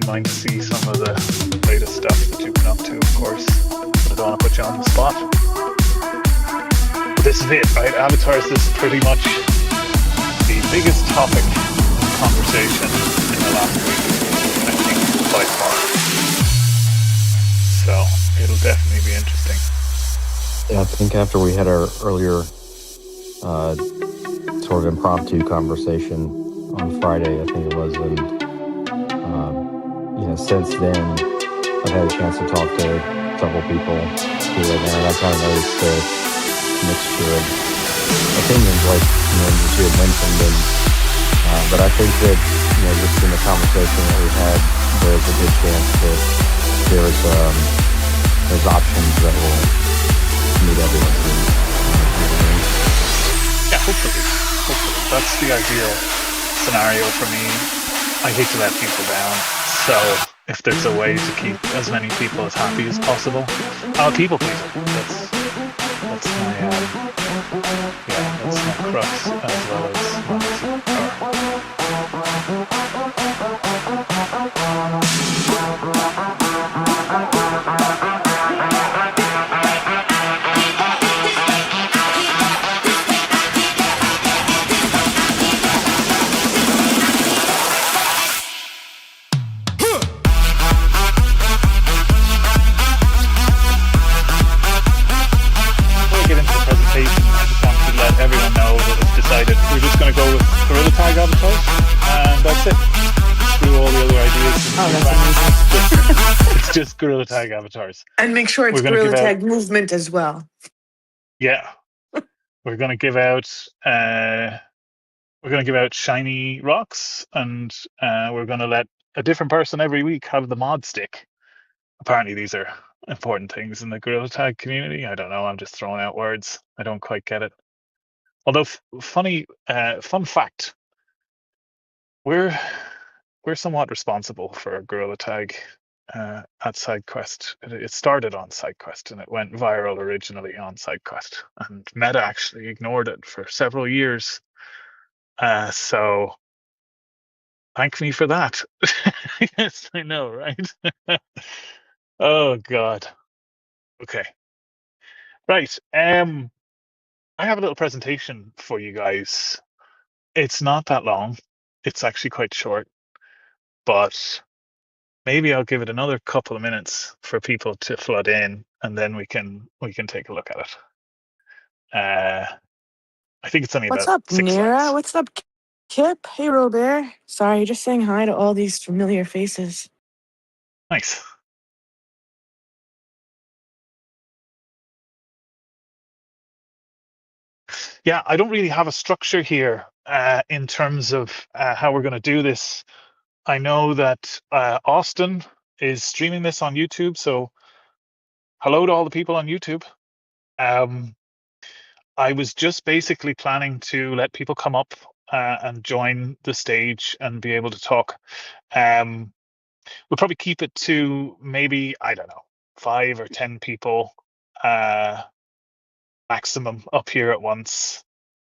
mind to see some of the latest stuff that you've been up to, of course. But I don't want to put you on the spot. But this is it, right? Avatars is pretty much the biggest topic of conversation in the last week, I think, by far. So it'll definitely be interesting. Yeah, I think after we had our earlier sort of impromptu conversation on Friday, I think it was, and since then I've had a chance to talk to several people here and there, and I kind of noticed the mixture of opinions, like as you had mentioned, and but I think that just in the conversation that we had, there's a good chance that there's options that will meet everyone's needs. Yeah, hopefully. That's the ideal scenario for me. I hate to let people down, so if there's a way to keep as many people as happy as possible, I'm a people pleaser. That's my crux as well as my superpower. Everyone know that it's decided we're just going to go with Gorilla Tag avatars, and that's it. Screw all the other ideas. Oh, that's amazing. It's just Gorilla Tag avatars. And make sure it's Gorilla Tag movement as well. Yeah. We're going to give out shiny rocks, and we're going to let a different person every week have the mod stick. Apparently these are important things in the Gorilla Tag community. I don't know, I'm just throwing out words. I don't quite get it. Although fun fact, we're somewhat responsible for Gorilla Tag at SideQuest. It started on SideQuest and it went viral originally on SideQuest, and Meta actually ignored it for several years. So thank me for that. Yes, I know, right? Oh God. Okay. Right. I have a little presentation for you guys. It's not that long. It's actually quite short, but maybe I'll give it another couple of minutes for people to flood in, and then we can take a look at it. I think it's only What's about up, 6 Nira? slides. What's up, Kip? Hey, Robert. Sorry, just saying hi to all these familiar faces. Nice. Yeah, I don't really have a structure here in terms of how we're going to do this. I know that Austin is streaming this on YouTube, so hello to all the people on YouTube. I was just basically planning to let people come up and join the stage and be able to talk. We'll probably keep it to maybe, I don't know, 5 or 10 people maximum up here at once,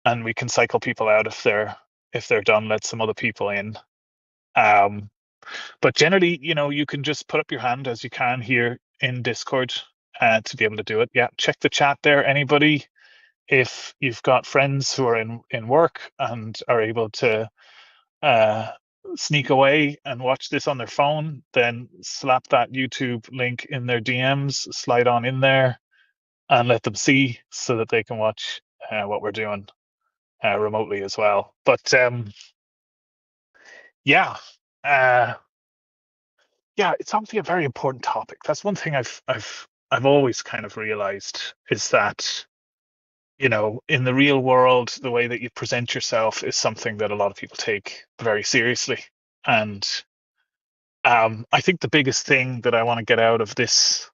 and we can cycle people out if they're done, let some other people in. But generally, you can just put up your hand as you can here in Discord to be able to do it. Yeah, check the chat there. Anybody, if you've got friends who are in work and are able to sneak away and watch this on their phone, then slap that YouTube link in their DMs, slide on in there, and let them see so that they can watch what we're doing remotely as well. But yeah, it's obviously a very important topic. That's one thing I've always kind of realized, is that in the real world, the way that you present yourself is something that a lot of people take very seriously. And I think the biggest thing that I want to get out of this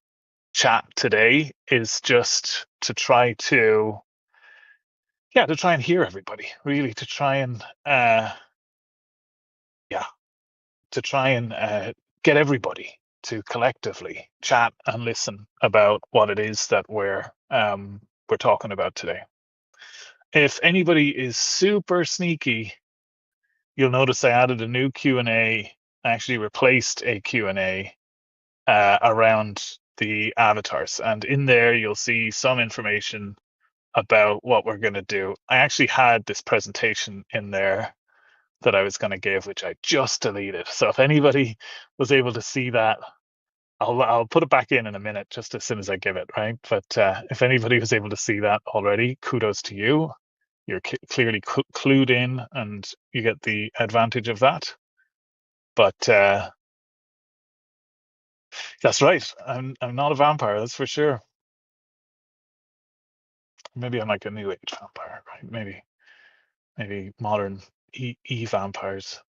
chat today is just to try to hear everybody, really, to try and get everybody to collectively chat and listen about what it is that we're talking about today. If anybody is super sneaky, you'll notice I added a new Q&A I actually replaced a Q&A around the avatars. And in there, you'll see some information about what we're going to do. I actually had this presentation in there that I was going to give, which I just deleted. So if anybody was able to see that, I'll put it back in a minute, just as soon as I give it, right? But if anybody was able to see that already, kudos to you. You're clearly clued in, and you get the advantage of that. But that's right. I'm not a vampire, that's for sure. Maybe I'm like a new age vampire, right? Maybe modern e vampires.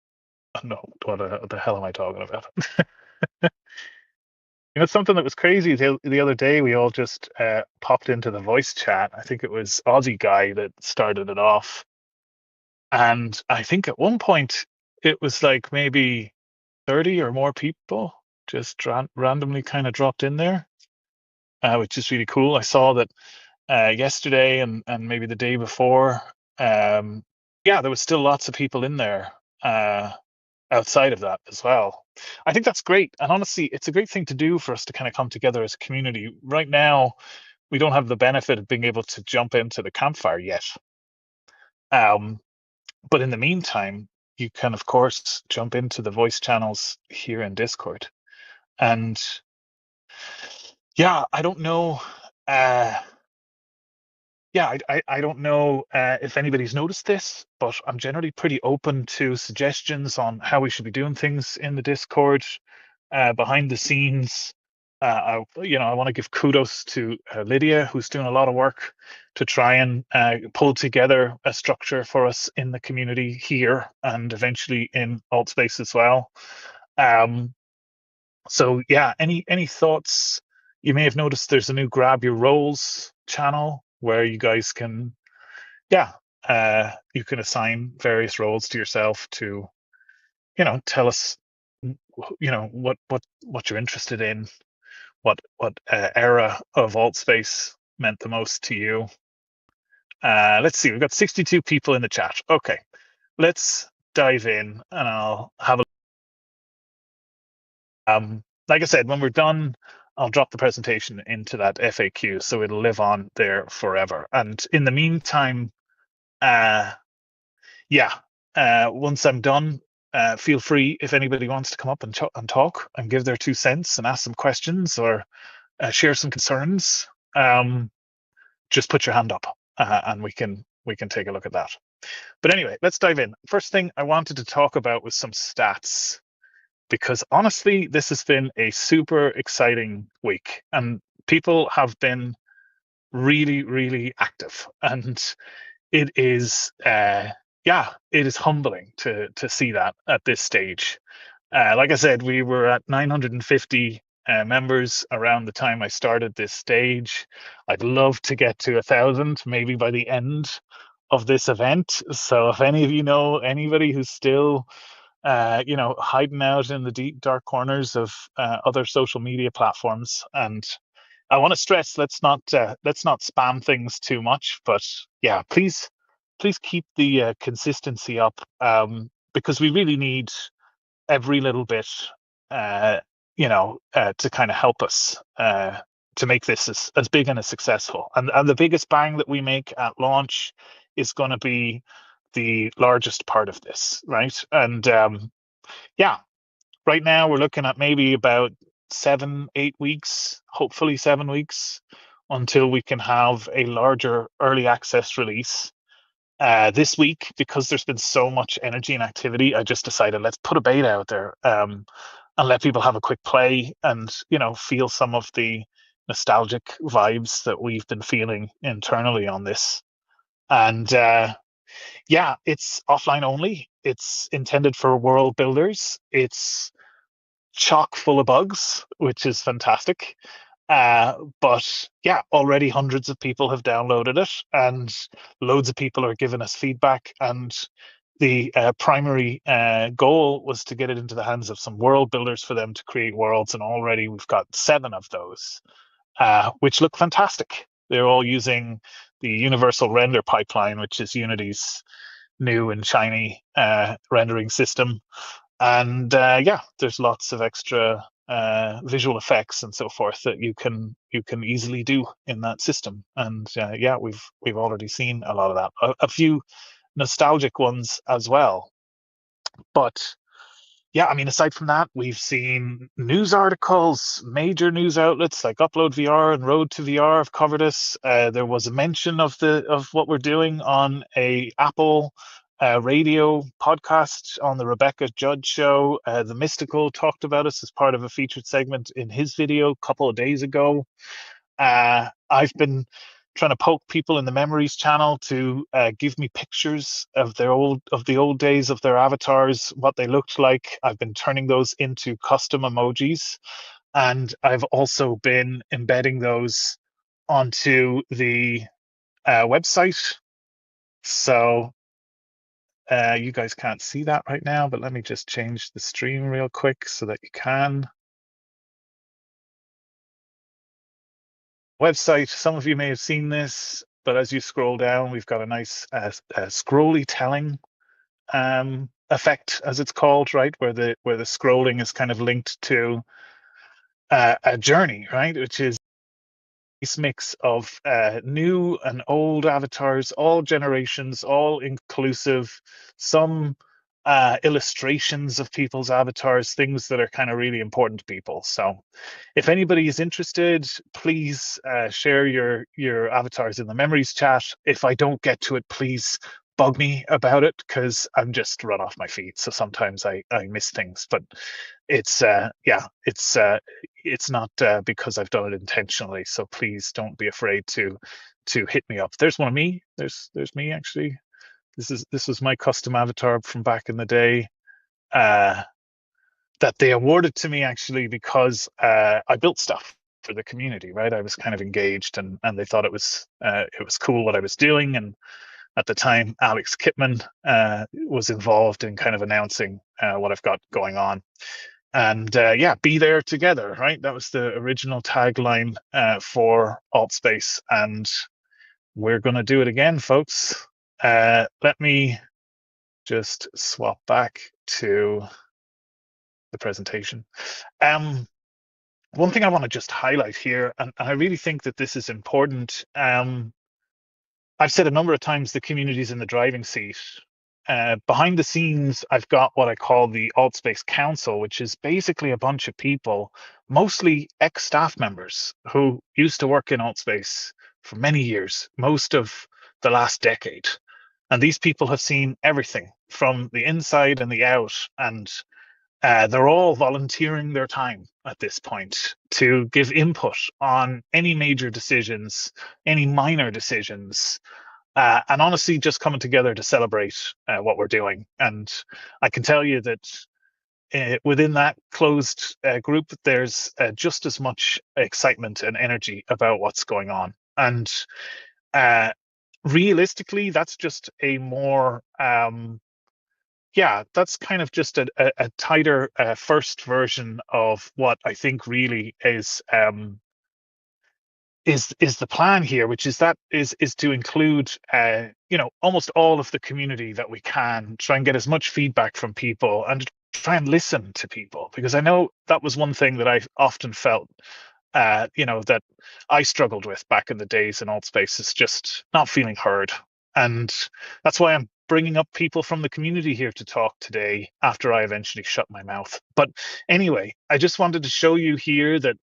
I don't know what the hell am I talking about? You know, something that was crazy the other day, we all just popped into the voice chat. I think it was Aussie guy that started it off. And I think at one point it was like maybe 30 or more people just randomly kind of dropped in there, which is really cool. I saw that yesterday and maybe the day before. Yeah, there was still lots of people in there outside of that as well. I think that's great. And honestly, it's a great thing to do for us to kind of come together as a community. Right now, we don't have the benefit of being able to jump into the campfire yet. Um, but in the meantime, you can, of course, jump into the voice channels here in Discord. And yeah, I don't know. Yeah, I don't know if anybody's noticed this, but I'm generally pretty open to suggestions on how we should be doing things in the Discord, behind the scenes. I want to give kudos to Lydia, who's doing a lot of work to try and pull together a structure for us in the community here and eventually in Altspace as well. Um, so yeah, any thoughts? You may have noticed there's a new Grab Your Roles channel where you guys can, yeah, you can assign various roles to yourself to, tell us, what you're interested in, what era of Altspace meant the most to you. Let's see, we've got 62 people in the chat. Okay, let's dive in, and I'll have a like I said, when we're done, I'll drop the presentation into that FAQ so it'll live on there forever. And in the meantime, uh, yeah, once I'm done, feel free if anybody wants to come up and talk and give their 2 cents and ask some questions or share some concerns. Just put your hand up, and we can take a look at that. But anyway, let's dive in. First thing I wanted to talk about was some stats, because honestly, this has been a super exciting week and people have been really, really active. And it is, yeah, it is humbling to see that at this stage. Like I said, we were at 950 members around the time I started this stage. I'd love to get to 1,000, maybe by the end of this event. So if any of you know anybody who's still hiding out in the deep dark corners of other social media platforms. And I want to stress, let's not spam things too much, but yeah, please keep the consistency up, because we really need every little bit, to kind of help us to make this as big and as successful. And the biggest bang that we make at launch is going to be the largest part of this, right? And yeah, right now we're looking at maybe about 7, 8 weeks, hopefully 7 weeks, until we can have a larger early access release. This week, because there's been so much energy and activity, I just decided let's put a beta out there, and let people have a quick play and feel some of the nostalgic vibes that we've been feeling internally on this. And yeah, it's offline only. It's intended for world builders. It's chock full of bugs, which is fantastic. But yeah, already hundreds of people have downloaded it, and loads of people are giving us feedback. And the primary goal was to get it into the hands of some world builders for them to create worlds. And already we've got 7 of those, which look fantastic. They're all using the universal render pipeline, which is Unity's new and shiny rendering system. And yeah, there's lots of extra visual effects and so forth that you can easily do in that system. And yeah, we've already seen a lot of that. A few nostalgic ones as well. But yeah, I mean, aside from that, we've seen news articles, major news outlets like Upload VR and Road to VR have covered us. There was a mention of what we're doing on a Apple radio podcast on the Rebecca Judd show. The Mystical talked about us as part of a featured segment in his video a couple of days ago. I've been trying to poke people in the Memories channel to give me pictures of the old days of their avatars, what they looked like. I've been turning those into custom emojis, and I've also been embedding those onto the website. So you guys can't see that right now, but let me just change the stream real quick so that you can. Website. Some of you may have seen this, but as you scroll down, we've got a nice scrolly telling effect, as it's called, right, where the scrolling is kind of linked to a journey, right, which is this mix of new and old avatars, all generations, all inclusive, some illustrations of people's avatars, things that are kind of really important to people. So if anybody is interested, please share your avatars in the memories chat. If I don't get to it, please bug me about it because I'm just run off my feet. So sometimes I miss things, but it's yeah, it's not because I've done it intentionally. So please don't be afraid to hit me up. There's one of me. There's me actually. This was my custom avatar from back in the day. Uh, that they awarded to me actually because I built stuff for the community, right? I was kind of engaged, and they thought it was cool what I was doing. And at the time, Alex Kipman was involved in kind of announcing what I've got going on. And yeah, be there together, right? That was the original tagline for AltSpace, and we're going to do it again, folks. Let me just swap back to the presentation. One thing I want to just highlight here, and I really think that this is important. I've said a number of times the community's in the driving seat. Behind the scenes, I've got what I call the AltSpace Council, which is basically a bunch of people, mostly ex-staff members who used to work in AltSpace for many years, most of the last decade. And these people have seen everything from the inside and the out, and they're all volunteering their time at this point to give input on any major decisions, any minor decisions, and honestly just coming together to celebrate what we're doing. And I can tell you that within that closed group, there's just as much excitement and energy about what's going on. And uh, realistically, that's just a more yeah, that's kind of just a tighter first version of what I think really is the plan here, which is to include almost all of the community that we can, try and get as much feedback from people and try and listen to people, because I know that was one thing that I often felt that I struggled with back in the days in AltSpace, is just not feeling heard. And that's why I'm bringing up people from the community here to talk today after I eventually shut my mouth. But anyway, I just wanted to show you here that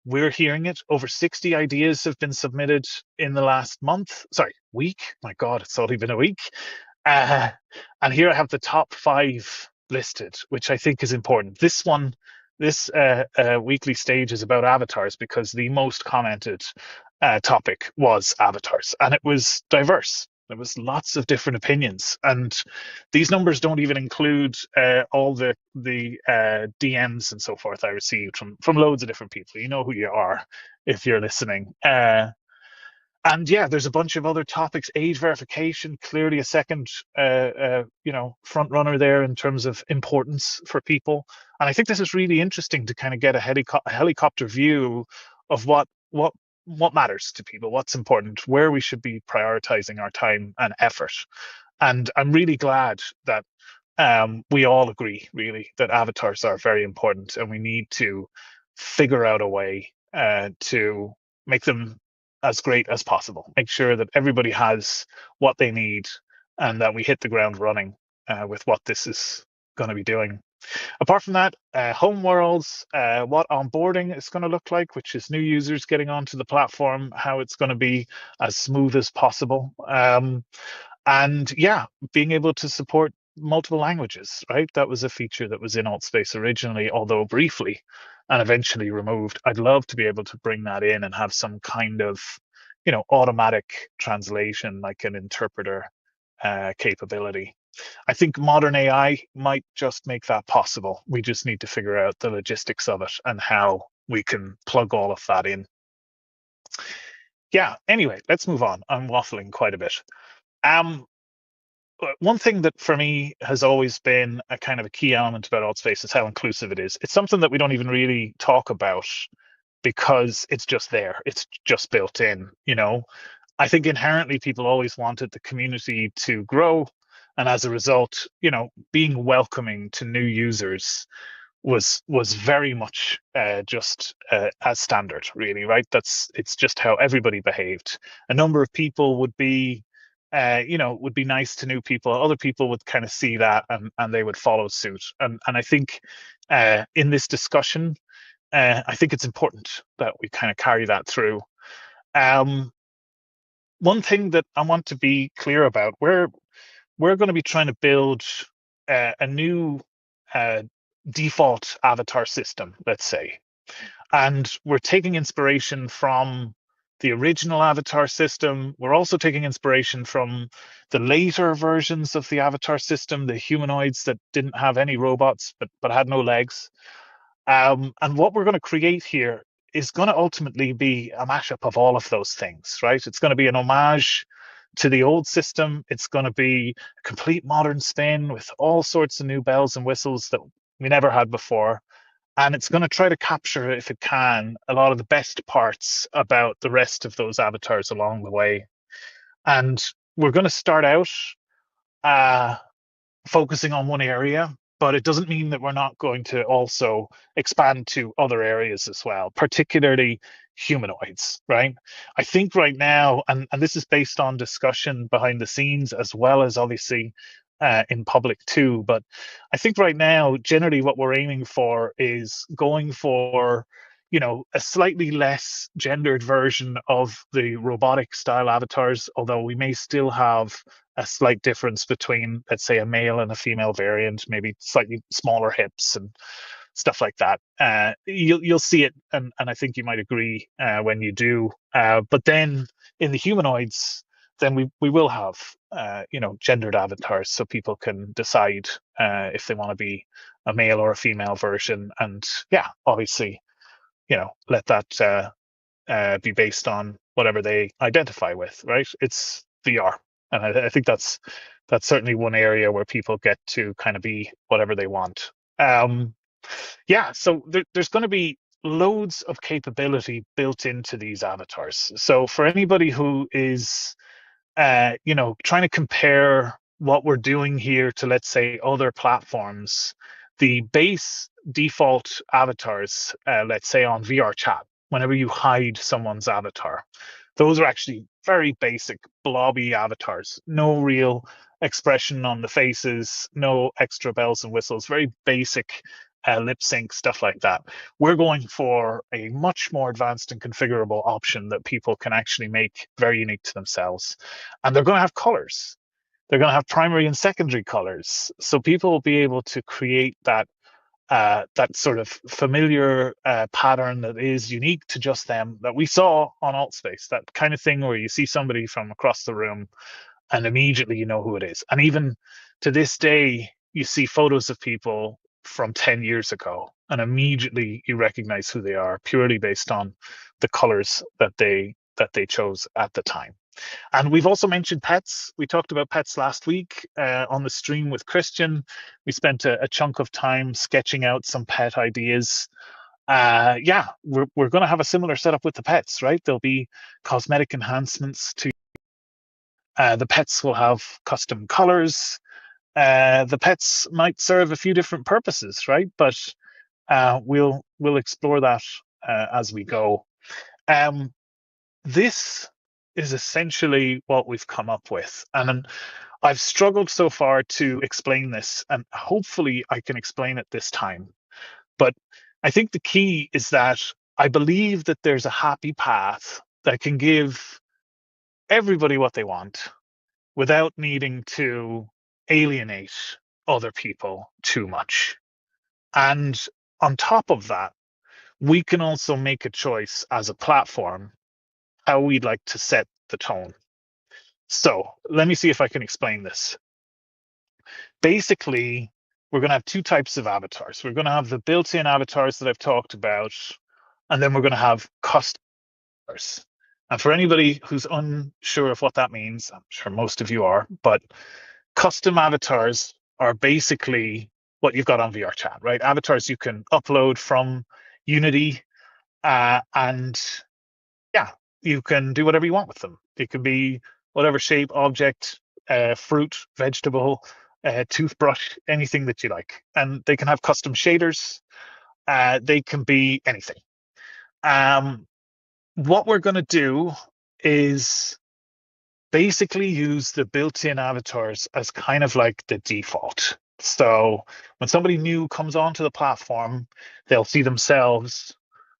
we're hearing it. Over 60 ideas have been submitted in the last month. Sorry, week. My God, it's only been a week. Uh, and here I have the top 5 listed, which I think is important. This weekly stage is about avatars because the most commented topic was avatars, and it was diverse. There was lots of different opinions, and these numbers don't even include all the DMs and so forth I received from loads of different people. You know who you are if you're listening. And yeah, there's a bunch of other topics. Age verification, clearly a second, front runner there in terms of importance for people. And I think this is really interesting to kind of get a helicopter view of what matters to people, what's important, where we should be prioritizing our time and effort. And I'm really glad that we all agree really that avatars are very important, and we need to figure out a way to make them as great as possible. Make sure that everybody has what they need, and that we hit the ground running with what this is going to be doing. Apart from that, home worlds, what onboarding is going to look like, which is new users getting onto the platform, how it's going to be as smooth as possible. And yeah, being able to support multiple languages, right? That was a feature that was in AltSpace originally, although briefly, and eventually removed. I'd love to be able to bring that in and have some kind of, automatic translation, like an interpreter capability. I think modern AI might just make that possible. We just need to figure out the logistics of it and how we can plug all of that in. Yeah, anyway, let's move on. I'm waffling quite a bit. Um, one thing that for me has always been a kind of a key element about AltSpace is how inclusive it is. It's something that we don't even really talk about because it's just there. It's just built in. I think inherently people always wanted the community to grow. And as a result, being welcoming to new users was very much just as standard, really, right? It's just how everybody behaved. A number of people would be nice to new people. Other people would kind of see that and they would follow suit. And I think in this discussion, I think it's important that we kind of carry that through. Um, One thing that I want to be clear about, we're going to be trying to build a new uh, default avatar system, let's say. And we're taking inspiration from the original avatar system. We're also taking inspiration from the later versions of the avatar system, the humanoids that didn't have any robots but had no legs. And what we're going to create here is going to ultimately be a mashup of all of those things, right? It's going to be an homage to the old system. It's going to be a complete modern spin with all sorts of new bells and whistles that we never had before. And it's going to try to capture, if it can, a lot of the best parts about the rest of those avatars along the way. And we're going to start out uh, focusing on one area, but it doesn't mean that we're not going to also expand to other areas as well, particularly humanoids, right? I think right now, and this is based on discussion behind the scenes as well as obviously in public too, but I think right now, generally what we're aiming for is going for a slightly less gendered version of the robotic style avatars, although we may still have a slight difference between, let's say, a male and a female variant, maybe slightly smaller hips and stuff like that. You'll see it, and I think you might agree when you do. But then in the humanoids, then we will have gendered avatars, so people can decide if they want to be a male or a female version, and yeah, obviously, let that be based on whatever they identify with, right? It's VR. And I think that's certainly one area where people get to kind of be whatever they want. Yeah, so there's going to be loads of capability built into these avatars. So for anybody who is, trying to compare what we're doing here to, let's say, other platforms, the base default avatars, let's say on VR chat, whenever you hide someone's avatar, those are actually very basic blobby avatars. No real expression on the faces, no extra bells and whistles, very basic lip sync, stuff like that. We're going for a much more advanced and configurable option that people can actually make very unique to themselves. And they're going to have colors. They're going to have primary and secondary colors. So people will be able to create that sort of familiar pattern that is unique to just them that we saw on AltSpace, that kind of thing where you see somebody from across the room and immediately you know who it is. And even to this day, you see photos of people from 10 years ago and immediately you recognize who they are purely based on the colors that they chose at the time. And we've also mentioned pets. We talked about pets last week on the stream with Christian. We spent a chunk of time sketching out some pet ideas. Yeah, we're going to have a similar setup with the pets, right? There'll be cosmetic enhancements to the pets will have custom colors. the pets might serve a few different purposes, right? But we'll explore that as we go. Um, this is essentially what we've come up with, and I've struggled so far to explain this, and hopefully I can explain it this time. But I think the key is that I believe that there's a happy path that can give everybody what they want without needing to alienate other people too much. And on top of that, we can also make a choice as a platform how we'd like to set the tone. So let me see if I can explain this. Basically, we're going to have two types of avatars. We're going to have the built-in avatars that I've talked about, and then we're going to have custom avatars. And for anybody who's unsure of what that means, I'm sure most of you are, but custom avatars are basically what you've got on VR chat, right? Avatars you can upload from Unity, and yeah, you can do whatever you want with them. It could be whatever shape, object, fruit, vegetable, toothbrush, anything that you like. And they can have custom shaders. They can be anything. Um, what we're going to do is basically use the built-in avatars as kind of like the default. So when somebody new comes onto the platform, they'll see themselves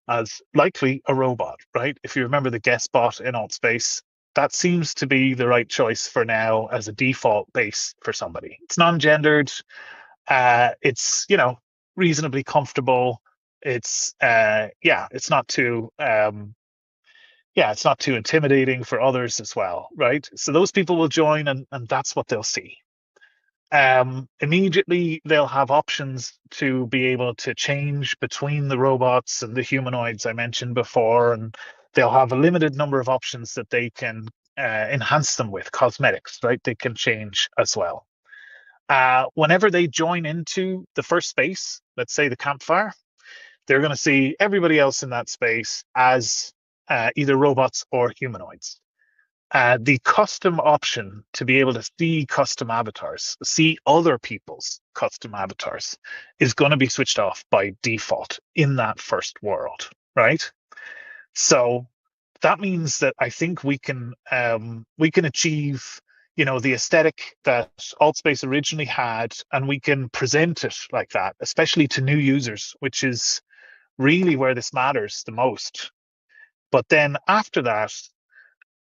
as likely a robot, right? If you remember the guest bot in Altspace, that seems to be the right choice for now as a default base for somebody. It's non-gendered. It's reasonably comfortable. It's yeah, it's not too intimidating for others as well, right? So those people will join, and that's what they'll see. Immediately, they'll have options to be able to change between the robots and the humanoids I mentioned before, and they'll have a limited number of options that they can enhance them with cosmetics, right? They can change as well. Whenever they join into the first space, let's say the campfire, they're going to see everybody else in that space as either robots or humanoids. The custom option to be able to see custom avatars, see other people's custom avatars, is going to be switched off by default in that first world, right? So that means that I think we can achieve the aesthetic that Altspace originally had, and we can present it like that, especially to new users, which is really where this matters the most. But then after that,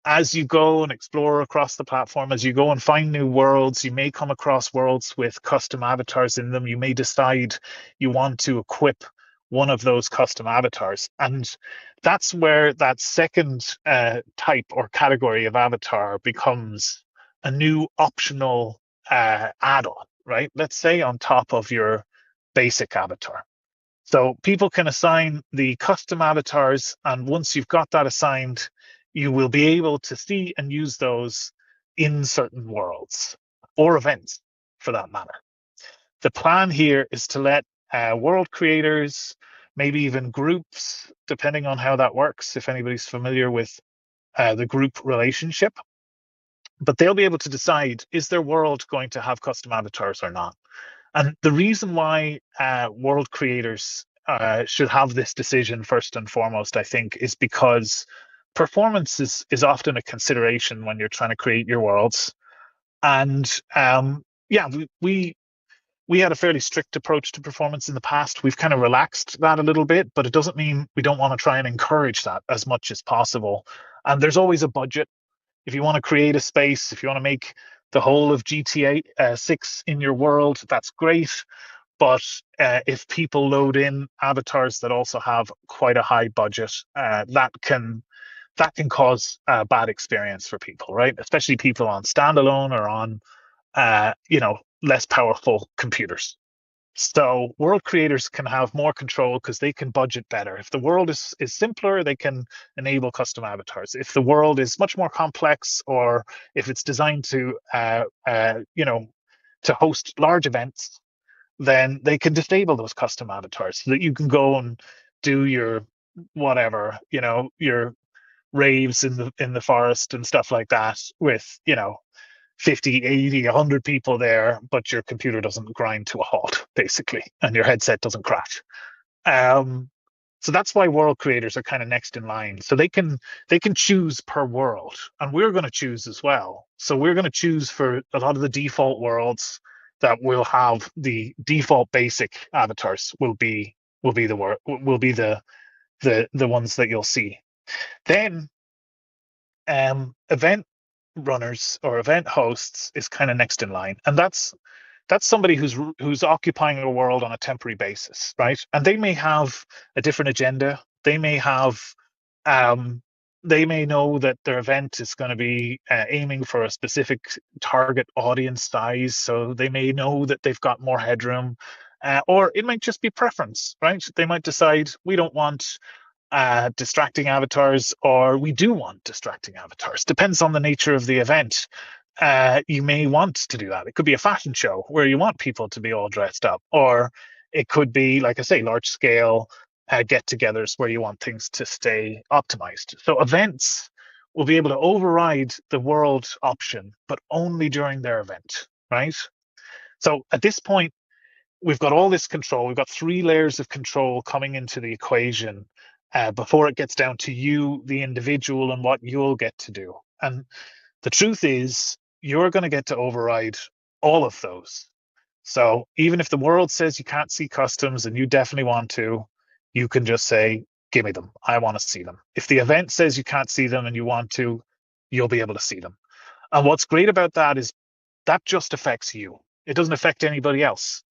as you go and explore across the platform, as you go and find new worlds, you may come across worlds with custom avatars in them. You may decide you want to equip one of those custom avatars. And that's where that second type or category of avatar becomes a new optional add-on, right? Let's say on top of your basic avatar. So people can assign the custom avatars, and once you've got that assigned, you will be able to see and use those in certain worlds or events for that matter. The plan here is to let world creators, maybe even groups, depending on how that works, if anybody's familiar with the group relationship, but they'll be able to decide, is their world going to have custom avatars or not? And the reason why world creators should have this decision first and foremost, I think, is because performance is often a consideration when you're trying to create your worlds. And yeah, we had a fairly strict approach to performance in the past. We've kind of relaxed that a little bit, but it doesn't mean we don't want to try and encourage that as much as possible. And there's always a budget. If you want to create a space, if you want to make the whole of GTA 6 in your world, that's great. But if people load in avatars that also have quite a high budget, that can cause a bad experience for people, right? Especially people on standalone or on less powerful computers. So world creators can have more control because they can budget better. If the world is simpler, they can enable custom avatars. If the world is much more complex, or if it's designed to to host large events, then they can disable those custom avatars so that you can go and do your whatever, your raves in the forest and stuff like that with 50, 80, 100 people there, but your computer doesn't grind to a halt, basically, and your headset doesn't crash. Um, so that's why world creators are kind of next in line. So they can choose per world, and we're going to choose as well. So we're going to choose for a lot of the default worlds that will have the default basic avatars will be the ones that you'll see. Then event runners or event hosts is kind of next in line, and that's somebody who's occupying a world on a temporary basis, right? And they may have a different agenda. Um, they may know that their event is going to be aiming for a specific target audience size, so they may know that they've got more headroom, or it might just be preference, right? They might decide we don't want distracting avatars, or we do want distracting avatars. Depends on the nature of the event. You may want to do that. It could be a fashion show where you want people to be all dressed up, or it could be, like I say, large scale get-togethers where you want things to stay optimized. So events will be able to override the world option, but only during their event, right? So at this point, we've got all this control. We've got three layers of control coming into the equation before it gets down to you, the individual, and what you'll get to do. And the truth is, you're going to get to override all of those. So even if the world says you can't see customs and you definitely want to, you can just say, give me them. I want to see them. If the event says you can't see them and you want to, you'll be able to see them. And what's great about that is that just affects you. It doesn't affect anybody else.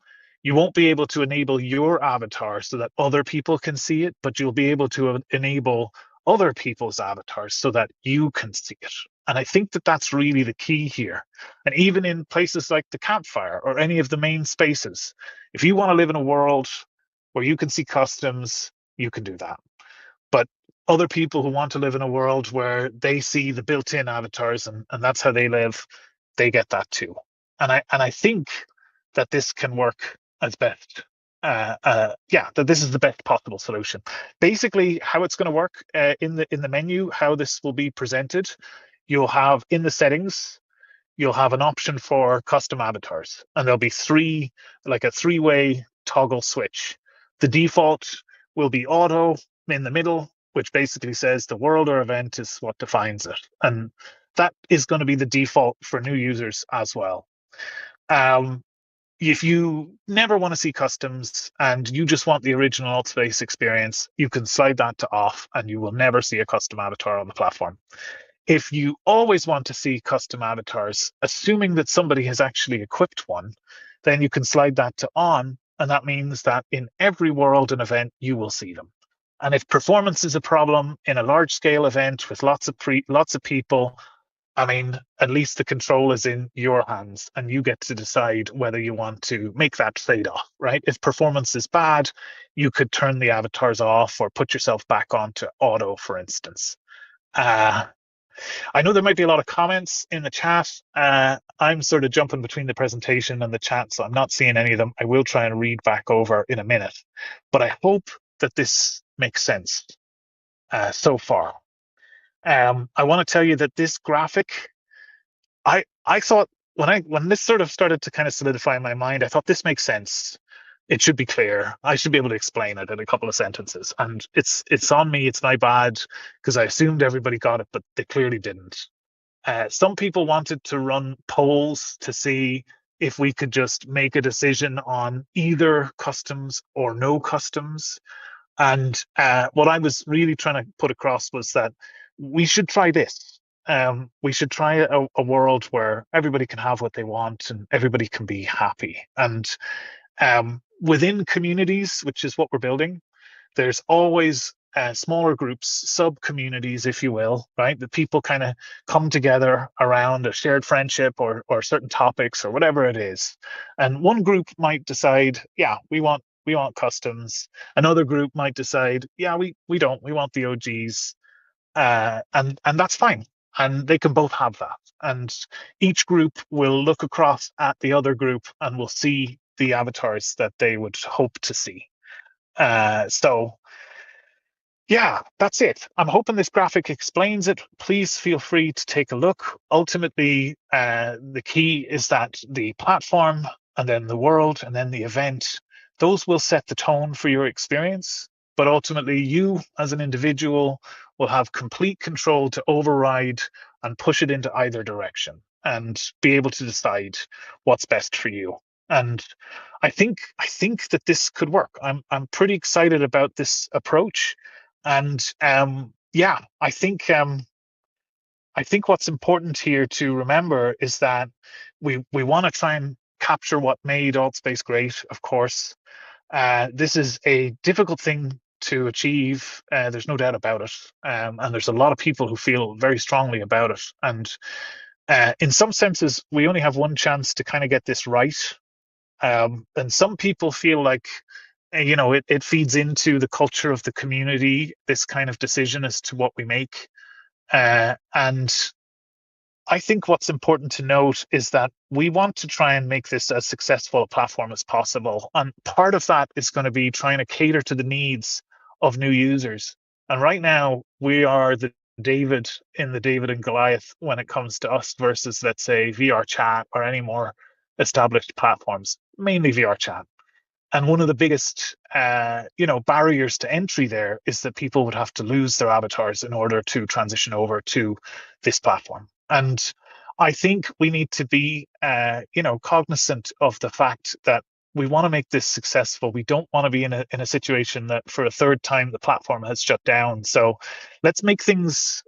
You won't be able to enable your avatar so that other people can see it, but you'll be able to enable other people's avatars so that you can see it. And I think that that's really the key here. And even in places like the campfire or any of the main spaces, if you want to live in a world where you can see customs, you can do that. But other people who want to live in a world where they see the built-in avatars and that's how they live, they get that too. And I think that this can work as best. That this is the best possible solution. Basically, how it's going to work in the menu, how this will be presented, you'll have in the settings, you'll have an option for custom avatars, and there'll be like a three-way toggle switch. The default will be auto in the middle, which basically says the world or event is what defines it. And that is going to be the default for new users as well. If you never want to see customs and you just want the original Altspace experience, you can slide that to off and you will never see a custom avatar on the platform. If you always want to see custom avatars, assuming that somebody has actually equipped one, then you can slide that to on, and that means that in every world and event, you will see them. And if performance is a problem in a large scale event with lots of people, I mean, at least the control is in your hands and you get to decide whether you want to make that trade off, right? If performance is bad, you could turn the avatars off or put yourself back onto auto, for instance. Uh, I know there might be a lot of comments in the chat. I'm sort of jumping between the presentation and the chat, so I'm not seeing any of them. I will try and read back over in a minute, but I hope that this makes sense so far. I want to tell you that this graphic, I thought when this sort of started to kind of solidify in my mind, I thought this makes sense. It should be clear. I should be able to explain it in a couple of sentences. And it's on me. It's my bad because I assumed everybody got it, but they clearly didn't. Some people wanted to run polls to see if we could just make a decision on either customs or no customs. And what I was really trying to put across was that we should try this. We should try a world where everybody can have what they want and everybody can be happy. And within communities, which is what we're building, there's always smaller groups, sub communities, if you will, right? That people kind of come together around a shared friendship or certain topics or whatever it is. And one group might decide, yeah, we want customs. Another group might decide, yeah, we don't. We want the OGs, and that's fine. And they can both have that. And each group will look across at the other group and will see the avatars that they would hope to see. So Yeah, that's it. I'm hoping this graphic explains it. Please feel free to take a look. Ultimately, the key is that the platform and then the world and then the event, those will set the tone for your experience. But ultimately, you as an individual will have complete control to override and push it into either direction and be able to decide what's best for you. And I think that this could work. I'm pretty excited about this approach. And yeah, I think what's important here to remember is that we want to try and capture what made AltSpace great. Of course, this is a difficult thing to achieve. There's no doubt about it, and there's a lot of people who feel very strongly about it. And in some senses, we only have one chance to kind of get this right. And some people feel like, it feeds into the culture of the community, this kind of decision as to what we make. And I think what's important to note is that we want to try and make this as successful a platform as possible. And part of that is going to be trying to cater to the needs of new users. And right now, we are the David in the David and Goliath when it comes to us versus, let's say, VR chat or any more established platforms, mainly VR chat. And one of the biggest, barriers to entry there is that people would have to lose their avatars in order to transition over to this platform. And I think we need to be, cognizant of the fact that we want to make this successful. We don't want to be in a situation that for a third time the platform has shut down. So let's make things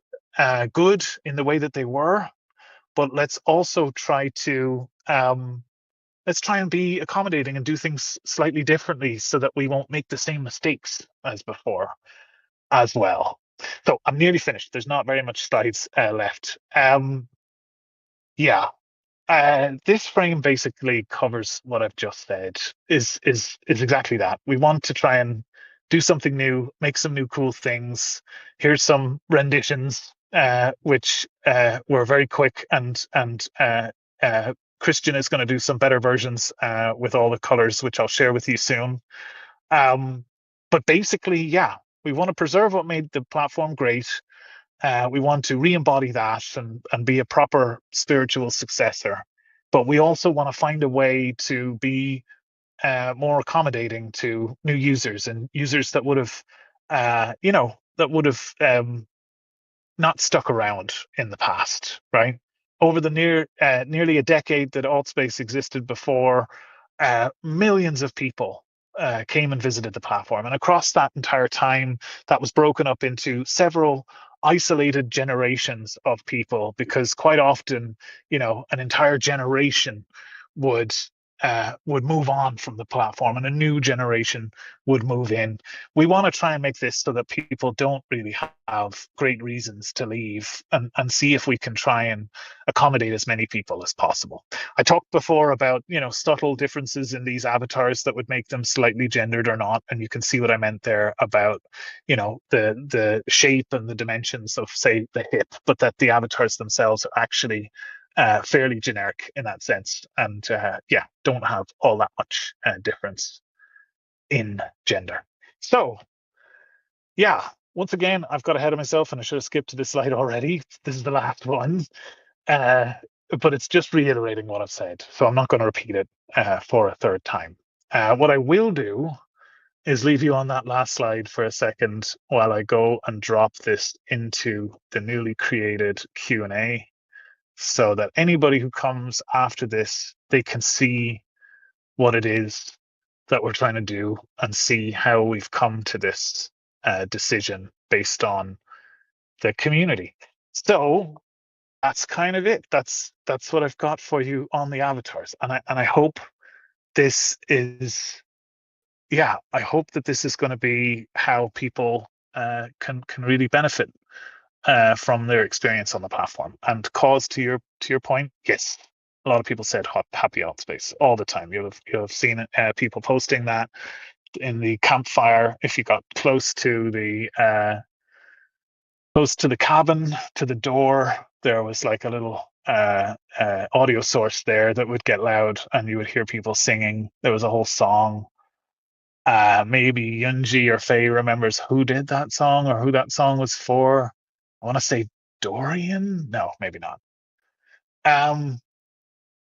good in the way that they were, but let's try and be accommodating and do things slightly differently so that we won't make the same mistakes as before as well. So I'm nearly finished. There's not very much slides left. Yeah, this frame basically covers what I've just said. Is exactly that. We want to try and do something new, make some new cool things. Here's some renditions, which were very quick, and Christian is going to do some better versions with all the colors, which I'll share with you soon. Um, but basically, yeah, we want to preserve what made the platform great. We want to re-embody that and be a proper spiritual successor. But we also want to find a way to be more accommodating to new users and users that would have, not stuck around in the past, right? Over the nearly a decade that AltSpace existed before, millions of people came and visited the platform. And across that entire time, that was broken up into several isolated generations of people because quite often, an entire generation would would move on from the platform and a new generation would move in. We want to try and make this so that people don't really have great reasons to leave and see if we can try and accommodate as many people as possible. I talked before about, subtle differences in these avatars that would make them slightly gendered or not. And you can see what I meant there about, the shape and the dimensions of, say, the hip, but that the avatars themselves are actually fairly generic in that sense. And yeah, don't have all that much difference in gender. So yeah, once again, I've got ahead of myself and I should have skipped to this slide already. This is the last one. Uh, but it's just reiterating what I've said. So I'm not going to repeat it for a third time. What I will do is leave you on that last slide for a second while I go and drop this into the newly created Q&A so that anybody who comes after this, they can see what it is that we're trying to do and see how we've come to this decision based on the community. So that's kind of it. That's what I've got for you on the avatars, and I hope this is, yeah, I hope that this is going to be how people can really benefit from their experience on the platform. And cause to your point, yes, a lot of people said happy Altspace all the time. You'll have seen people posting that in the campfire. If you got close to the cabin, to the door, there was like a little audio source there that would get loud, and you would hear people singing. There was a whole song Maybe Yunji or Faye remembers who did that song or who that song was for. I want to say Dorian. No, maybe not. Um,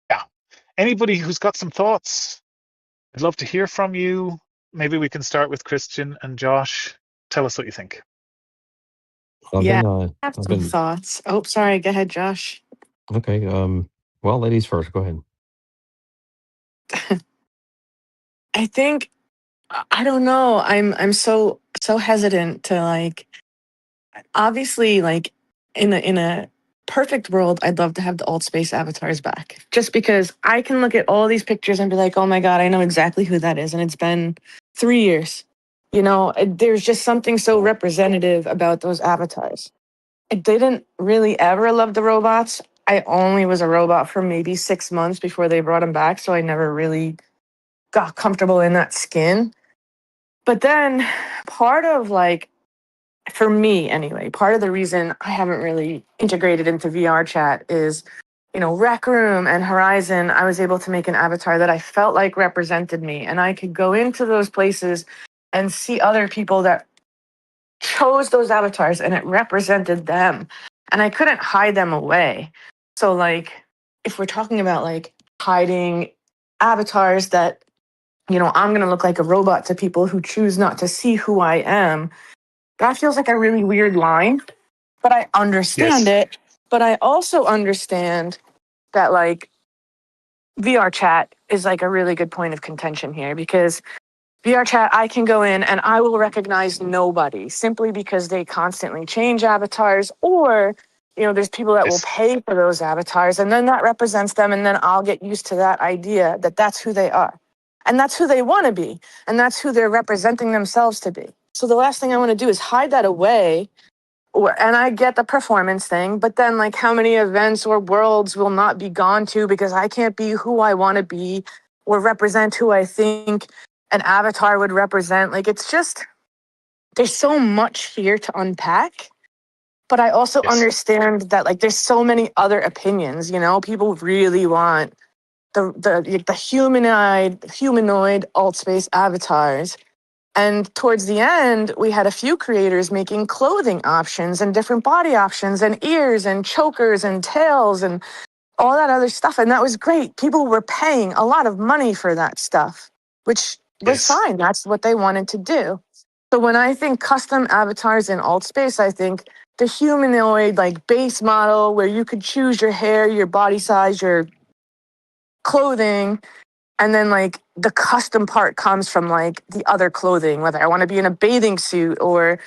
yeah. Anybody who's got some thoughts, I'd love to hear from you. Maybe we can start with Christian and Josh. Tell us what you think. I've Yeah, been I have I've some been thoughts. Oh, sorry. Go ahead, Josh. okay. Well, ladies first. Go ahead. I think I don't know. I'm so hesitant to like. Obviously, like in a perfect world, I'd love to have the alt space avatars back. Just because I can look at all these pictures and be like, oh my god, I know exactly who that is, and it's been 3 years. There's just something so Yeah. representative about those avatars. I didn't really ever love the robots. I only was a robot for maybe 6 months before they brought them back, so I never really got comfortable in that skin. But then part of like for me anyway, part of the reason I haven't really integrated into VR chat is, Rec Room and Horizon, I was able to make an avatar that I felt like represented me. And I could go into those places and see other people that chose those avatars and it represented them. And I couldn't hide them away. So, like, if we're talking about like hiding avatars that, I'm going to look like a robot to people who choose not to see who I am, that feels like a really weird line, but I understand Yes. it. But I also understand that like VR chat is like a really good point of contention here because VR chat, I can go in and I will recognize nobody simply because they constantly change avatars or, there's people that will Yes. pay for those avatars and then that represents them. And then I'll get used to that idea that that's who they are. And that's who they want to be. And that's who they're representing themselves to be. So the last thing I want to do is hide that away. And I get the performance thing, but then like how many events or worlds will not be gone to because I can't be who I want to be or represent who I think an avatar would represent. Like it's just there's so much here to unpack. But I also Yes. understand that like there's so many other opinions, people really want the humanoid alt space avatars. And towards the end, we had a few creators making clothing options and different body options and ears and chokers and tails and all that other stuff. And that was great. People were paying a lot of money for that stuff, which was Yes. fine. That's what they wanted to do. So when I think custom avatars in alt space, I think the humanoid like base model where you could choose your hair, your body size, your clothing, and then like the custom part comes from like the other clothing, whether I want to be in a bathing suit or,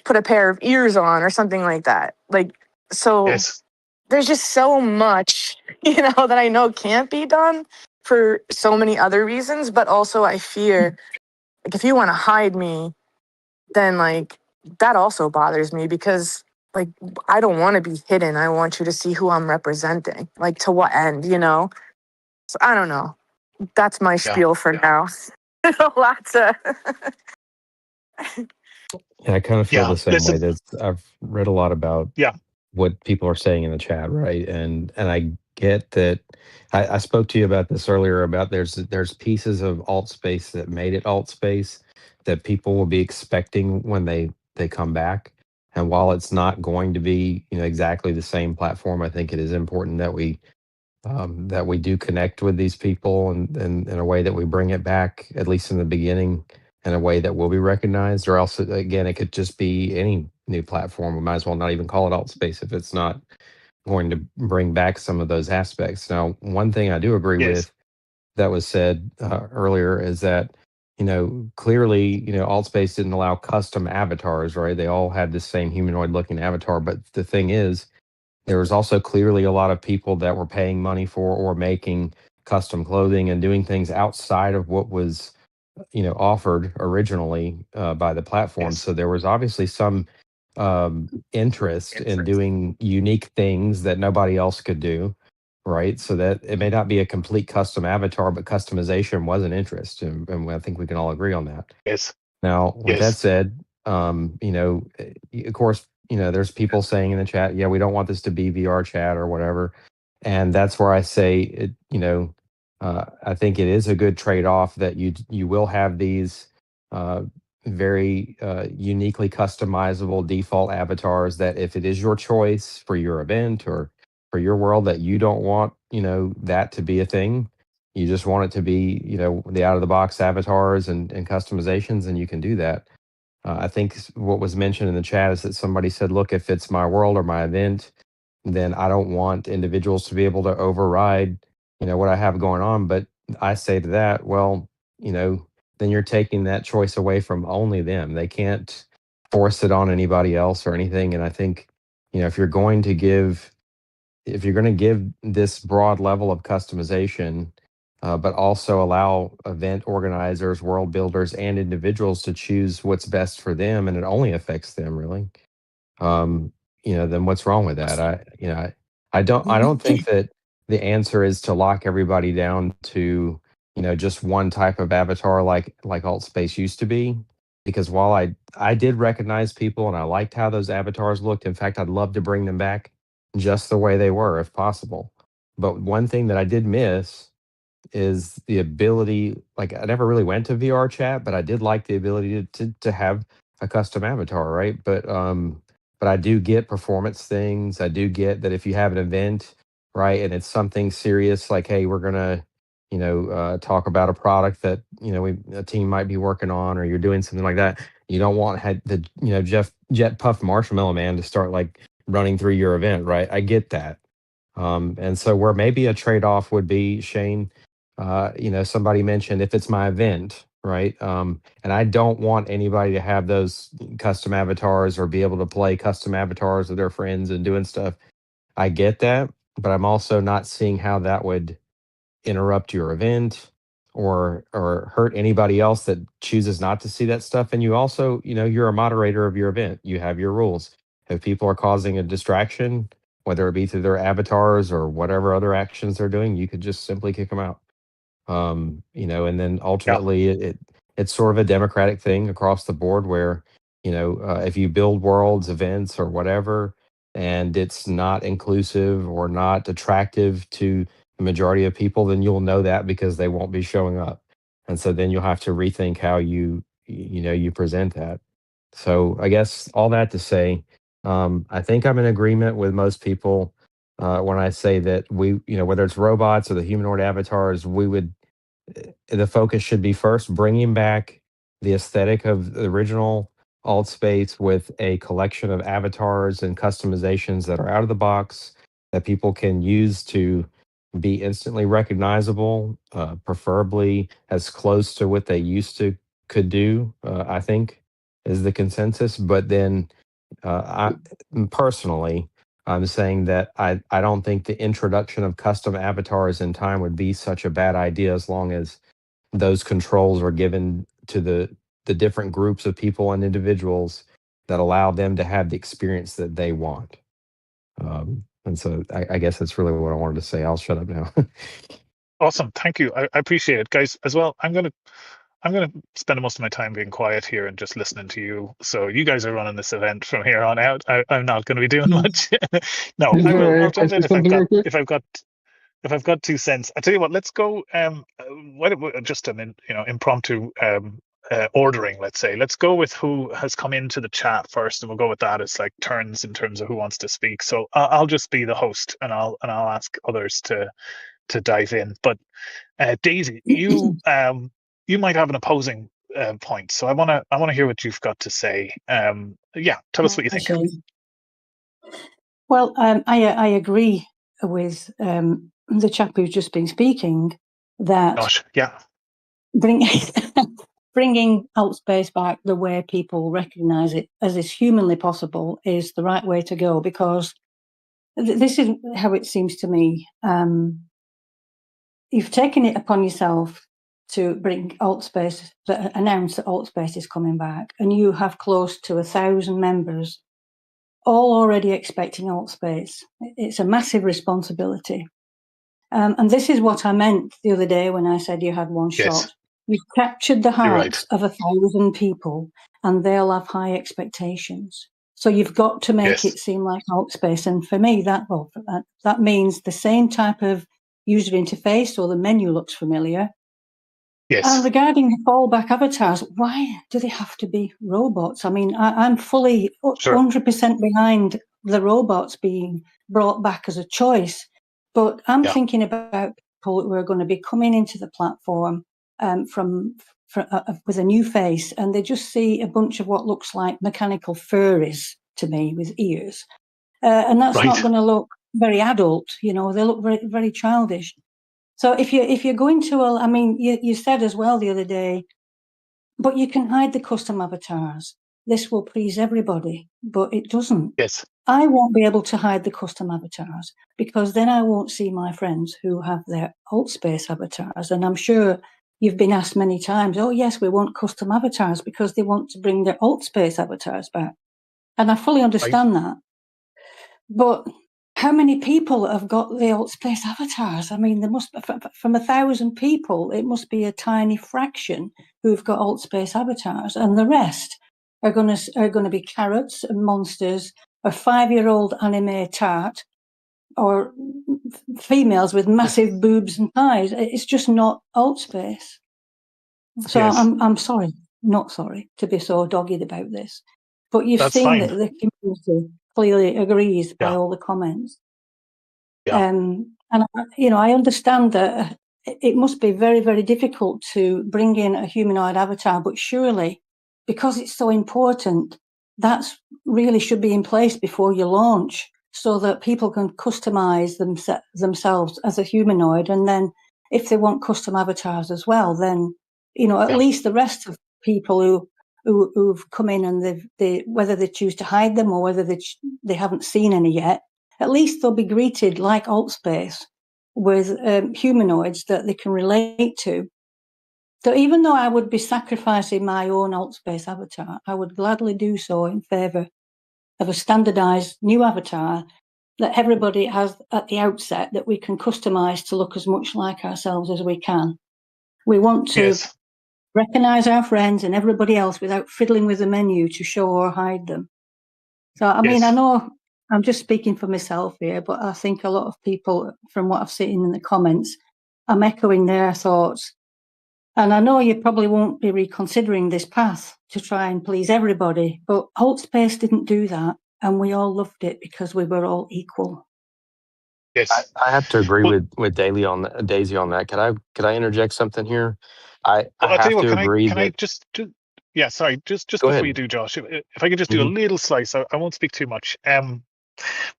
put a pair of ears on or something like that. Like, so Yes. there's just so much, that I know can't be done for so many other reasons. But also I fear like if you want to hide me, then like that also bothers me because like I don't want to be hidden. I want you to see who I'm representing. Like to what end? So I don't know. That's my Yeah. spiel for now. Lots of Yeah, I kind of feel Yeah. the same way. Listen. That I've read a lot about Yeah. what people are saying in the chat, right? And I get that. I spoke to you about this earlier about there's pieces of alt space that made it alt space that people will be expecting when they come back. And while it's not going to be exactly the same platform, I think it is important that we do connect with these people and in a way that we bring it back, at least in the beginning, in a way that will be recognized, or else, again, it could just be any new platform. We might as well not even call it alt space if it's not going to bring back some of those aspects. Now, one thing I do agree Yes. with that was said earlier is that, clearly, alt space didn't allow custom avatars, right? They all had the same humanoid looking avatar. But the thing is, there was also clearly a lot of people that were paying money for or making custom clothing and doing things outside of what was, offered originally by the platform. Yes. So there was obviously some interest in doing unique things that nobody else could do, right? So that it may not be a complete custom avatar, but customization was an interest, and I think we can all agree on that. Yes. Now, with that Yes. said, of course, there's people saying in the chat, yeah, we don't want this to be VR chat or whatever. And that's where I say, I think it is a good trade-off that you will have these uh, very uniquely customizable default avatars that if it is your choice for your event or for your world that you don't want, that to be a thing, you just want it to be, the out of the box avatars and customizations, and you can do that. I think what was mentioned in the chat is that somebody said, look, if it's my world or my event, then I don't want individuals to be able to override, what I have going on. But I say to that, well, then you're taking that choice away from only them. They can't force it on anybody else or anything. And I think, if you're going to give this broad level of customization, but also allow event organizers, world builders, and individuals to choose what's best for them, and it only affects them really, um, then what's wrong with that? I don't think that the answer is to lock everybody down to, just one type of avatar like AltSpace used to be. Because while I did recognize people and I liked how those avatars looked, in fact, I'd love to bring them back just the way they were if possible. But one thing that I did miss is the ability, like I never really went to VR chat, but I did like the ability to have a custom avatar, right? But I do get performance things. I do get that if you have an event, right, and it's something serious like, hey, we're gonna, talk about a product that, a team might be working on, or you're doing something like that. You don't want the, Jeff Jet Puff Marshmallow Man to start like running through your event, right? I get that. And so where maybe a trade-off would be, Shane, somebody mentioned if it's my event, right? And I don't want anybody to have those custom avatars or be able to play custom avatars with their friends and doing stuff. I get that, but I'm also not seeing how that would interrupt your event or hurt anybody else that chooses not to see that stuff. And you also, you're a moderator of your event. You have your rules. If people are causing a distraction, whether it be through their avatars or whatever other actions they're doing, you could just simply kick them out. And then Yeah. ultimately it's sort of a democratic thing across the board where, if you build worlds, events, or whatever, and it's not inclusive or not attractive to the majority of people, then you'll know that because they won't be showing up. And so then you'll have to rethink how you present that. So I guess all that to say, I think I'm in agreement with most people when I say that whether it's robots or the humanoid avatars, the focus should be first bringing back the aesthetic of the original alt space with a collection of avatars and customizations that are out of the box that people can use to be instantly recognizable, preferably as close to what they used to could do, I think is the consensus. But then personally, I'm saying that I don't think the introduction of custom avatars in time would be such a bad idea as long as those controls are given to the different groups of people and individuals that allow them to have the experience that they want. And so I guess that's really what I wanted to say. I'll shut up now. Awesome. Thank you. I appreciate it, guys. As well, I'm gonna spend most of my time being quiet here and just listening to you. So you guys are running this event from here on out. I'm not going to be doing much. No, I will. I'll Sorry, can I jump say in if I've something got real quick? if I've got if I've got 2 cents. I tell you what. Let's go. Just an impromptu ordering. Let's say. Let's go with who has come into the chat first, and we'll go with that as like turns in terms of who wants to speak. So I'll just be the host, and I'll ask others to dive in. But Daisy, you might have an opposing point, so I wanna hear what you've got to say. Yeah, tell us what you think. Well, I agree with the chap who's just been speaking that Gosh, yeah, bring, bringing Altspace back the way people recognise it as is humanly possible is the right way to go, because this is how it seems to me. You've taken it upon yourself to bring Altspace, announce that Altspace is coming back, and you have close to 1,000 members all already expecting Altspace. It's a massive responsibility. And this is what I meant the other day when I said you had one shot. yes, You've captured the you're right. hearts of 1,000 people, and they'll have high expectations. So you've got to make Yes, it seem like Altspace. And for me, that means the same type of user interface or the menu looks familiar. And Yes. regarding the fallback avatars, why do they have to be robots? I mean, I'm fully Sure. 100% behind the robots being brought back as a choice. But I'm Yeah. thinking about people who are going to be coming into the platform with a new face, and they just see a bunch of what looks like mechanical furries to me with ears. And that's not Right. going to look very adult, you know, they look very, very childish. So if you're going to, I mean, you said as well the other day, but you can hide the custom avatars. This will please everybody, but it doesn't. Yes. I won't be able to hide the custom avatars because then I won't see my friends who have their AltSpace avatars. And I'm sure you've been asked many times, oh yes, we want custom avatars because they want to bring their AltSpace avatars back. And I fully Right. understand that. But how many people have got the AltSpace avatars? I mean, there must from 1,000 people, it must be a tiny fraction who've got AltSpace avatars, and the rest are going to be carrots and monsters, a 5-year-old anime tart, or females with massive boobs and thighs. It's just not AltSpace. So Yes. I'm sorry, not sorry to be so dogged about this, but you've That's seen that fine. the community clearly agrees by Yeah. all the comments. Yeah. And you know, I understand that it must be very, very difficult to bring in a humanoid avatar, but surely, because it's so important, that's really should be in place before you launch, so that people can customize themselves as a humanoid, and then if they want custom avatars as well, then you know at Yeah. least the rest of people who've come in and they whether they choose to hide them or whether they haven't seen any yet, at least they'll be greeted like AltSpace with humanoids that they can relate to. So even though I would be sacrificing my own AltSpace avatar, I would gladly do so in favour of a standardised new avatar that everybody has at the outset that we can customise to look as much like ourselves as we can. We want to Yes. recognise our friends and everybody else without fiddling with the menu to show or hide them. So, I mean, I Yes. know I'm just speaking for myself here, but I think a lot of people, from what I've seen in the comments, I'm echoing their thoughts. And I know you probably won't be reconsidering this path to try and please everybody, but Altspace didn't do that. And we all loved it because we were all equal. Yes. I have to agree Well, with Daisy on that. Could I interject something here? I Well, I'll tell have you what. to agree Can I that. just yeah. Sorry. Just Go before you ahead. do, Josh, if I could just do a Hmm. little slice, I won't speak too much.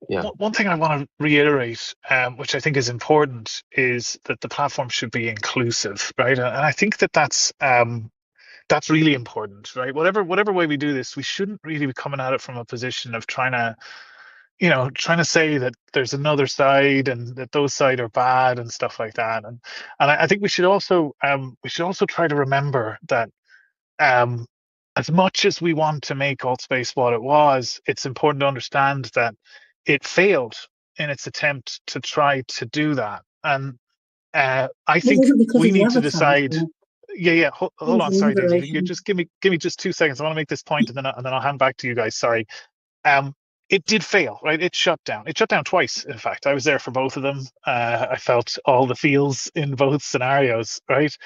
Yeah. One thing I want to reiterate, which I think is important, is that the platform should be inclusive, right? And I think that that's really important, right? Whatever way we do this, we shouldn't really be coming at it from a position of trying to say that there's another side and that those side are bad and stuff like that. And I think we should also try to remember that um, as much as we want to make Altspace what it was, it's important to understand that it failed in its attempt to try to do that. And I It think wasn't because we of the need to avatars, decide. though. Yeah, yeah. It Hold was on, the sorry, Daisy. If you could moderation. just give me just 2 seconds. I want to make this point, and then I'll hand back to you guys. Sorry. Um, it did fail, right? It shut down. It shut down twice. In fact, I was there for both of them. I felt all the feels in both scenarios, right?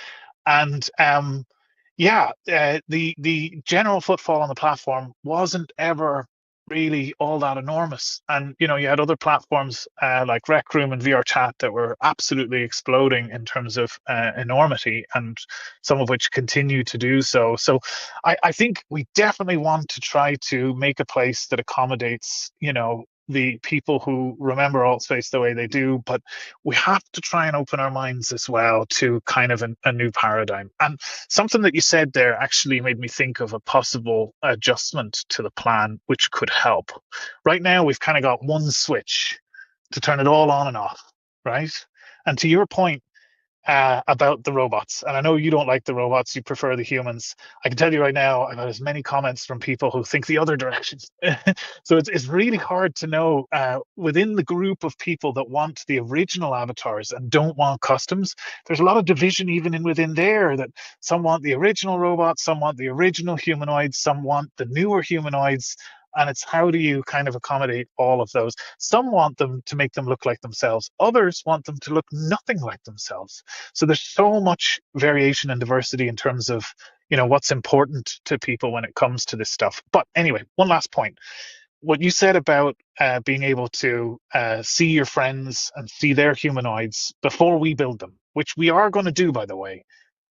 And yeah, the general footfall on the platform wasn't ever really all that enormous. And you had other platforms like Rec Room and VR Chat that were absolutely exploding in terms of enormity, and some of which continue to do so. So I think we definitely want to try to make a place that accommodates, the people who remember Altspace the way they do, but we have to try and open our minds as well to kind of a new paradigm. And something that you said there actually made me think of a possible adjustment to the plan, which could help. Right now, we've kind of got one switch to turn it all on and off, right? And to your point, about the robots. And I know you don't like the robots, you prefer the humans. I can tell you right now, I've had as many comments from people who think the other direction. So it's really hard to know within the group of people that want the original avatars and don't want customs. There's a lot of division even within there, that some want the original robots, some want the original humanoids, some want the newer humanoids. And it's how do you kind of accommodate all of those? Some want them to make them look like themselves. Others want them to look nothing like themselves. So there's so much variation and diversity in terms of, what's important to people when it comes to this stuff. But anyway, one last point. What you said about being able to see your friends and see their humanoids before we build them, which we are going to do, by the way.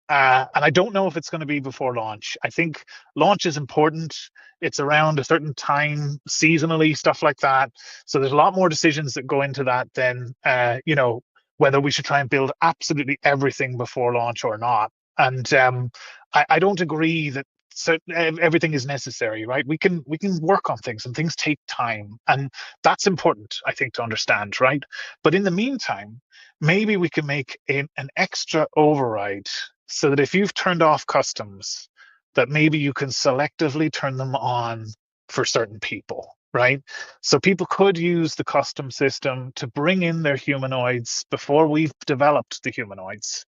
And I don't know if it's going to be before launch. I think launch is important. It's around a certain time, seasonally, stuff like that. So there's a lot more decisions that go into that than, whether we should try and build absolutely everything before launch or not. And I don't agree that everything is necessary, right? We can work on things, and things take time, and that's important, I think, to understand, right? But in the meantime, maybe we can make an extra override so that if you've turned off customs, that maybe you can selectively turn them on for certain people, right? So people could use the custom system to bring in their humanoids before we've developed the humanoids.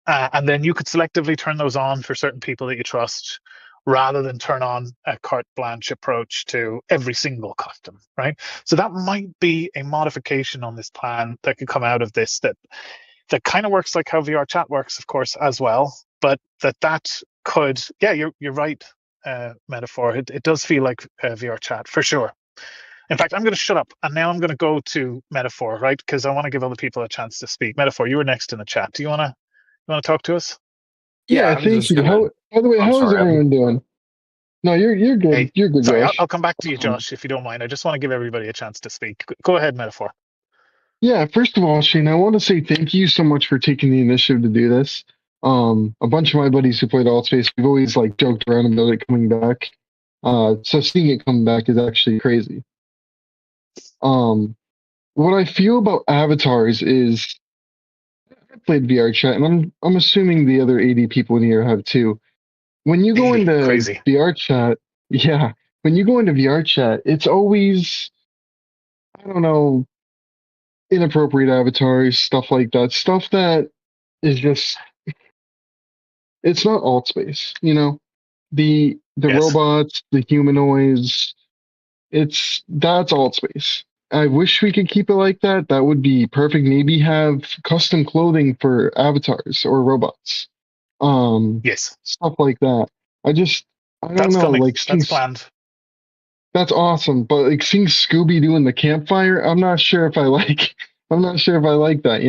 And then you could selectively turn those on for certain people that you trust, rather than turn on a carte blanche approach to every single custom, right? So that might be a modification on this plan that could come out of this, that kind of works like how VR chat works, of course, as well. But that could, yeah, you're right, metaphor. It does feel like VR chat for sure. In fact, I'm going to shut up, and now I'm going to go to metaphor, right? Because I want to give other people a chance to speak. Metaphor, you were next in the chat. Do you want to talk to us? Yeah, Yeah, I was thank just you. gonna. By the way, I'm how is sorry. everyone doing? No, you're good. Hey, You're good, sorry, I'll Josh. come back to you, Um, Josh, if you don't mind. I just want to give everybody a chance to speak. Go ahead, metaphor. yeah, first of all, Shane, I want to say thank you so much for taking the initiative to do this. A bunch of my buddies who played Altspace, we've always like joked around about it coming back. So seeing it come back is actually crazy. Um, what I feel about avatars is I played VR chat, and I'm assuming the other 80 people in here have too. When you go 80, into crazy. VR chat, yeah, when you go into VR chat, it's always, I don't know, inappropriate avatars, stuff like that, stuff that is just, it's not alt space, you know? The Yes, robots, the humanoids, that's alt space. I wish we could keep it like that. That would be perfect. Maybe have custom clothing for avatars or robots. yes, Stuff like that. I don't that's know, coming. like That's seeing planned. that's awesome, but like seeing Scooby Doo in the campfire, I'm not sure if I like. I'm not sure if I like that.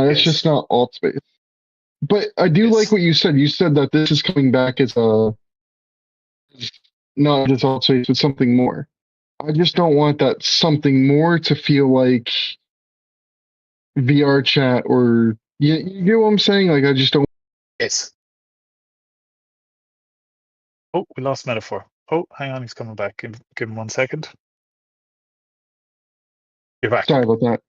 That's just Yes, not alt space. But I do like yes, what you said. You said that this is coming back as a not just alt space, but something more. I just don't want that something more to feel like VR chat or you get what I'm saying? Like I just don't. yes. Oh, we lost metaphor. Oh, hang on, he's coming back. Give him 1 second. You're back. Sorry about that.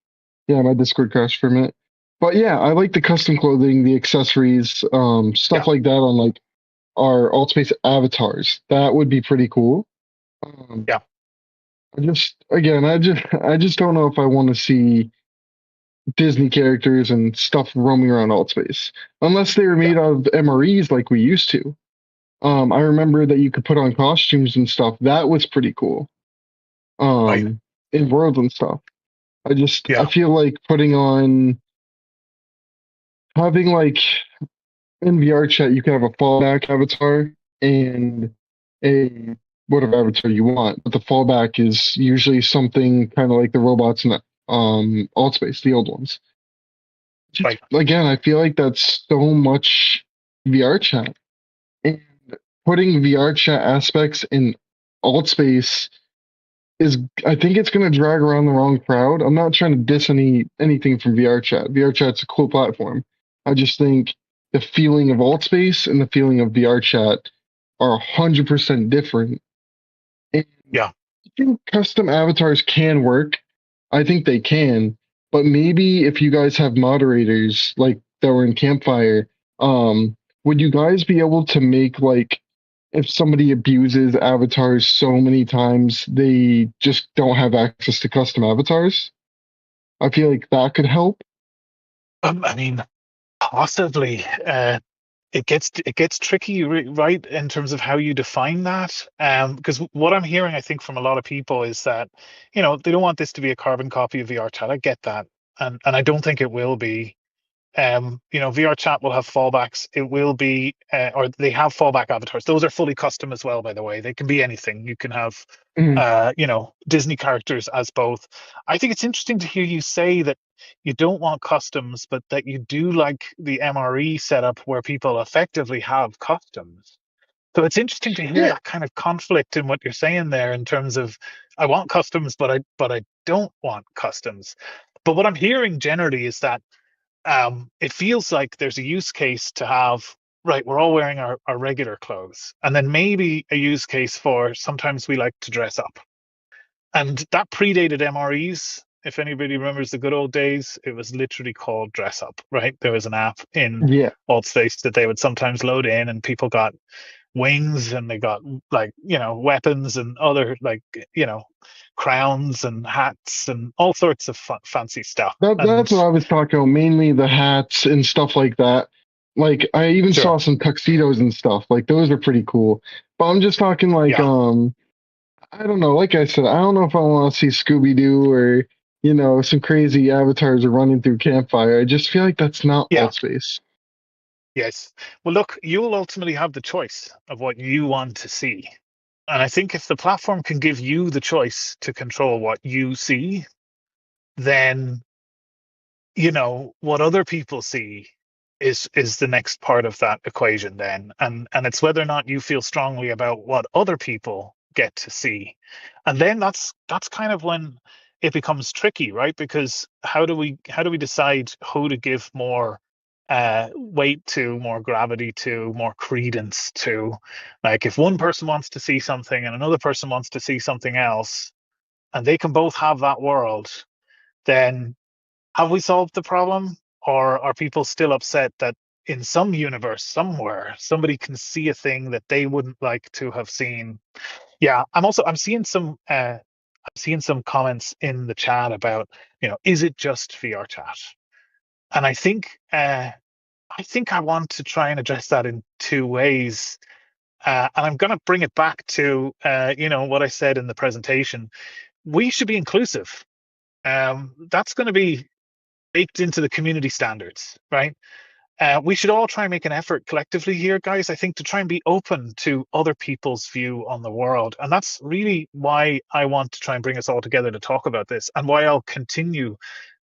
Yeah, my Discord crashed for a minute. But yeah, I like the custom clothing, the accessories, Yeah, stuff like that on like our Altspace avatars. That would be pretty cool. Um, yeah, I just don't know if I want to see Disney characters and stuff roaming around Altspace unless they were yeah. made out of MREs like we used to. I remember that you could put on costumes and stuff. That was pretty cool. Right. In worlds and stuff. I Yeah, feel like putting on having like in VR chat, you can have a fallback avatar and a whatever avatar you want, but the fallback is usually something kind of like the robots in the Altspace, the old ones. Just right. again, I feel like that's so much VR chat and putting VR chat aspects in Altspace is I think it's gonna drag around the wrong crowd. I'm not trying to diss anything from VR chat. VR chat's a cool platform. I just think the feeling of Altspace and the feeling of VR chat are 100% different. And Yeah, I think custom avatars can work. I think they can, but maybe if you guys have moderators like that were in Campfire, would you guys be able to make like if somebody abuses avatars so many times, they just don't have access to custom avatars? I feel like that could help. I mean, possibly. it gets tricky, right, in terms of how you define that. Because what I'm hearing, I think, from a lot of people is that, they don't want this to be a carbon copy of VR chat. I get that, and I don't think it will be. VR chat will have fallbacks. It will be, or they have fallback avatars. Those are fully custom as well, by the way. They can be anything. You can have, Mhm. Disney characters as both. I think it's interesting to hear you say that you don't want customs, but that you do like the MRE setup where people effectively have customs. So it's interesting to hear Yeah, that kind of conflict in what you're saying there in terms of I want customs, but I don't want customs. But what I'm hearing generally is that it feels like there's a use case to have, right, we're all wearing our regular clothes, and then maybe a use case for sometimes we like to dress up. And that predated MREs. If anybody remembers the good old days, it was literally called Dress Up, right? There was an app in yeah. AltspaceVR that they would sometimes load in, and people got wings and they got, like, weapons and other, like, crowns and hats and all sorts of fancy stuff. That's And what I was talking about, mainly the hats and stuff like that. Like I even sure, saw some tuxedos and stuff. Like those are pretty cool. But I'm just talking like yeah, I don't know, like I said, I don't know if I want to see Scooby Doo or, some crazy avatars are running through campfire. I just feel like that's not yeah. alt space. Yes. Well, look, you'll ultimately have the choice of what you want to see. And I think if the platform can give you the choice to control what you see, then what other people see is the next part of that equation then, and it's whether or not you feel strongly about what other people get to see. And then that's kind of when it becomes tricky, right? Because how do we decide who to give more weight to, more gravity to, more credence to? Like, if one person wants to see something and another person wants to see something else, and they can both have that world, then have we solved the problem? Or are people still upset that in some universe somewhere somebody can see a thing that they wouldn't like to have seen? Yeah, I'm seeing some comments in the chat about, is it just VR chat? And I think I want to try and address that in two ways. And I'm going to bring it back to what I said in the presentation. We should be inclusive. That's going to be baked into the community standards, right? We should all try and make an effort collectively here, guys, I think, to try and be open to other people's view on the world. And that's really why I want to try and bring us all together to talk about this, and why I'll continue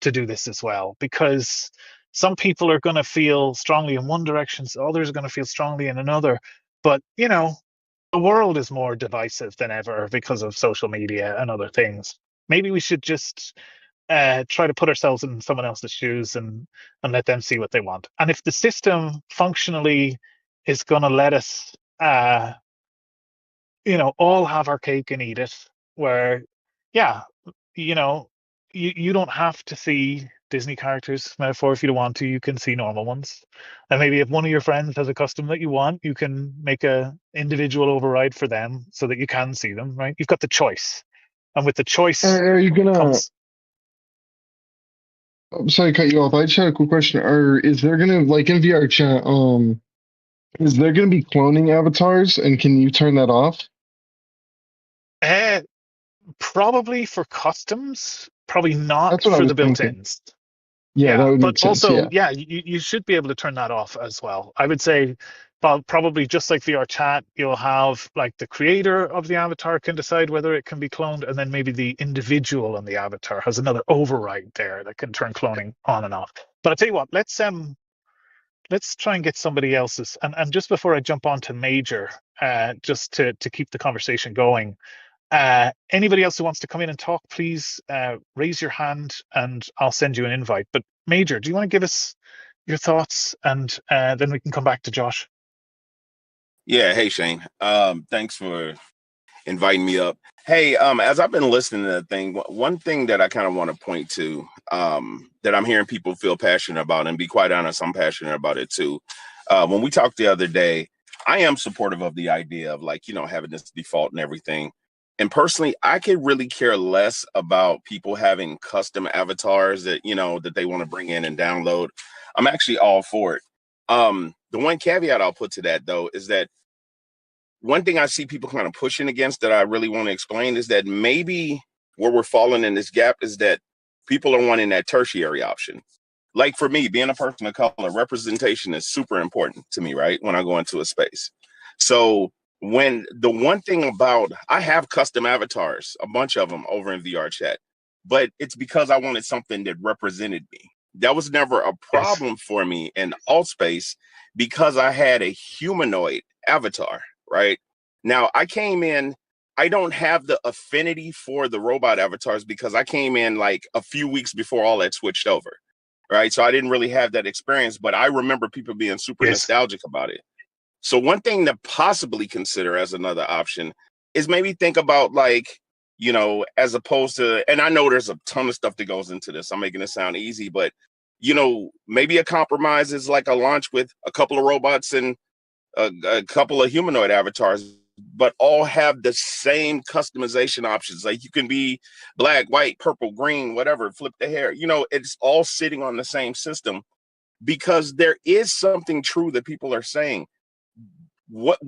to do this as well, because some people are going to feel strongly in one direction, so others are going to feel strongly in another. But, the world is more divisive than ever because of social media and other things. Maybe we should just try to put ourselves in someone else's shoes and let them see what they want. And if the system functionally is going to let us, all have our cake and eat it, where, yeah, you know, you don't have to see Disney characters, metaphor. If you don't want to, you can see normal ones. And maybe if one of your friends has a custom that you want, you can make a individual override for them so that you can see them, right? You've got the choice. And with the choice Are you gonna? comes, I'm sorry to cut you off. I just had a quick question. Is there gonna like in VR chat? Is there gonna be cloning avatars, and can you turn that off? uh, probably for customs, probably not That's what I for was the thinking. built-ins. Yeah, that Yeah, would but make sense. also, Yeah. yeah, you should be able to turn that off as well. I would say, probably just like VR chat, you'll have, like, the creator of the avatar can decide whether it can be cloned, and then maybe the individual on the avatar has another override there that can turn cloning on and off. But I'll tell you what, let's try and get somebody else's. And just before I jump on to Major, just to keep the conversation going, anybody else who wants to come in and talk, please raise your hand and I'll send you an invite. But Major, do you want to give us your thoughts, and then we can come back to Josh? Yeah, hey Shane. Thanks for inviting me up. Hey, as I've been listening to the thing, one thing that I kind of want to point to, that I'm hearing people feel passionate about, and be quite honest, I'm passionate about it too. When we talked the other day, I am supportive of the idea of, like, having this default and everything. And personally, I could really care less about people having custom avatars that, that they want to bring in and download. I'm actually all for it. The one caveat I'll put to that though is that one thing I see people kind of pushing against that I really want to explain is that maybe where we're falling in this gap is that people are wanting that tertiary option. Like for me, being a person of color, representation is super important to me, right? When I go into a space. So when the one thing about, I have custom avatars, a bunch of them over in VR chat, but it's because I wanted something that represented me. That was never a Yes. problem for me in Altspace because I had a humanoid avatar, right? Now I came in, I don't have the affinity for the robot avatars because I came in like a few weeks before all that switched over, right? So I didn't really have that experience, but I remember people being super Yes. nostalgic about it. So one thing to possibly consider as another option is maybe think about like, as opposed to, and I know there's a ton of stuff that goes into this. I'm making it sound easy, but maybe a compromise is like a launch with a couple of robots and a couple of humanoid avatars, but all have the same customization options. Like you can be black, white, purple, green, whatever, flip the hair. It's all sitting on the same system because there is something true that people are saying. What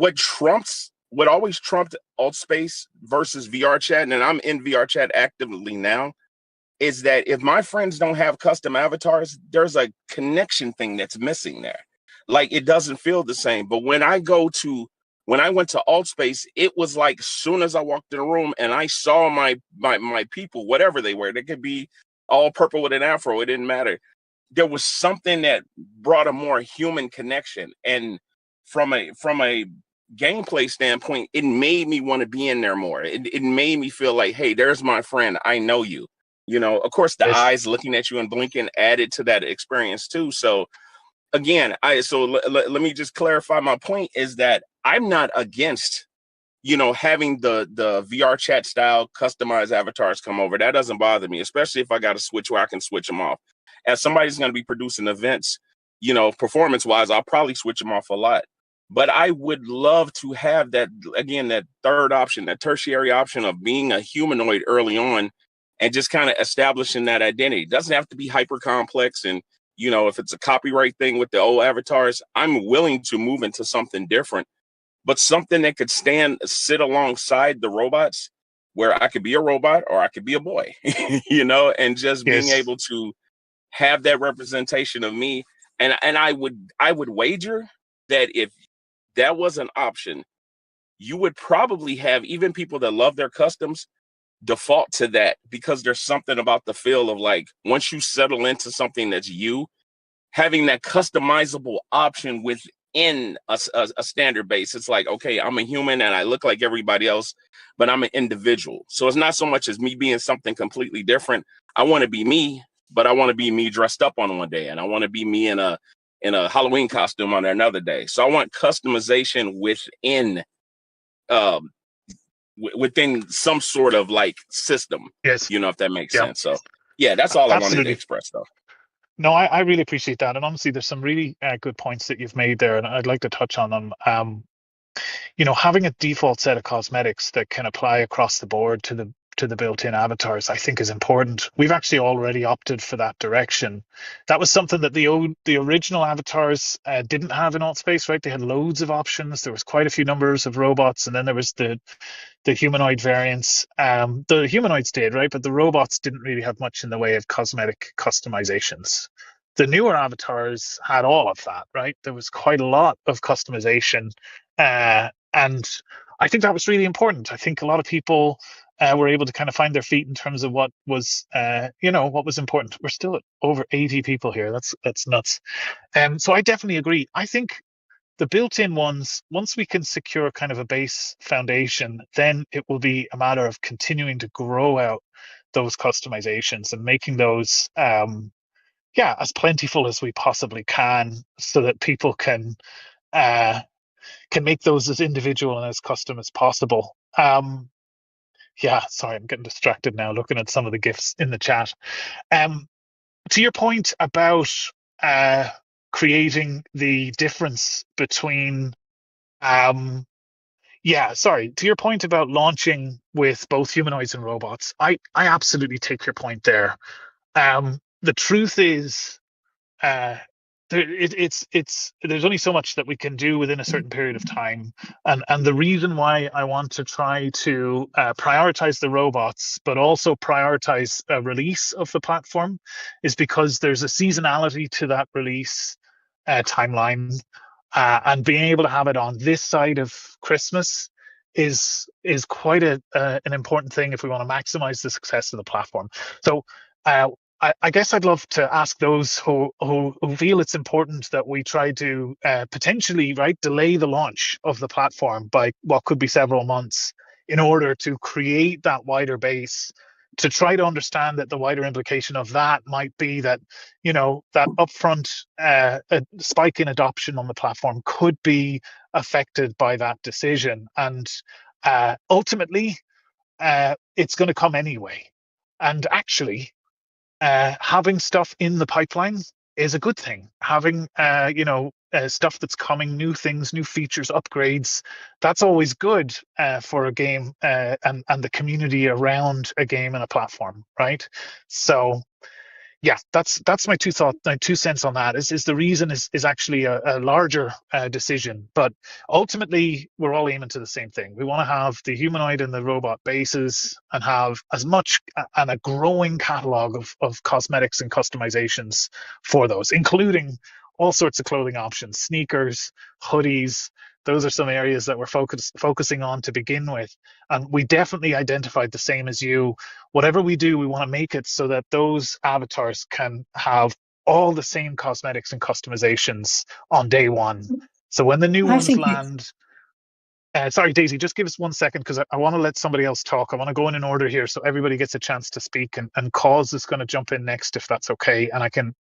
always trumped Altspace versus VR chat, and I'm in VR chat actively now, is that if my friends don't have custom avatars, there's a connection thing that's missing there. Like it doesn't feel the same. But when I went to Altspace, it was like soon as I walked in the room and I saw my people, whatever they were, they could be all purple with an afro, it didn't matter. There was something that brought a more human connection. And from a gameplay standpoint, it made me want to be in there more. It made me feel like, hey, there's my friend. I know you. Of course, the Yes. eyes looking at you and blinking added to that experience too. So again, let me just clarify my point is that I'm not against, having the VR chat style customized avatars come over. That doesn't bother me, especially if I got a switch where I can switch them off. As somebody's going to be producing events, performance wise, I'll probably switch them off a lot. But I would love to have that, again, that third option, that tertiary option of being a humanoid early on and just kind of establishing that identity. It doesn't have to be hyper complex. And, if it's a copyright thing with the old avatars, I'm willing to move into something different, but something that could sit alongside the robots where I could be a robot or I could be a boy, and just being Yes. able to have that representation of me. And I would wager that if that was an option, you would probably have even people that love their customs default to that because there's something about the feel of like once you settle into something that's you, having that customizable option within a standard base. It's like, okay, I'm a human and I look like everybody else, but I'm an individual. So it's not so much as me being something completely different. I want to be me, but I want to be me dressed up on one day, and I want to be me in a Halloween costume on another day. So I want customization um, within some sort of like system, Yes. if that makes Yeah. sense. So yeah, that's all I wanted to Absolutely. express though. No, I really appreciate that. And honestly, there's some really good points that you've made there, and I'd like to touch on them. Having a default set of cosmetics that can apply across the board to the built-in avatars, I think is important. We've actually already opted for that direction. That was something that the original avatars didn't have in Altspace, right? They had loads of options. There was quite a few numbers of robots, and then there was the humanoid variants. The humanoids did, right? But the robots didn't really have much in the way of cosmetic customizations. The newer avatars had all of that, right? There was quite a lot of customization. And I think that was really important. I think a lot of people were able to kind of find their feet in terms of what was, what was important. We're still at over 80 people here. That's nuts. So I definitely agree. I think the built-in ones, once we can secure kind of a base foundation, then it will be a matter of continuing to grow out those customizations and making those as plentiful as we possibly can so that people can make those as individual and as custom as possible. Sorry, I'm getting distracted now looking at some of the gifs in the chat. To your point about creating the difference between to your point about launching with both humanoids and robots, I absolutely take your point there. The truth is, it's there's only so much that we can do within a certain period of time, and the reason why I want to try to prioritize the robots, but also prioritize a release of the platform, is because there's a seasonality to that release timeline, and being able to have it on this side of Christmas is quite an important thing if we want to maximize the success of the platform. So. I guess I'd love to ask those who feel it's important that we try to potentially delay the launch of the platform by what could be several months in order to create that wider base, to try to understand that the wider implication of that might be that that upfront a spike in adoption on the platform could be affected by that decision, and ultimately it's going to come anyway. And actually, having stuff in the pipeline is a good thing. Having stuff that's coming, new things, new features, upgrades, that's always good for a game and the community around a game and a platform, right? So yeah, that's my 2 cents on that. Is the reason is actually a larger decision, but ultimately we're all aiming to the same thing. We want to have the humanoid and the robot bases and have as much and a growing catalog of cosmetics and customizations for those, including all sorts of clothing options, sneakers, hoodies. Those are some areas that we're focusing on to begin with, and we definitely identified the same as you. Whatever we do, we want to make it so that those avatars can have all the same cosmetics and customizations on day one. So when the new I ones think it's land, sorry, Daisy, just give us 1 second because I want to let somebody else talk. I want to go in order here so everybody gets a chance to speak, and Cause is going to jump in next if that's okay. And I can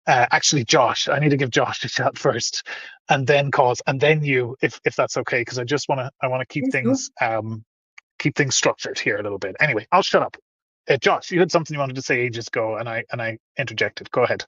actually, Josh, I need to give Josh a shout first, and then Cause, and then you, if that's okay, because I want to sure. keep things structured here a little bit. Anyway, I'll shut up. Josh, you had something you wanted to say ages ago, and I interjected. Go ahead.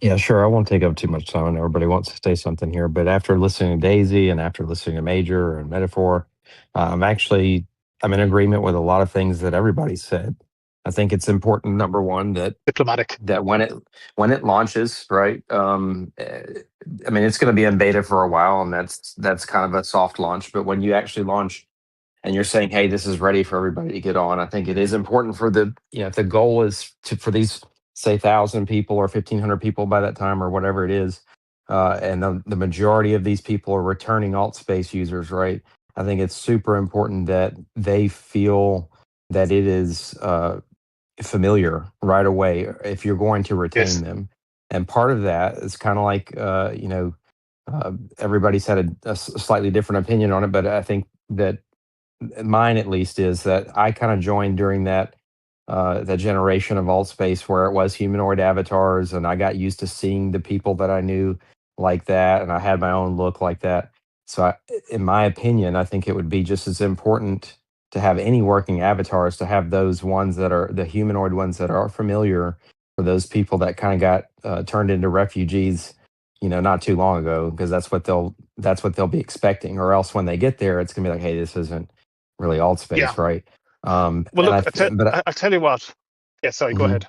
Yeah, sure. I won't take up too much time. I know everybody wants to say something here, but after listening to Daisy and after listening to Major and Metaphor, I'm in agreement with a lot of things that everybody said. I think it's important, number one, Diplomatic. that when it launches, right? I mean, it's going to be in beta for a while, and that's kind of a soft launch. But when you actually launch and you're saying, "Hey, this is ready for everybody to get on," I think it is important for if the goal is for these say 1,000 people or 1,500 people by that time or whatever it is, and the majority of these people are returning AltSpace users, right? I think it's super important that they feel that it is familiar right away if you're going to retain Yes. them. And part of that is kind of like, everybody's had a slightly different opinion on it, but I think that mine at least is that I kind of joined during that generation of AltSpace where it was humanoid avatars, and I got used to seeing the people that I knew like that, and I had my own look like that. So, in my opinion, I think it would be just as important to have any working avatars to have those ones that are the humanoid ones that are familiar for those people that kind of got turned into refugees, not too long ago, because that's what they'll be expecting, or else when they get there, it's gonna be like, hey, this isn't really Yeah. AltSpace, right? Well, And look, I tell you what. Yeah. Sorry. Go Mhm. ahead.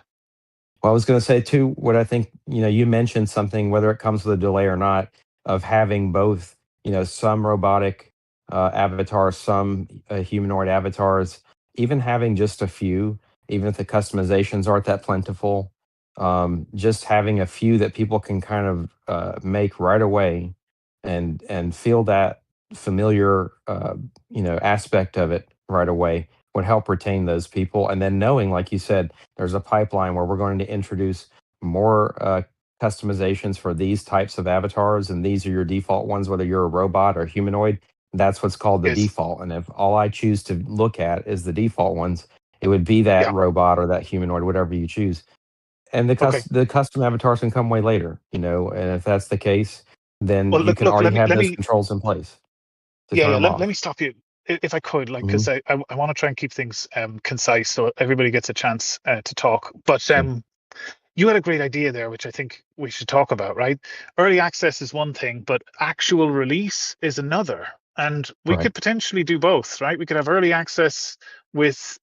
Well, I was going to say too, what I think, you mentioned something, whether it comes with a delay or not, of having both, some robotic avatars, some humanoid avatars, even having just a few, even if the customizations aren't that plentiful, just having a few that people can kind of make right away and feel that familiar, aspect of it right away would help retain those people. And then knowing, like you said, there's a pipeline where we're going to introduce more customizations for these types of avatars, and these are your default ones, whether you're a robot or humanoid. That's what's called the Yes. default. And if all I choose to look at is the default ones, it would be that Yeah. robot or that humanoid, whatever you choose. And Okay. the custom avatars can come way later, and if that's the case, then Well, you look. can Look. already Let me. have Let those me. controls in place to Yeah. turn Yeah. them Let me off. stop you if I could, Hmm. because I want to try and keep things concise so everybody gets a chance to talk. But Sure. you had a great idea there, which I think we should talk about, right? Early access is one thing, but actual release is another. And we Right. could potentially do both, right? We could have early access with,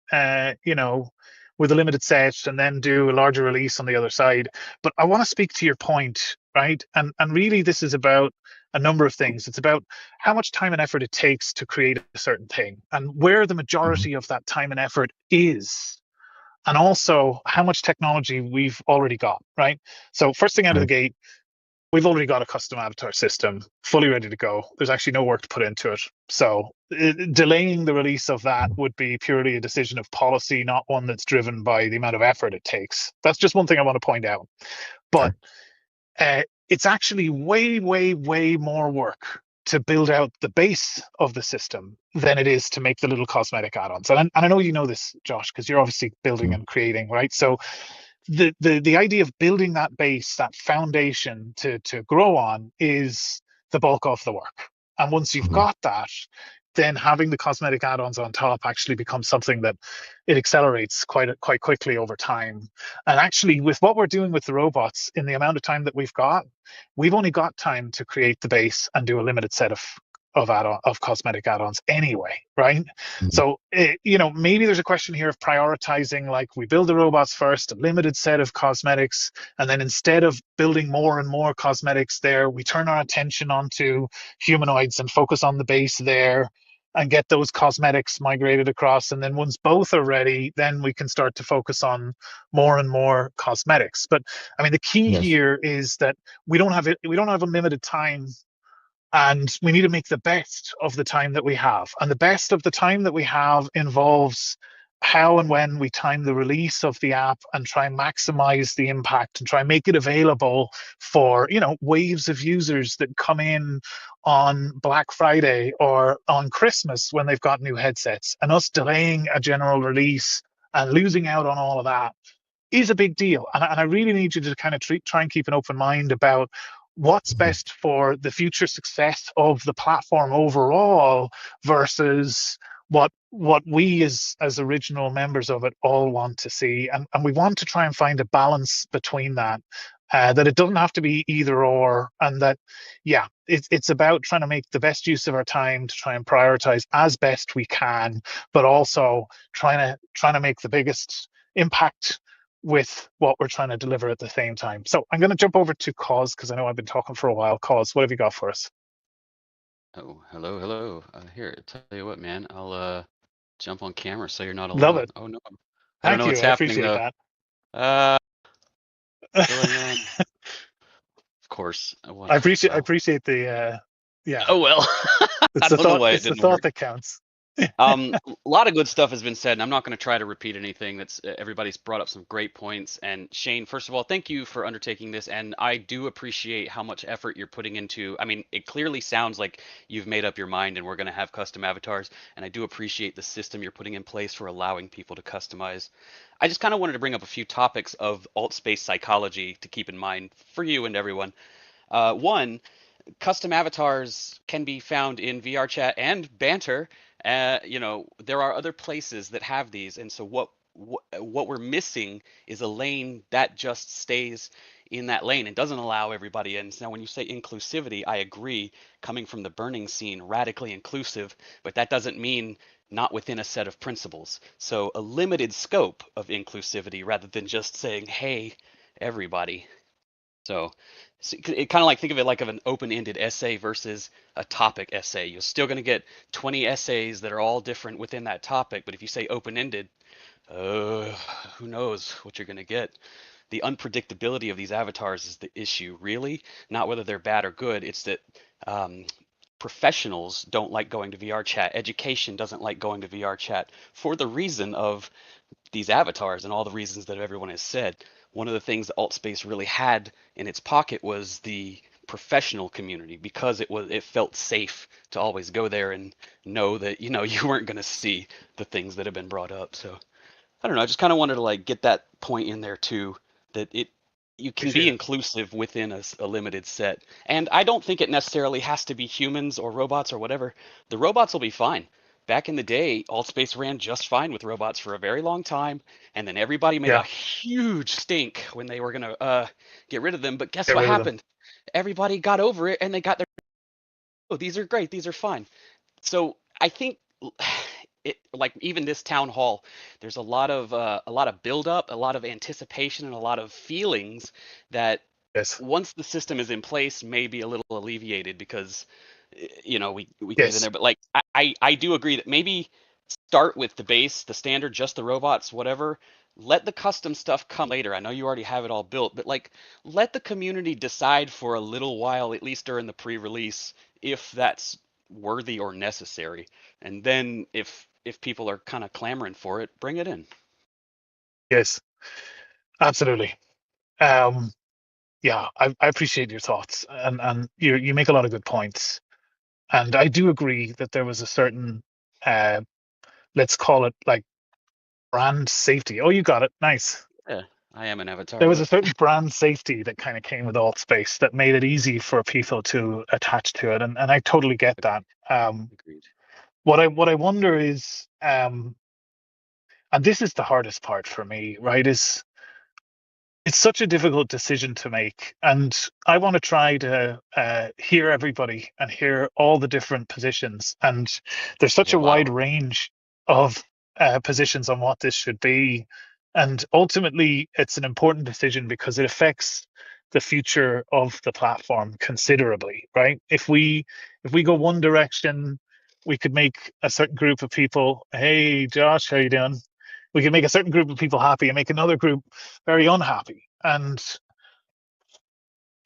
with a limited set and then do a larger release on the other side. But I want to speak to your point, right? And really, this is about a number of things. It's about how much time and effort it takes to create a certain thing and where the Mhm. majority of that time and effort is. And also how much technology we've already got, right? So, first thing out of the Right. gate, we've already got a custom avatar system fully ready to go. There's actually no work to put into it. So delaying the release of that Mhm. would be purely a decision of policy, not one that's driven by the amount of effort it takes. That's just one thing I want to point out. But Sure. it's actually way, way, way more work to build out the base of the system than it is to make the little cosmetic add-ons. And I know you know this, Josh, because you're obviously building Mhm. and creating, right? So the idea of building that base, that foundation to grow on is the bulk of the work. And once you've Mhm. got that, then having the cosmetic add-ons on top actually becomes something that it accelerates quite quickly over time. And actually, with what we're doing with the robots, in the amount of time that we've only got time to create the base and do a limited set of cosmetic add-ons anyway, right? Mhm. So maybe there's a question here of prioritizing, like we build the robots first, a limited set of cosmetics, and then instead of building more and more cosmetics there, we turn our attention onto humanoids and focus on the base there and get those cosmetics migrated across. And then once both are ready, then we can start to focus on more and more cosmetics. But I mean, the key Yes. here is that we don't have unlimited time, and we need to make the best of the time that we have. And the best of the time that we have involves how and when we time the release of the app and try and maximize the impact and try and make it available for waves of users that come in on Black Friday or on Christmas when they've got new headsets. And us delaying a general release and losing out on all of that is a big deal. And I really need you to kind of try and keep an open mind about what's Mhm. best for the future success of the platform overall versus what we as original members of it all want to see. And we want to try and find a balance between that. That it doesn't have to be either or, and that, yeah, it's about trying to make the best use of our time to try and prioritize as best we can, but also trying to make the biggest impact with what we're trying to deliver at the same time. So I'm going to jump over to Cause because I know I've been talking for a while. Cause, what have you got for us? Oh, hello, hello. Here, tell you what, man. I'll jump on camera so you're not Love alone. it. Oh no, I don't Thank know what's you. I happening appreciate though. that. Uh, what's going on? Of course. I Well. appreciate the yeah. Oh well. It's I the don't know thought. why it It's the didn't thought work. that counts. A lot of good stuff has been said, and I'm not going to try to repeat anything. That's everybody's brought up some great points. And Shane, first of all, thank you for undertaking this, and I do appreciate how much effort you're putting into. I mean, it clearly sounds like you've made up your mind, and we're going to have custom avatars. And I do appreciate the system you're putting in place for allowing people to customize. I just kind of wanted to bring up a few topics of alt space psychology to keep in mind for you and everyone. One, custom avatars can be found in VR chat and banter. There are other places that have these, and so what we're missing is a lane that just stays in that lane and doesn't allow everybody in. So now, when you say inclusivity, I agree. Coming from the burning scene, radically inclusive, but that doesn't mean not within a set of principles. So a limited scope of inclusivity rather than just saying, "Hey, everybody." So, it kind of like think of it like of an open-ended essay versus a topic essay. You're still going to get 20 essays that are all different within that topic, but if you say open-ended, uh, who knows what you're going to get. The unpredictability of these avatars is the issue, really, not whether they're bad or good. It's that um, professionals don't like going to VR chat. Education doesn't like going to VR chat for the reason of these avatars and all the reasons that everyone has said. One of the things that AltSpace really had in its pocket was the professional community because it felt safe to always go there and know that you weren't going to see the things that have been brought up. So I don't know. I just kind of wanted to like get that point in there too, that you can be Appreciate it. inclusive within a limited set. And I don't think it necessarily has to be humans or robots or whatever. The robots will be fine. Back in the day, AltSpace ran just fine with robots for a very long time, and then everybody made a Yeah, huge stink when they were gonna get rid of them. But guess get what rid of them. happened? Everybody got over it, and they got their, oh, these are great, these are fine. So I think like even this town hall, there's a lot of build up, a lot of anticipation, and a lot of feelings that Yes. once the system is in place may be a little alleviated because we can get in Yes. there. But like I do agree that maybe start with the base, the standard, just the robots, whatever. Let the custom stuff come later. I know you already have it all built, but like let the community decide for a little while, at least during the pre-release, if that's worthy or necessary. And then if people are kind of clamoring for it, bring it in. Yes. Absolutely. Um, yeah, I appreciate your thoughts, and you make a lot of good points. And I do agree that there was a certain, uh, let's call it like brand safety. Oh, you got it. Nice. Yeah, I am an avatar. There was a What? certain brand safety that kind of came with Altspace that made it easy for people to attach to it, and I totally get that. Agreed. What I wonder is, and this is the hardest part for me, right? Is it's such a difficult decision to make, and I want to try to hear everybody and hear all the different positions. And there's such Oh a wide wow. range of positions on what this should be, and ultimately, it's an important decision because it affects the future of the platform considerably, right? If we go one direction, we could make a certain group of people. Hey, Josh, how you doing? We could make a certain group of people happy and make another group very unhappy. And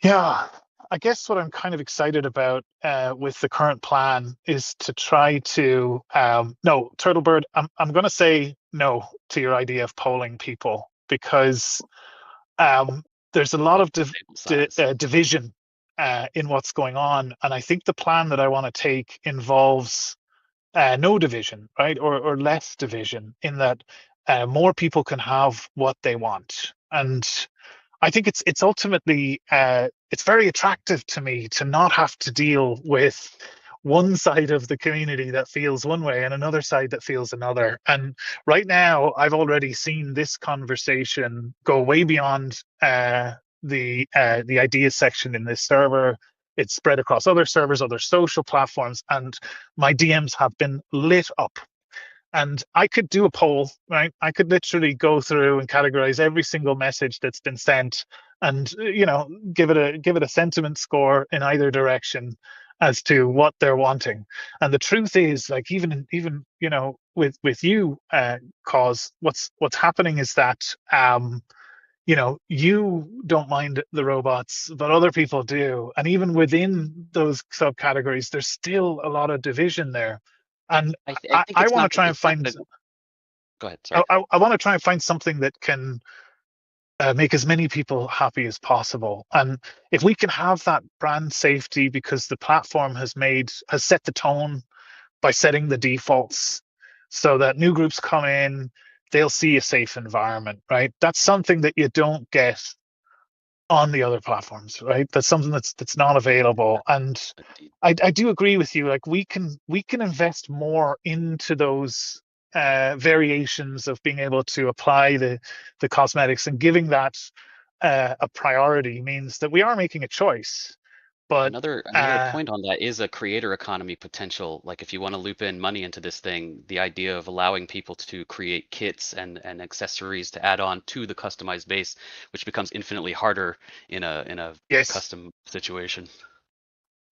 yeah, I guess what I'm kind of excited about with the current plan is to try to no, Turtlebird, I'm going to say no to your idea of polling people because um, there's a lot Love of the sample size. division in what's going on, and I think the plan that I want to take involves no division, right, or less division, in that more people can have what they want. And I think it's ultimately it's very attractive to me to not have to deal with one side of the community that feels one way and another side that feels another. And right now, I've already seen this conversation go way beyond the ideas section in this server. It's spread across other servers, other social platforms, and my DMs have been lit up. And I could do a poll, right? I could literally go through and categorize every single message that's been sent, and give it a sentiment score in either direction as to what they're wanting. And the truth is, like, even with you, cause what's happening is that you don't mind the robots, but other people do. And even within those subcategories, there's still a lot of division there. And I I, think I want to try and it's not find gonna. Go ahead. I, Sorry. I, I want to try and find something that can make as many people happy as possible. And if we can have that brand safety because the platform has set the tone by setting the defaults so that new groups come in, they'll see a safe environment, right? That's something that you don't get on the other platforms, right? That's something that's not available. And Indeed. I do agree with you. Like we can invest more into those variations of being able to apply the cosmetics, and giving that a priority means that we are making a choice. But Another point on that is a creator economy potential. Like if you want to loop in money into this thing, the idea of allowing people to create kits and accessories to add on to the customized base, which becomes infinitely harder in a yes, custom situation.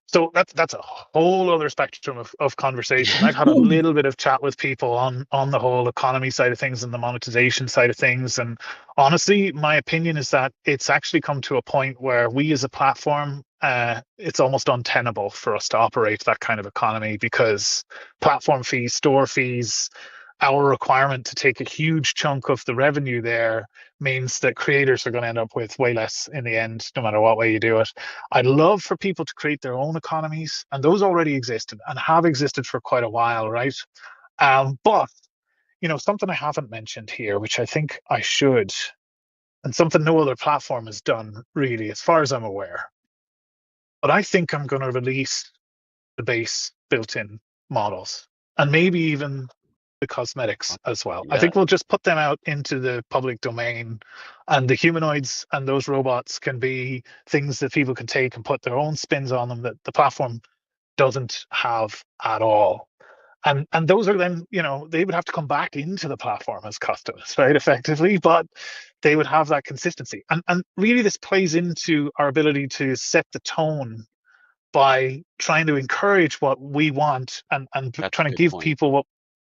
so that's a whole other spectrum of conversation. Yeah. I've had a little bit of chat with people on the whole economy side of things and the monetization side of things. And honestly, my opinion is that it's actually come to a point where we as a platform, it's almost untenable for us to operate that kind of economy, because platform fees, store fees, our requirement to take a huge chunk of the revenue there means that creators are going to end up with way less in the end, no matter what way you do it. I'd love for people to create their own economies, and those already existed and have existed for quite a while, right? But something I haven't mentioned here, which I think I should, and something no other platform has done really, as far as I'm aware. But I think I'm going to release the base built-in models, and maybe even the cosmetics as well. I Yeah. think we'll just put them out into the public domain, and the humanoids and those robots can be things that people can take and put their own spins on them that the platform doesn't have at all. And those are then, they would have to come back into the platform as customers, right, effectively, but they would have that consistency. And really this plays into our ability to set the tone by trying to encourage what we want, and That's a trying to good give point. people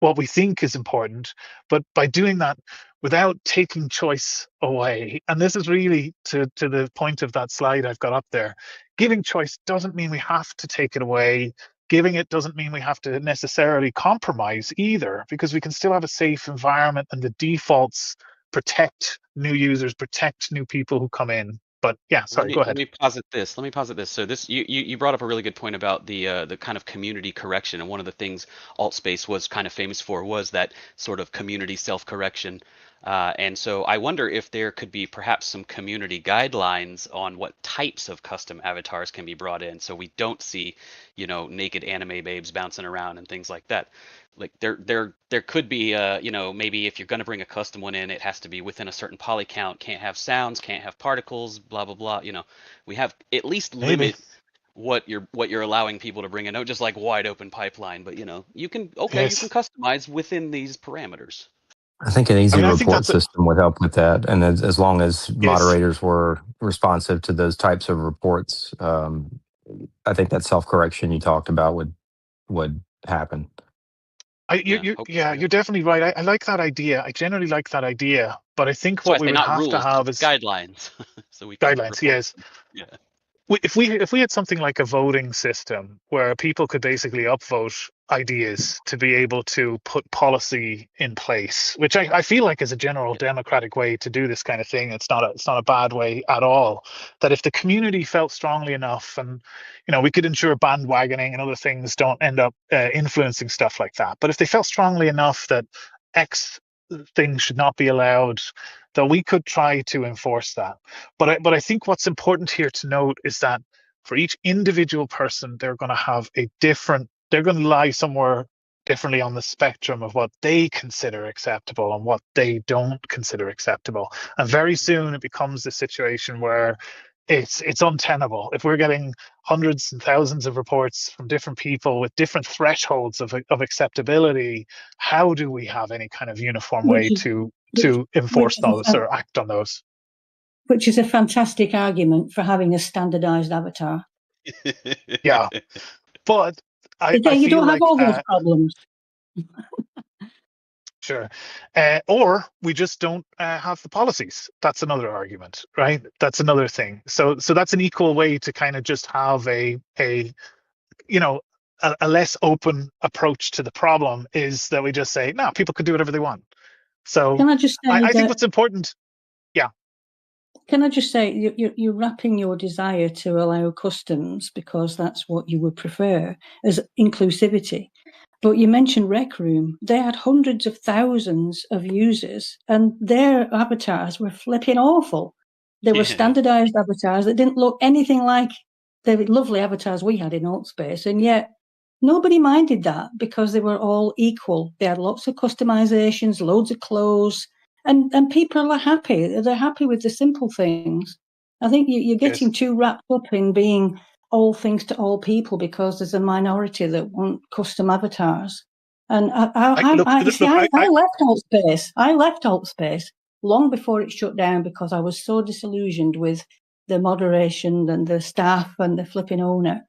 what we think is important, but by doing that without taking choice away. And this is really to the point of that slide I've got up there. Giving choice doesn't mean we have to take it away. Giving it doesn't mean we have to necessarily compromise either, because we can still have a safe environment, and the defaults protect new users, protect new people who come in. But yeah, sorry, go Let ahead. me posit this. Let me posit this. So this you brought up a really good point about the kind of community correction, and one of the things AltSpace was kind of famous for was that sort of community self-correction. And so I wonder if there could be perhaps some community guidelines on what types of custom avatars can be brought in, so we don't see, naked anime babes bouncing around and things like that. Like there could be, maybe if you're going to bring a custom one in, it has to be within a certain poly count, can't have sounds, can't have particles, blah blah blah. We have at least Maybe. limit what you're allowing people to bring in. Not just like wide open pipeline, but you can Yes. customize within these parameters. I think an I easy mean, I think report that's it. system would help with that. And as long as Yes. moderators were responsive to those types of reports, I think that self-correction you talked about would happen. Yeah, hope to Yeah, see that. you're definitely right. I like that idea. I generally like that idea, but I think That's why I what we say would not have to rules, have is guidelines, so we can guidelines. report. Yes. Yeah. If we had something like a voting system where people could basically upvote ideas to be able to put policy in place, which I feel like is a general Yeah. democratic way to do this kind of thing. It's not a bad way at all. That if the community felt strongly enough, and we could ensure bandwagoning and other things don't end up influencing stuff like that. But if they felt strongly enough that X things should not be allowed, that we could try to enforce that. But I think what's important here to note is that for each individual person, they're going to lie somewhere differently on the spectrum of what they consider acceptable and what they don't consider acceptable. And very soon it becomes the situation where it's untenable. If we're getting hundreds and thousands of reports from different people with different thresholds of acceptability, how do we have any kind of uniform way which is to which, enforce which is those or act on those? which is a fantastic argument for having a standardized avatar. Yeah, but I Then you feel don't have like all those problems. sure, or we just don't have the policies. That's another argument, right? That's another thing. So that's an equal way to kind of just have a you know a less open approach to the problem, is that we just say no, people could do whatever they want. So Can I just say I think that? what's important, yeah, Can I just say you're wrapping your desire to allow customs because that's what you would prefer as inclusivity. But you mentioned Rec Room. They had hundreds of thousands of users, and their avatars were flipping awful. They were Yeah. standardized avatars that didn't look anything like the lovely avatars we had in AltSpace, and yet nobody minded that because they were all equal. They had lots of customizations, loads of clothes, and people are happy. They're happy with the simple things. I think you're yes. getting too wrapped up in being all things to all people because there's a minority that want custom avatars. And I look you see, look I left AltSpace. I left AltSpace long before it shut down because I was so disillusioned with the moderation and the staff and the flipping owner.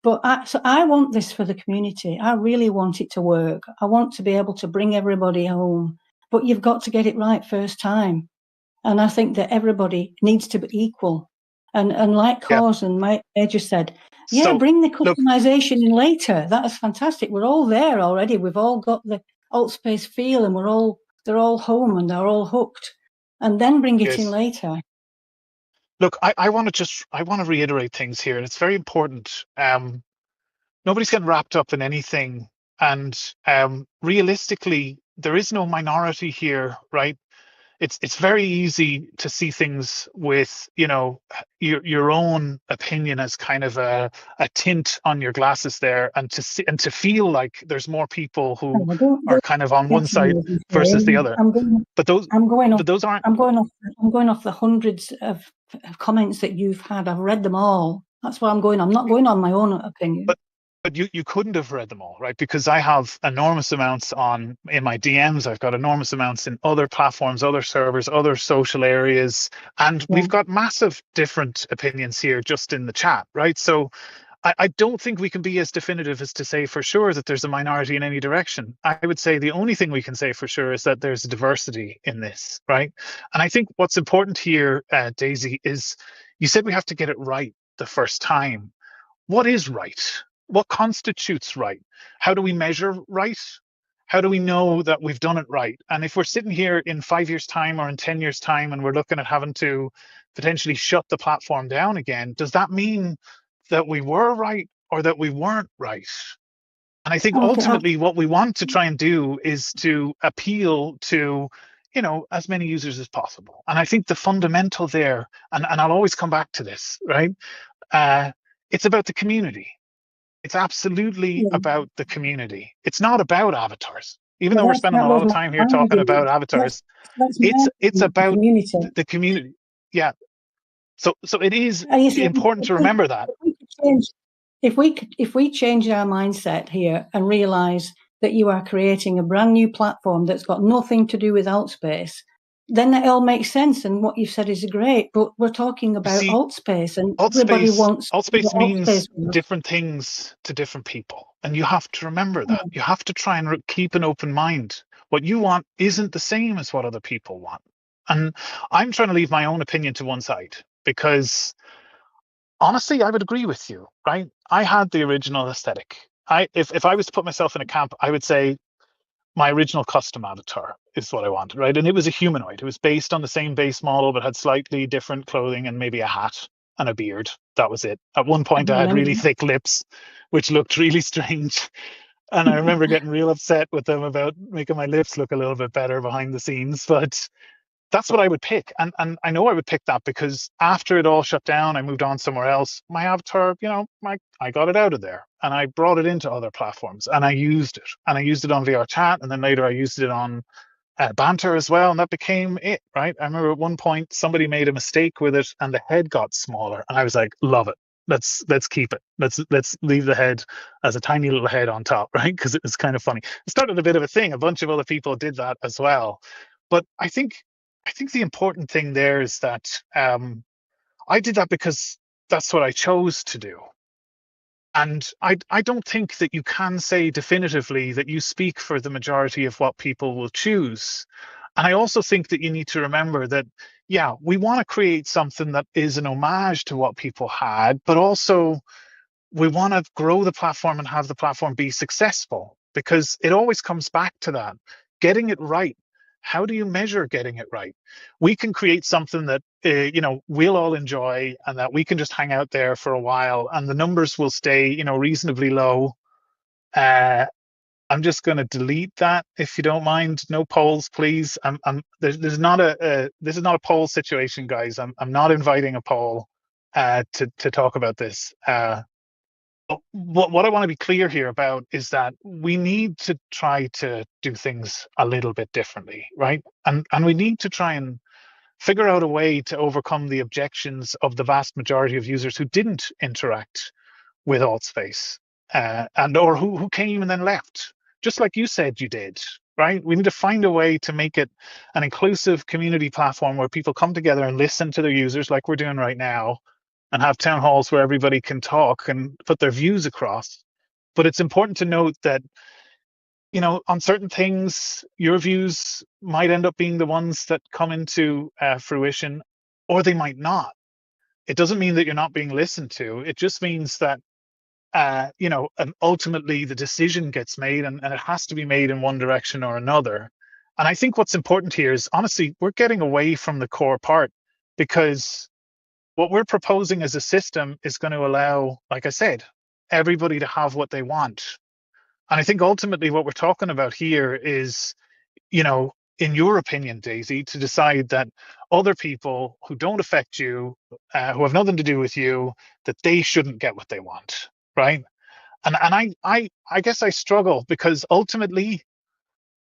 But so I want this for the community. I really want it to work. I want to be able to bring everybody home. But you've got to get it right first time. And I think that everybody needs to be equal. And like yeah. Cause and Major said, yeah, So bring the look, customization in later. That is fantastic. We're all there already. We've all got the AltSpace feel, and they're all home and they're all hooked. And then bring it in yes. later. Look, I want to reiterate things here, and it's very important. Nobody's getting wrapped up in anything, and realistically, there is no minority here, right? It's very easy to see things with your own opinion as kind of a tint on your glasses there, and to see and to feel like there's more people who Oh, are kind of on get one me side what you're versus the saying. other. But those I'm going off. but those aren't. I'm going off. I'm going off the hundreds of comments that you've had. I've read them all. That's where I'm going. I'm not going on my own But opinion. but you couldn't have read them all, right? Because I have enormous amounts on in my DMs. I've got enormous amounts in other platforms, other servers, other social areas, and Yeah. we've got massive different opinions here just in the chat, right? So I don't think we can be as definitive as to say for sure that there's a minority in any direction. I would say the only thing we can say for sure is that there's a diversity in this, right? And I think what's important here, Daisy, is you said we have to get it right the first time. What is right? What constitutes right? How do we measure right? How do we know that we've done it right? And if we're sitting here in 5 years' time or in 10 years' time and we're looking at having to potentially shut the platform down again, does that mean that we were right or that we weren't right? And I think Okay. ultimately what we want to try and do is to appeal to, as many users as possible. And I think the fundamental there, and I'll always come back to this, right? Uh, it's about the community. It's absolutely Yeah. about the community. It's not about avatars. Even though Well, we're spending that a lot was of my time here talking argument. about avatars, That's my it's argument, the about community. the community. Yeah. So it is And you see, important to remember that. if we could change, if we change our mindset here and realise that you are creating a brand new platform that's got nothing to do with Altspace, then it all makes sense. And what you said is great. But we're talking You about see, Altspace, and everybody Altspace wants Altspace what means Altspace was. different things to different people, and you have to remember that. You have to try and keep an open mind. What you want isn't the same as what other people want. And I'm trying to leave my own opinion to one side because honestly, I would agree with you, right? I had the original aesthetic. If I was to put myself in a camp, I would say my original custom avatar is what I wanted, right? And it was a humanoid. It was based on the same base model, but had slightly different clothing and maybe a hat and a beard. That was it. At one I point, I had remember. really thick lips, which looked really strange. And I remember getting real upset with them about making my lips look a little bit better behind the scenes. But that's what I would pick. And I know I would pick that because after it all shut down, I moved on somewhere else. My avatar, I got it out of there and I brought it into other platforms and I used it. And I used it on VR chat. And then later I used it on banter as well. And that became it, right? I remember at one point somebody made a mistake with it and the head got smaller. And I was like, love it. Let's keep it. Let's leave the head as a tiny little head on top, right? Because it was kind of funny. It started a bit of a thing. A bunch of other people did that as well. But I think the important thing there is that I did that because that's what I chose to do. And I don't think that you can say definitively that you speak for the majority of what people will choose. And I also think that you need to remember that, yeah, we want to create something that is an homage to what people had, but also we want to grow the platform and have the platform be successful because it always comes back to that getting it right. How do you measure getting it right? We can create something that we'll all enjoy and that we can just hang out there for a while and the numbers will stay reasonably low. uh, I'm just going to delete that if you don't mind. No polls, please. There's not this is not a poll situation, guys. I'm not inviting a poll to talk about this. What I want to be clear here about is that we need to try to do things a little bit differently, right? And we need to try and figure out a way to overcome the objections of the vast majority of users who didn't interact with Altspace, and or who came and then left, just like you said you did, right? We need to find a way to make it an inclusive community platform where people come together and listen to their users like we're doing right now and have town halls where everybody can talk and put their views across. But it's important to note that, on certain things, your views might end up being the ones that come into fruition, or they might not. It doesn't mean that you're not being listened to. It just means that, and ultimately the decision gets made and it has to be made in one direction or another. And I think what's important here is, honestly, we're getting away from the core part because what we're proposing as a system is going to allow, like I said, everybody to have what they want. And I think ultimately what we're talking about here is, in your opinion, Daisy, to decide that other people who don't affect you, who have nothing to do with you, that they shouldn't get what they want, right? And I guess I struggle because ultimately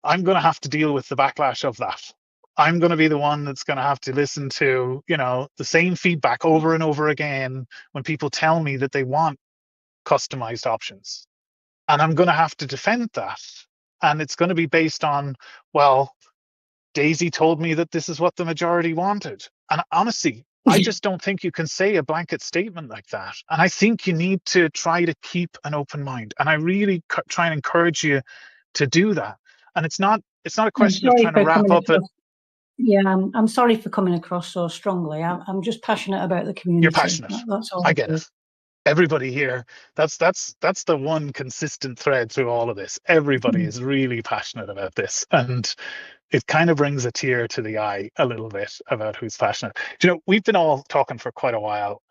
I'm going to have to deal with the backlash of that. I'm going to be the one that's going to have to listen to, the same feedback over and over again when people tell me that they want customized options. And I'm going to have to defend that. And it's going to be based on, well, Daisy told me that this is what the majority wanted. And honestly, I just don't think you can say a blanket statement like that. And I think you need to try to keep an open mind. And I really try and encourage you to do that. And it's not a I'm question of sorry trying to for wrap coming up it. across. Yeah, I'm sorry for coming across so strongly. I'm just passionate about the You're community. passionate. That's all I it get it. is. Everybody here, that's the one consistent thread through all of this. Everybody is really passionate about this. And it kind of brings a tear to the eye a little bit about who's passionate. We've been all talking for quite a while.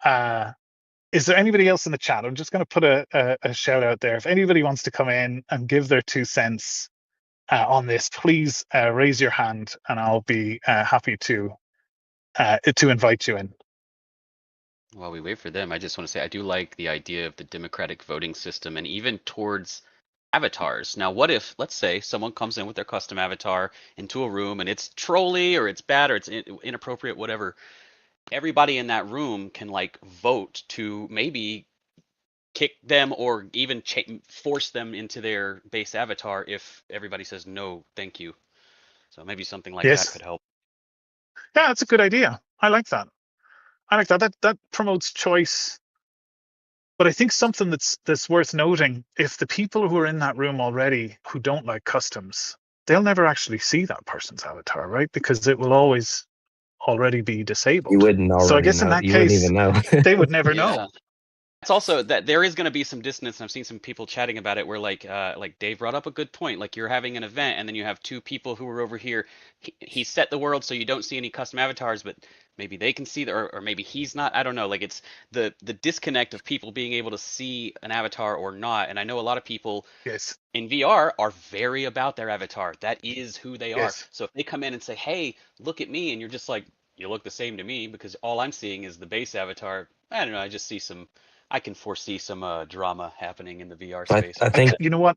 Is there anybody else in the chat? I'm just going to put a shout out there. If anybody wants to come in and give their 2 cents on this, please raise your hand, and I'll be happy to invite you in. While we wait for them, I just want to say I do like the idea of the democratic voting system and even towards avatars. Now, what if, let's say, someone comes in with their custom avatar into a room and it's trolly or it's bad or it's inappropriate, whatever. Everybody in that room can like vote to maybe kick them or even force them into their base avatar if everybody says no, thank you. So maybe something like that Yes. could help. Yeah, that's a good idea. I like that. That promotes choice. But I think something that's worth noting, if the people who are in that room already who don't like customs, they'll never actually see that person's avatar, right? Because it will always already be You disabled. wouldn't So I already guess in know. that You wouldn't case, even know. they would never Yeah. know. It's also that there is going to be some dissonance, and I've seen some people chatting about it where like Dave brought up a good point. Like you're having an event and then you have two people who are over here. He set the world so you don't see any custom avatars, but maybe they can see or maybe he's not. I don't know. Like it's the disconnect of people being able to see an avatar or not. And I know a lot of people Yes, in VR are very about their avatar. That is who they are. yes, So if they come in and say, "Hey, look at me," and you're just like, "You look the same to me," because all I'm seeing is the base avatar. I don't know. I just see some. I can foresee some drama happening in the VR space I with think that. You know what?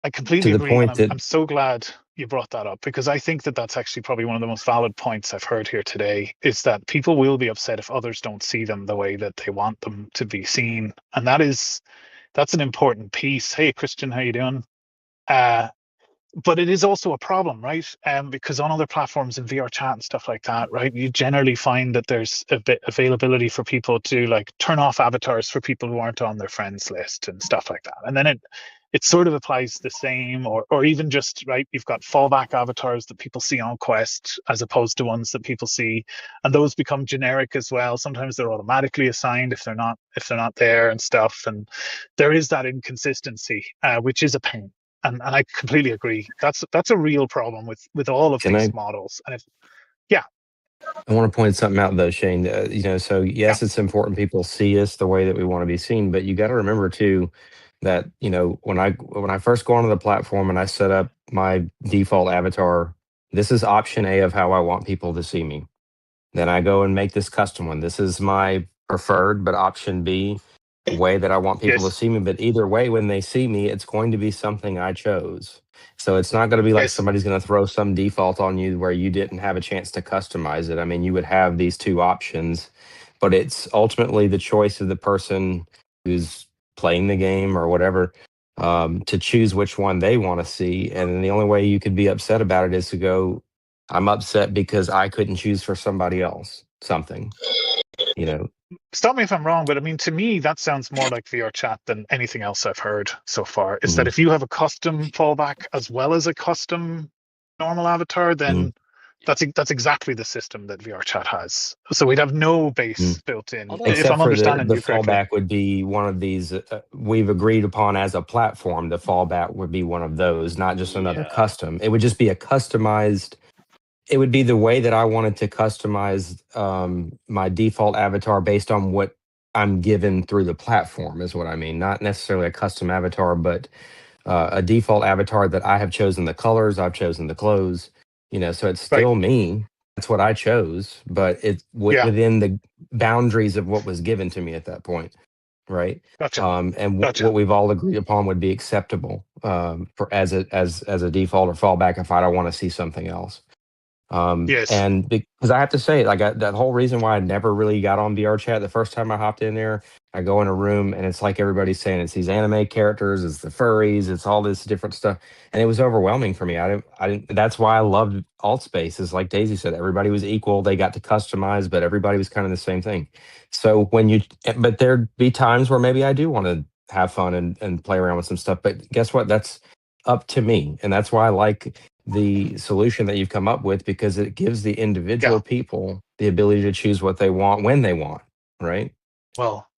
I to completely the agree, and point I'm that I'm so glad you brought that up, because I think that that's actually probably one of the most valid points I've heard here today, is that people will be upset if others don't see them the way that they want them to be seen, and that's an important piece. Hey, Christian, how you doing? Uh, but it is also a problem, right? Because on other platforms in VR chat and stuff like that, right, you generally find that there's a bit availability for people to like turn off avatars for people who aren't on their friends list and stuff like that. And then it sort of applies the same, or even just right, you've got fallback avatars that people see on Quest as opposed to ones that people see, and those become generic as well. Sometimes they're automatically assigned if they're not there and stuff. And there is that inconsistency, which is a pain. And I completely agree. That's a real problem with all of can these I models. And if yeah, I want to point something out though, Shane. So yeah, yes, it's important people see us the way that we want to be seen, but you got to remember too that when I first go onto the platform and I set up my default avatar, this is option A of how I want people to see me. Then I go and make this custom one. This is my preferred, but option B way that I want people to yes, see me. But either way, when they see me, it's going to be something I chose. So it's not going to be like yes, somebody's going to throw some default on you where you didn't have a chance to customize it. I mean, you would have these two options, but it's ultimately the choice of the person who's playing the game or whatever, to choose which one they want to see. And then the only way you could be upset about it is to go, I'm upset because I couldn't choose for somebody else something, you know. stop me if I'm wrong, but I mean, to me, that sounds more like VR chat than anything else I've heard so far. Is that Mhm, if you have a custom fallback as well as a custom normal avatar, mhm, then that's exactly the system that VR chat has. So we'd have no mhm. base built in, Although if Except I'm for understanding the you correctly. fallback would be one of these we've agreed upon as a platform. The fallback would be one of those, not just another yeah, custom. It would just be a customized. It would be the way that I wanted to customize my default avatar based on what I'm given through the platform, is what I mean. Not necessarily a custom avatar, but a default avatar that I have chosen the colors, I've chosen the clothes, so it's Right. still me. That's what I chose, but it's Yeah. within the boundaries of what was given to me at that point, right? Gotcha. And what Gotcha. we've all agreed upon would be acceptable for as a default or fallback if I don't want to see something else. Yes. And because I have to say, like that whole reason why I never really got on VR chat the first time I hopped in there, I go in a room and it's like everybody's saying it's these anime characters, it's the furries, it's all this different stuff, and it was overwhelming for me. I didn't. That's why I loved AltSpace. Is like Daisy said, everybody was equal. They got to customize, but everybody was kind of the same thing. So but there'd be times where maybe I do want to have fun and play around with some stuff. But guess what? That's up to me, and that's why I like the solution that you've come up with because it gives the Yeah. individual people the ability to choose what they want when they want, right? Well,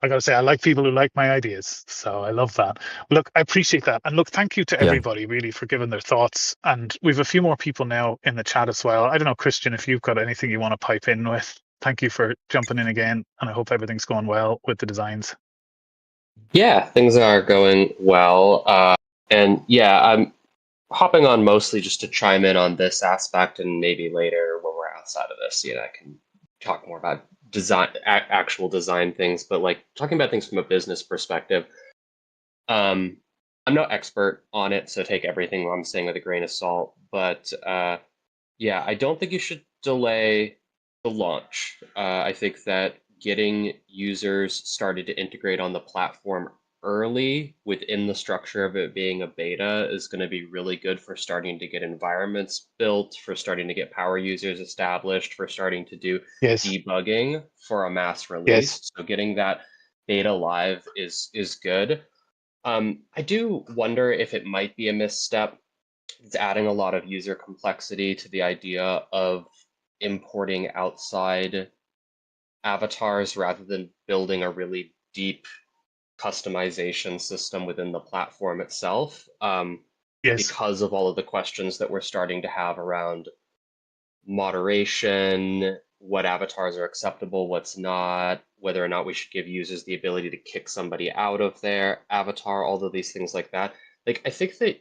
I gotta say, I like people who like my ideas, so I love that. Look, I appreciate that, and look, thank you to Yeah. everybody really for giving their thoughts. And we've a few more people now in the chat as well. I don't know, Christian, if you've got anything you want to pipe in with. Thank you for jumping in again, and I hope everything's going well with the designs. Yeah, things are going well. And yeah, I'm hopping on mostly just to chime in on this aspect, and maybe later when we're outside of this, I can talk more about design, actual design things. But like talking about things from a business perspective, um, I'm no expert on it, so take everything I'm saying with a grain of salt. But yeah, I don't think you should delay the launch. I think that getting users started to integrate on the platform early within the structure of it being a beta is going to be really good for starting to get environments built, for starting to get power users established, for starting to do Yes, debugging for a mass yes, release. So getting that beta live is good. I do wonder if it might be a misstep. It's adding a lot of user complexity to the idea of importing outside avatars rather than building a really deep customization system within the platform itself, yes, because of all of the questions that we're starting to have around moderation, what avatars are acceptable, what's not, whether or not we should give users the ability to kick somebody out of their avatar, all of these things like that. Like, I think that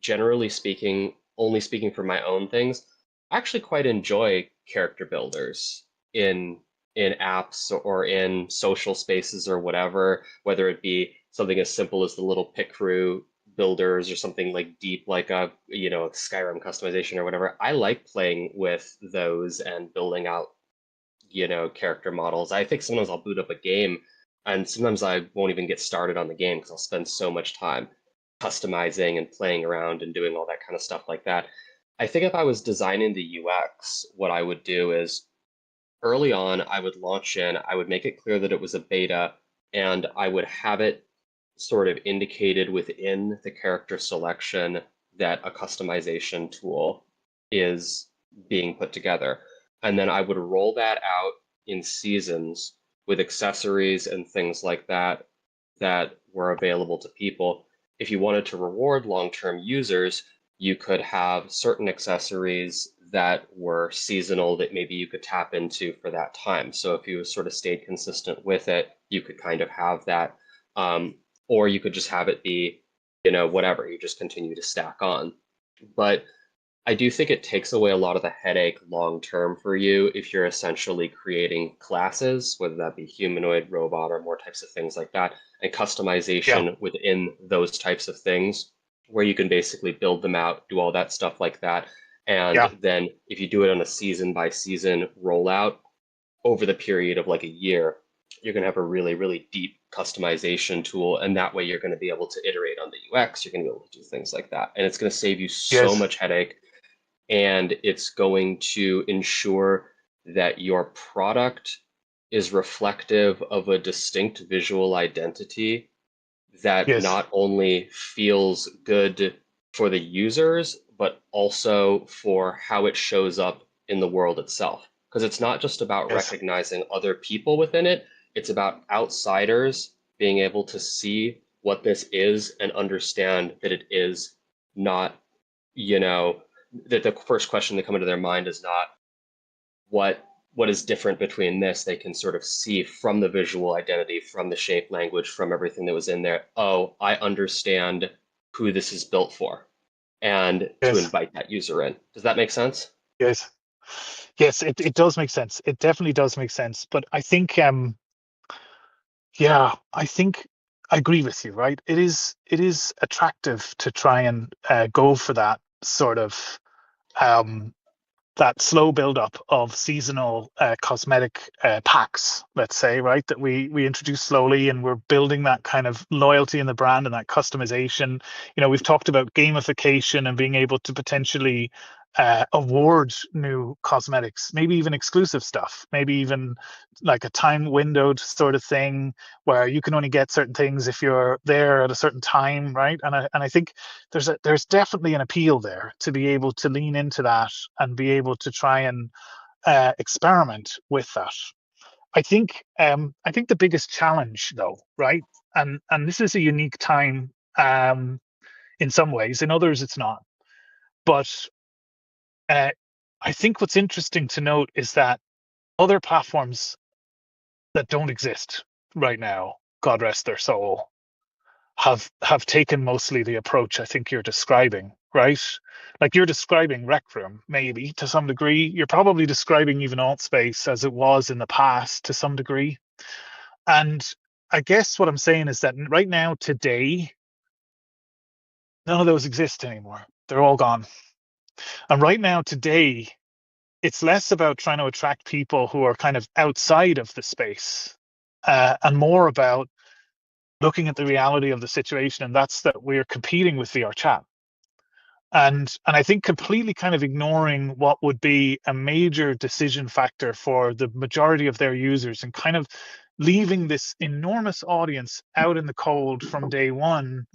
generally speaking, only speaking for my own things, I actually quite enjoy character builders in apps or in social spaces or whatever, whether it be something as simple as the little pit crew builders or something like deep like a Skyrim customization or whatever. I like playing with those and building out character models. I think sometimes I'll boot up a game and sometimes I won't even get started on the game because I'll spend so much time customizing and playing around and doing all that kind of stuff like that. I think if I was designing the UX, what I would do is early on, I would launch in, I would make it clear that it was a beta, and I would have it sort of indicated within the character selection that a customization tool is being put together. And then I would roll that out in seasons with accessories and things like that that were available to people. If you wanted to reward long-term users, you could have certain accessories that were seasonal that maybe you could tap into for that time. So if you sort of stayed consistent with it, you could kind of have that. Or you could just have it be, whatever, you just continue to stack on. But I do think it takes away a lot of the headache long term for you if you're essentially creating classes, whether that be humanoid, robot, or more types of things like that, and yeah, customization within those types of things, where you can basically build them out, do all that stuff like that. yeah, And then if you do it on a season by season rollout over the period of like a year, you're going to have a really, really deep customization tool. And that way you're going to be able to iterate on the UX. You're going to be able to do things like that. And it's going to save you so yes, much headache, and it's going to ensure that your product is reflective of a distinct visual identity that yes, not only feels good for the users, but also for how it shows up in the world itself. Because it's not just about yes, recognizing other people within it, it's about outsiders being able to see what this is and understand that it is not, you know, that the first question that come into their mind is not what is different between this. They can sort of see from the visual identity, from the shape language, from everything that was in there. Oh, I understand who this is built for, and to yes, invite that user in. Does that make sense? yes, yes. It does make sense. It definitely does make sense. But I think yeah, I think I agree with you, right? It is attractive to try and go for that sort of um that slow build-up of seasonal cosmetic packs, let's say, right? That we introduce slowly, and we're building that kind of loyalty in the brand and that customization. We've talked about gamification and being able to potentially award new cosmetics, maybe even exclusive stuff, maybe even like a time windowed sort of thing where you can only get certain things if you're there at a certain time, right? And I think there's definitely an appeal there to be able to lean into that and be able to try and experiment with that. I think the biggest challenge, though, right, and this is a unique time in some ways, in others it's not, but uh, I think what's interesting to note is that other platforms that don't exist right now, God rest their soul, have taken mostly the approach I think you're describing, right? Like you're describing Rec Room, maybe to some degree. You're probably describing even Altspace as it was in the past to some degree. And I guess what I'm saying is that right now, today, none of those exist anymore. They're all gone. And right now, today, it's less about trying to attract people who are kind of outside of the space and more about looking at the reality of the situation. And that's that we're competing with VR chat. And I think completely kind of ignoring what would be a major decision factor for the majority of their users and kind of leaving this enormous audience out in the cold from day one.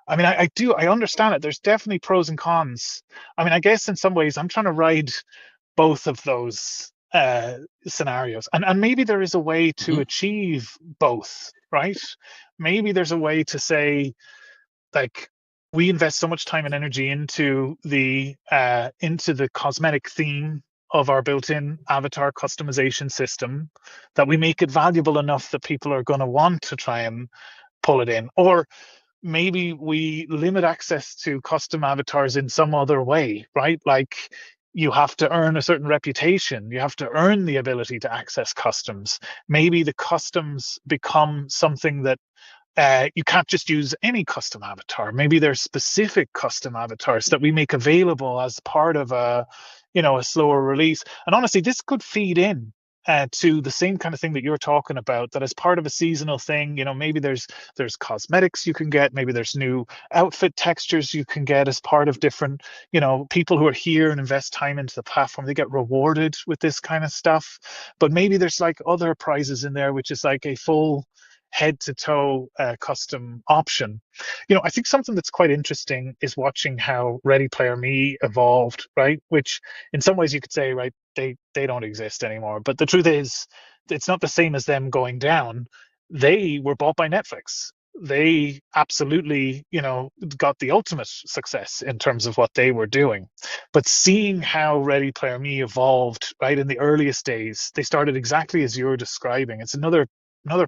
I mean, I understand it. There's definitely pros and cons. I mean, I guess in some ways I'm trying to ride both of those scenarios. And maybe there is a way to achieve both, right? Maybe there's a way to say, like, we invest so much time and energy into the cosmetic theme of our built-in avatar customization system that we make it valuable enough that people are going to want to try and pull it in. Or maybe we limit access to custom avatars in some other way, right? Like you have to earn a certain reputation, you have to earn the ability to access customs. Maybe the customs become something that you can't just use any custom avatar. Maybe there's specific custom avatars that we make available as part of a slower release. And honestly, this could feed in to the same kind of thing that you're talking about. That as part of a seasonal thing, maybe there's cosmetics you can get. Maybe there's new outfit textures you can get as part of different. People who are here and invest time into the platform, they get rewarded with this kind of stuff. But maybe there's like other prizes in there, which is like a full head to toe custom option. I think something that's quite interesting is watching how Ready Player Me evolved, right? Which in some ways you could say, right, they don't exist anymore. But the truth is, it's not the same as them going down. They were bought by Netflix. They absolutely, got the ultimate success in terms of what they were doing. But seeing how Ready Player Me evolved, right, in the earliest days, they started exactly as you're describing. It's another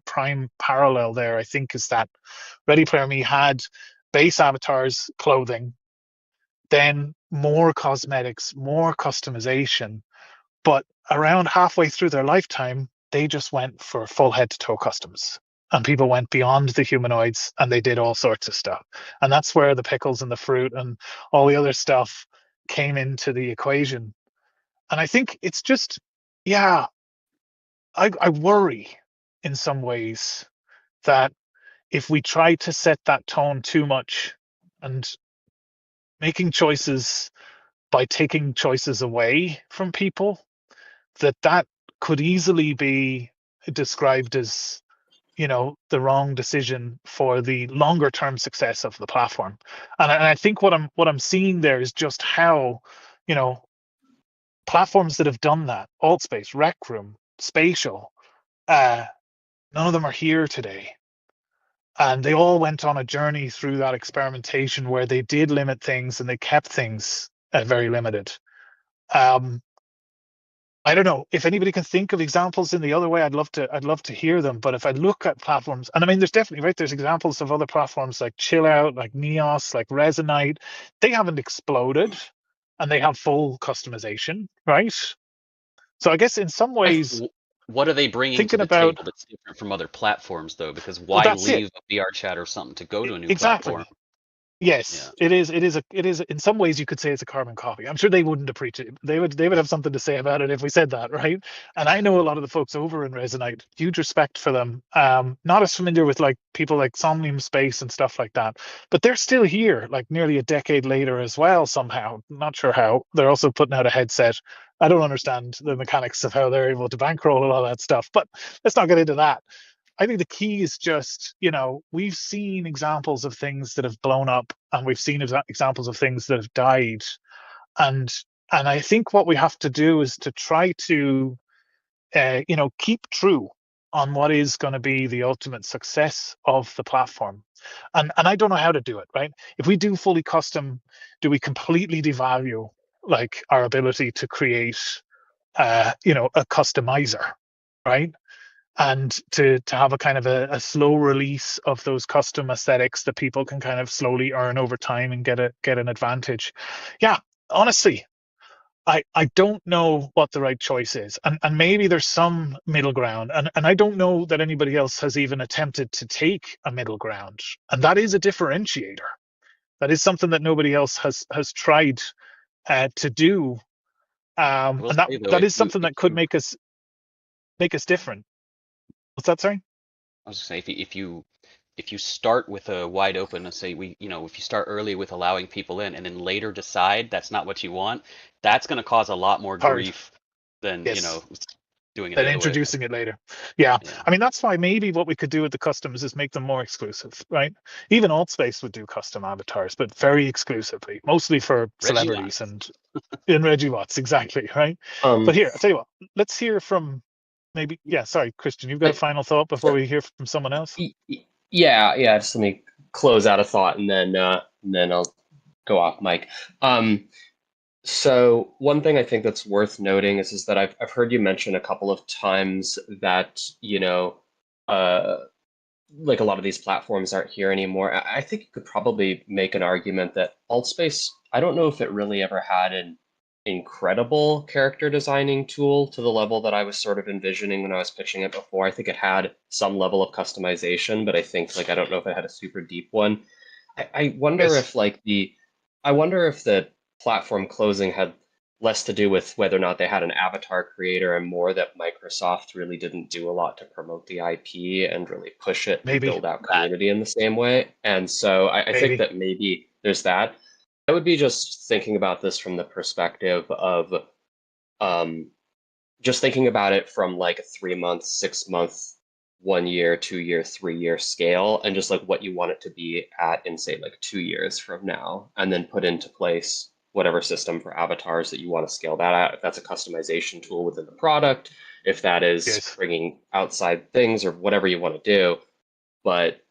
prime parallel there, I think, is that Ready Player Me had base avatars, clothing, then more cosmetics, more customization. But around halfway through their lifetime, they just went for full head to toe customs. And people went beyond the humanoids and they did all sorts of stuff. And that's where the pickles and the fruit and all the other stuff came into the equation. And I think it's just, yeah, I worry in some ways that if we try to set that tone too much and making choices by taking choices away from people, that could easily be described as the wrong decision for the longer term success of the platform. And I think what I'm seeing there is just how you know platforms that have done that, Altspace, Rec Room, Spatial, uh, none of them are here today. And they all went on a journey through that experimentation where they did limit things and they kept things very limited. Um, I don't know if anybody can think of examples in the other way. I'd love to hear them. But if I look at platforms, and I mean, there's definitely, right, there's examples of other platforms like Chill Out, like Neos, like Resonite. They haven't exploded, and they have full customization, right? So I guess in some ways, What are they bringing to thinking the about, table that's different from other platforms, though? Because well, why that's it. leave a VR chat or something to go to a new Exactly. platform? Yes, Yeah. it is in some ways you could say it's a carbon copy. I'm sure they wouldn't appreciate it. They would have something to say about it if we said that, right? And I know a lot of the folks over in Resonite, huge respect for them. Not as familiar with like people like Somnium Space and stuff like that, but they're still here, like nearly a decade later as well, somehow. Not sure how. They're also putting out a headset. I don't understand the mechanics of how they're able to bankroll and all that stuff, but let's not get into that. I think the key is just, we've seen examples of things that have blown up, and we've seen examples of things that have died. And I think what we have to do is to try to, keep true on what is going to be the ultimate success of the platform. And I don't know how to do it, right? If we do fully custom, do we completely devalue like our ability to create, a customizer, right? And to have a kind of a slow release of those custom aesthetics that people can kind of slowly earn over time and get an advantage. Yeah, honestly, I don't know what the right choice is. And maybe there's some middle ground. And I don't know that anybody else has even attempted to take a middle ground. And that is a differentiator. That is something that nobody else has tried to do. I will And say though, that is something if that could you make us different. What's that, sorry? I was gonna say if you start with a wide open, let's say if you start early with allowing people in and then later decide that's not what you want, that's going to cause a lot more Hard. grief than, Yes. doing it Than the other way. introducing it later. Yeah. Yeah. I mean, that's why maybe what we could do with the customs is make them more exclusive, right? Even Altspace would do custom avatars, but very exclusively, mostly for Reggie celebrities Watts. and in Reggie Watts, exactly, right? Um, But here, I'll tell you what, let's hear from maybe, yeah, sorry, Christian, you've got a I, final thought before we hear from someone else? yeah. Just let me close out a thought, and then I'll go off mic. Um, so one thing I think that's worth noting is that I've heard you mention a couple of times that uh, like a lot of these platforms aren't here anymore. I think you could probably make an argument that Altspace, I don't know if it really ever had an incredible character designing tool to the level that I was sort of envisioning when I was pitching it before. I think it had some level of customization, but I think like I don't know if it had a super deep one. I wonder Yes, if I wonder if the platform closing had less to do with whether or not they had an avatar creator and more that Microsoft really didn't do a lot to promote the IP and really push it and maybe, build out community in the same way. And so I think maybe. that maybe there's that. I would be just thinking about this from the perspective of um, just thinking about it from like a 3 month, 6 month, 1 year, 2 year, 3 year scale, and just like what you want it to be at in say like 2 years from now, and then put into place whatever system for avatars that you want to scale that out. If that's a customization tool within the product, if that is Yes, bringing outside things or whatever you want to do. But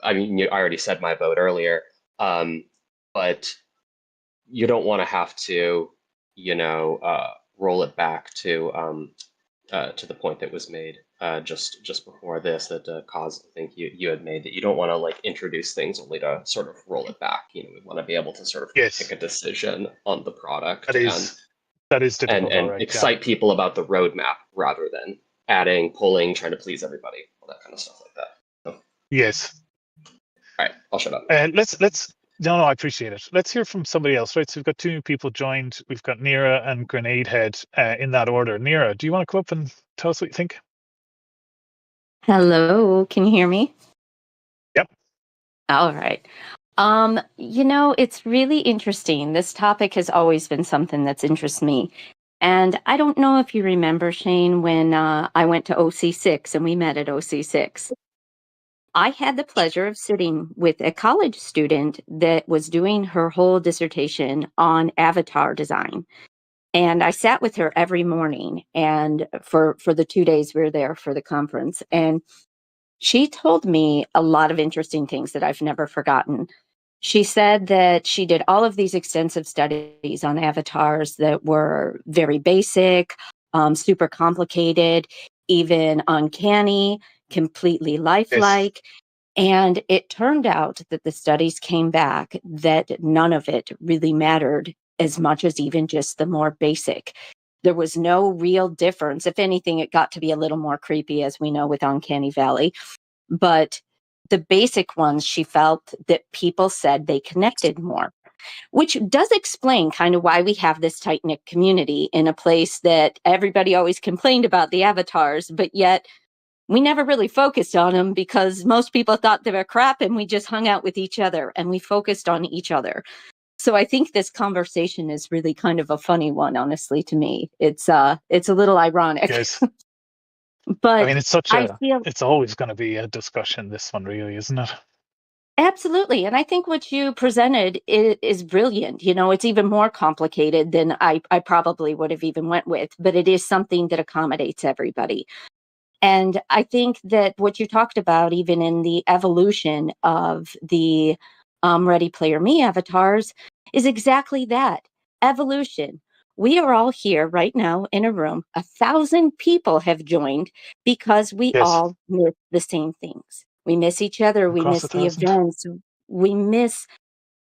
I mean, I already said my vote earlier, but you don't want to have to, roll it back to the point that was made just before this that caused I think you had made that you don't want to like introduce things only to sort of roll it back. We want to be able to sort of pick yes, a decision on the product that is that is difficult, all and right. Yeah. excite people about the roadmap rather than adding, pulling, trying to please everybody, all that kind of stuff like that. So, Yes. all right, I'll shut up. Let's no, I appreciate it. Let's hear from somebody else, right? So we've got two new people joined. We've got Nira and Grenade Head in that order. Nira, do you want to come up and tell us what you think? Hello, can you hear me? Yep. All right. It's really interesting. This topic has always been something that's interested me. And I don't know if you remember, Shane, when I went to OC6 and we met at OC6. I had the pleasure of sitting with a college student that was doing her whole dissertation on avatar design. And I sat with her every morning and for the 2 days we were there for the conference. And she told me a lot of interesting things that I've never forgotten. She said that she did all of these extensive studies on avatars that were very basic, super complicated, even uncanny, completely Yes. lifelike. And it turned out that the studies came back that none of it really mattered as much as even just the more basic. There was no real difference. If anything, it got to be a little more creepy, as we know with Uncanny Valley. But the basic ones, she felt that people said they connected more, which does explain kind of why we have this tight-knit community in a place that everybody always complained about the avatars, but yet we never really focused on them because most people thought they were crap, and we just hung out with each other and we focused on each other. So I think this conversation is really kind of a funny one, honestly, to me. It's a little ironic. Yes. But I mean, it's always going to be a discussion, this one, really, isn't it? Absolutely. And I think what you presented is brilliant. It's even more complicated than I probably would have even went with, but it is something that accommodates everybody. And I think that what you talked about, even in the evolution of the Ready Player Me avatars, is exactly that evolution. We are all here right now in a room. 1,000 people have joined because we Yes. all miss the same things. We miss each other. We Across miss the 1,000. events. We miss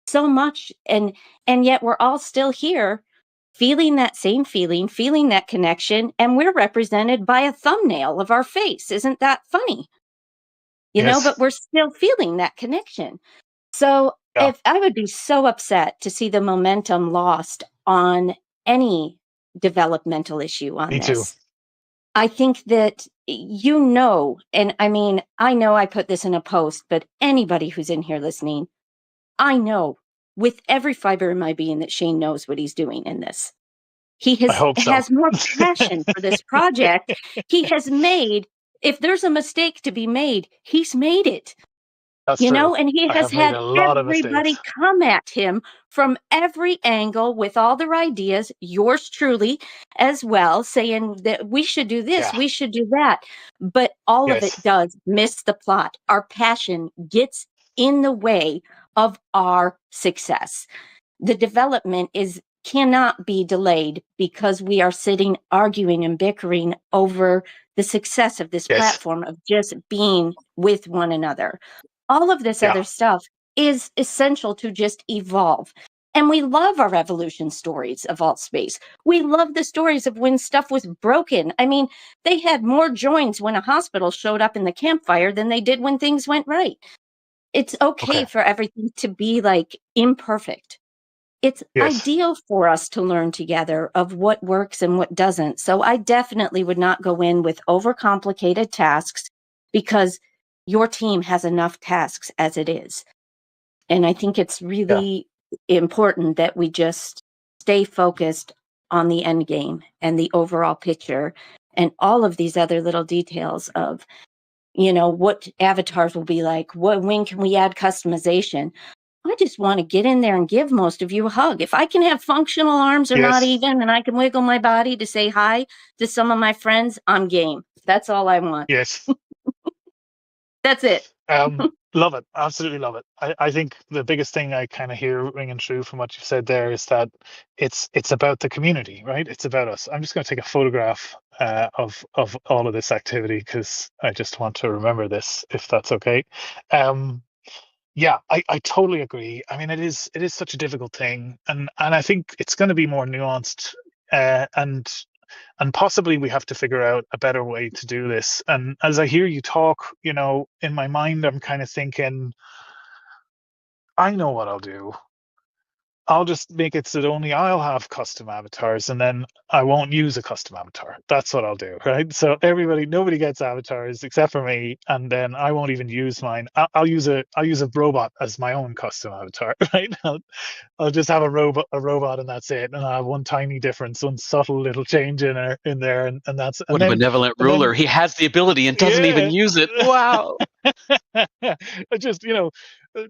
so much. And yet we're all still here feeling that same feeling that connection, and we're represented by a thumbnail of our face. Isn't that funny? Yes. But we're still feeling that connection. So Yeah. if I would be so upset to see the momentum lost on any developmental issue on Me too. this. I think that, and I mean, I know I put this in a post, but anybody who's in here listening, I know with every fiber in my being that Shane knows what he's doing in this. He I hope so. has more passion for this project. He has made, if there's a mistake to be made, he's made it. That's true. And he I has have made had a lot of everybody mistakes. come at him from every angle with all their ideas, yours truly as well, saying that we should do this, Yeah. we should do that. But all of it Yes. does miss the plot. Our passion gets in the way of our success. The development cannot be delayed because we are sitting arguing and bickering over the success of this Yes. platform of just being with one another. All of this Yeah. other stuff is essential to just evolve. And we love our evolution stories of AltSpace. We love the stories of when stuff was broken. I mean, they had more joins when a hospital showed up in the campfire than they did when things went right. It's okay Okay. for everything to be like imperfect. It's Yes. ideal for us to learn together of what works and what doesn't. So I definitely would not go in with overcomplicated tasks because your team has enough tasks as it is. And I think it's Yeah. really important that we just stay focused on the end game and the overall picture and all of these other little details of, what avatars will be like, when can we add customization? I just want to get in there and give most of you a hug. If I can have functional arms or not Yes. even, and I can wiggle my body to say hi to some of my friends, I'm game. That's all I want. Yes. That's it. Love it. Absolutely love it. I think the biggest thing I kind of hear ringing true from what you said there is that it's about the community, right? It's about us. I'm just going to take a photograph of all of this activity because I just want to remember this, if that's okay. Yeah, I totally agree. I mean, it is such a difficult thing, and I think it's going to be more nuanced, and possibly we have to figure out a better way to do this. And as I hear you talk, in my mind, I'm kind of thinking, I know what I'll do. I'll just make it so that only I'll have custom avatars, and then I won't use a custom avatar. That's what I'll do, right? So nobody gets avatars except for me, and then I won't even use mine. I'll use a robot as my own custom avatar, right? I'll just have a robot, and that's it. And I have one tiny difference, one subtle little change in there, and that's What a benevolent and then ruler. He has the ability and doesn't even yeah. use it. Wow. I just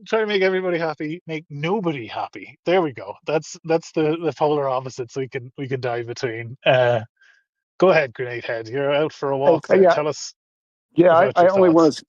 try to make everybody happy, make nobody happy. There we go. That's the polar opposites we can dive between. Go ahead, Grenade Head. You're out for a walk Okay, there. yeah, Tell us yeah. about I your only thoughts.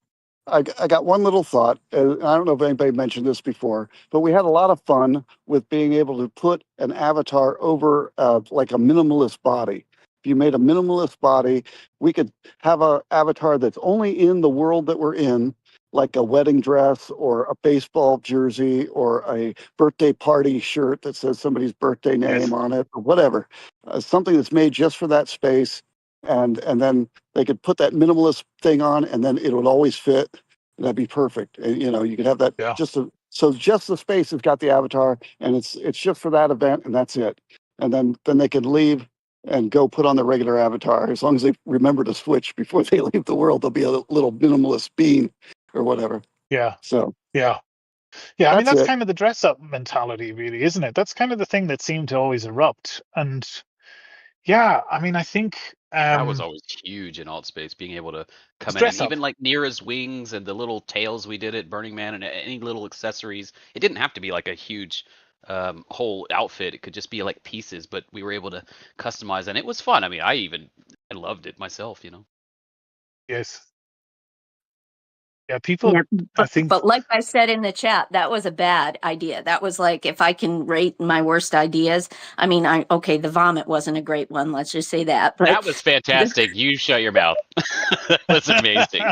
want to. I got one little thought. I don't know if anybody mentioned this before, but we had a lot of fun with being able to put an avatar over like a minimalist body. If you made a minimalist body, we could have a avatar that's only in the world that we're in, like a wedding dress or a baseball jersey or a birthday party shirt that says somebody's birthday Yes. name on it or whatever. Something that's made just for that space, and then they could put that minimalist thing on, and then it would always fit. And that'd be perfect. And, you could have that Yeah. so just the space has got the avatar, and it's just for that event, and that's it. And then they can leave and go put on the regular avatar. As long as they remember to switch before they leave the world, they'll be a little minimalist being or whatever. Yeah. So Yeah. Yeah. I mean, that's that's it. kind of the dress up mentality, really, isn't it? That's kind of the thing that seemed to always erupt. And yeah, I mean, I think That was always huge in AltSpace, being able to it's come in and dress up. even like Nira's wings and the little tails we did at Burning Man and any little accessories. It didn't have to be like a huge whole outfit. It could just be like pieces, but we were able to customize and it was fun. I mean, I loved it myself, you know. Yes. Yeah. People, Yeah, I think, but like I said in the chat, that was a bad idea. That was like, if I can rate my worst ideas, I mean, okay, the vomit wasn't a great one. Let's just say that. But That was fantastic. You shut your mouth. That was amazing.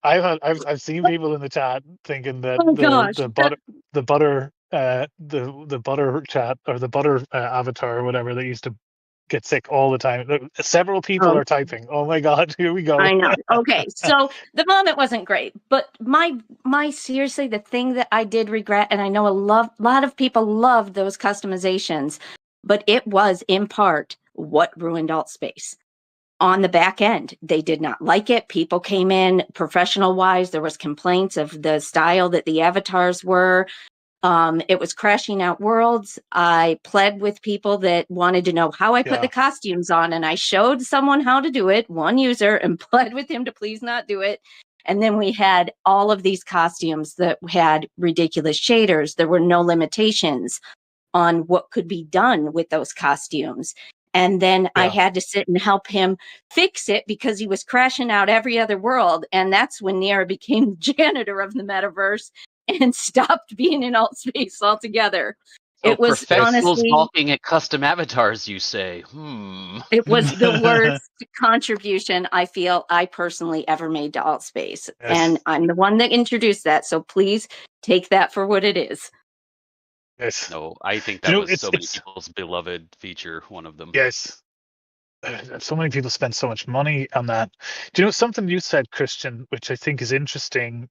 I've seen people in the chat thinking that oh gosh, the butter chat or the butter avatar or whatever that used to get sick all the time. Several people oh, are typing. Oh my God, here we go. I know. Okay, so the vomit wasn't great, but my seriously, the thing that I did regret, and I know lot of people loved those customizations, but it was in part what ruined AltSpace. On the back end, they did not like it. People came in professional wise. There was complaints of the style that the avatars were. It was crashing out worlds. I pled with people that wanted to know how I put the Yeah, costumes on, and I showed someone how to do it, one user, and pled with him to please not do it. And then we had all of these costumes that had ridiculous shaders. There were no limitations on what could be done with those costumes. And then I yeah, had to sit and help him fix it because he was crashing out every other world. And that's when Nira became the janitor of the metaverse and stopped being in AltSpace altogether. So It was yes, professionals honestly, balking at custom avatars, you say? Hmm. it was the worst contribution I feel I personally ever made to AltSpace. And yes, I'm the one that introduced that. So please take that for what it is. yes. No, I think Do that you know was so many it's people's beloved feature, one of them. yes. So many people spend so much money on that. Do you know something you said, Christian, which I think is interesting?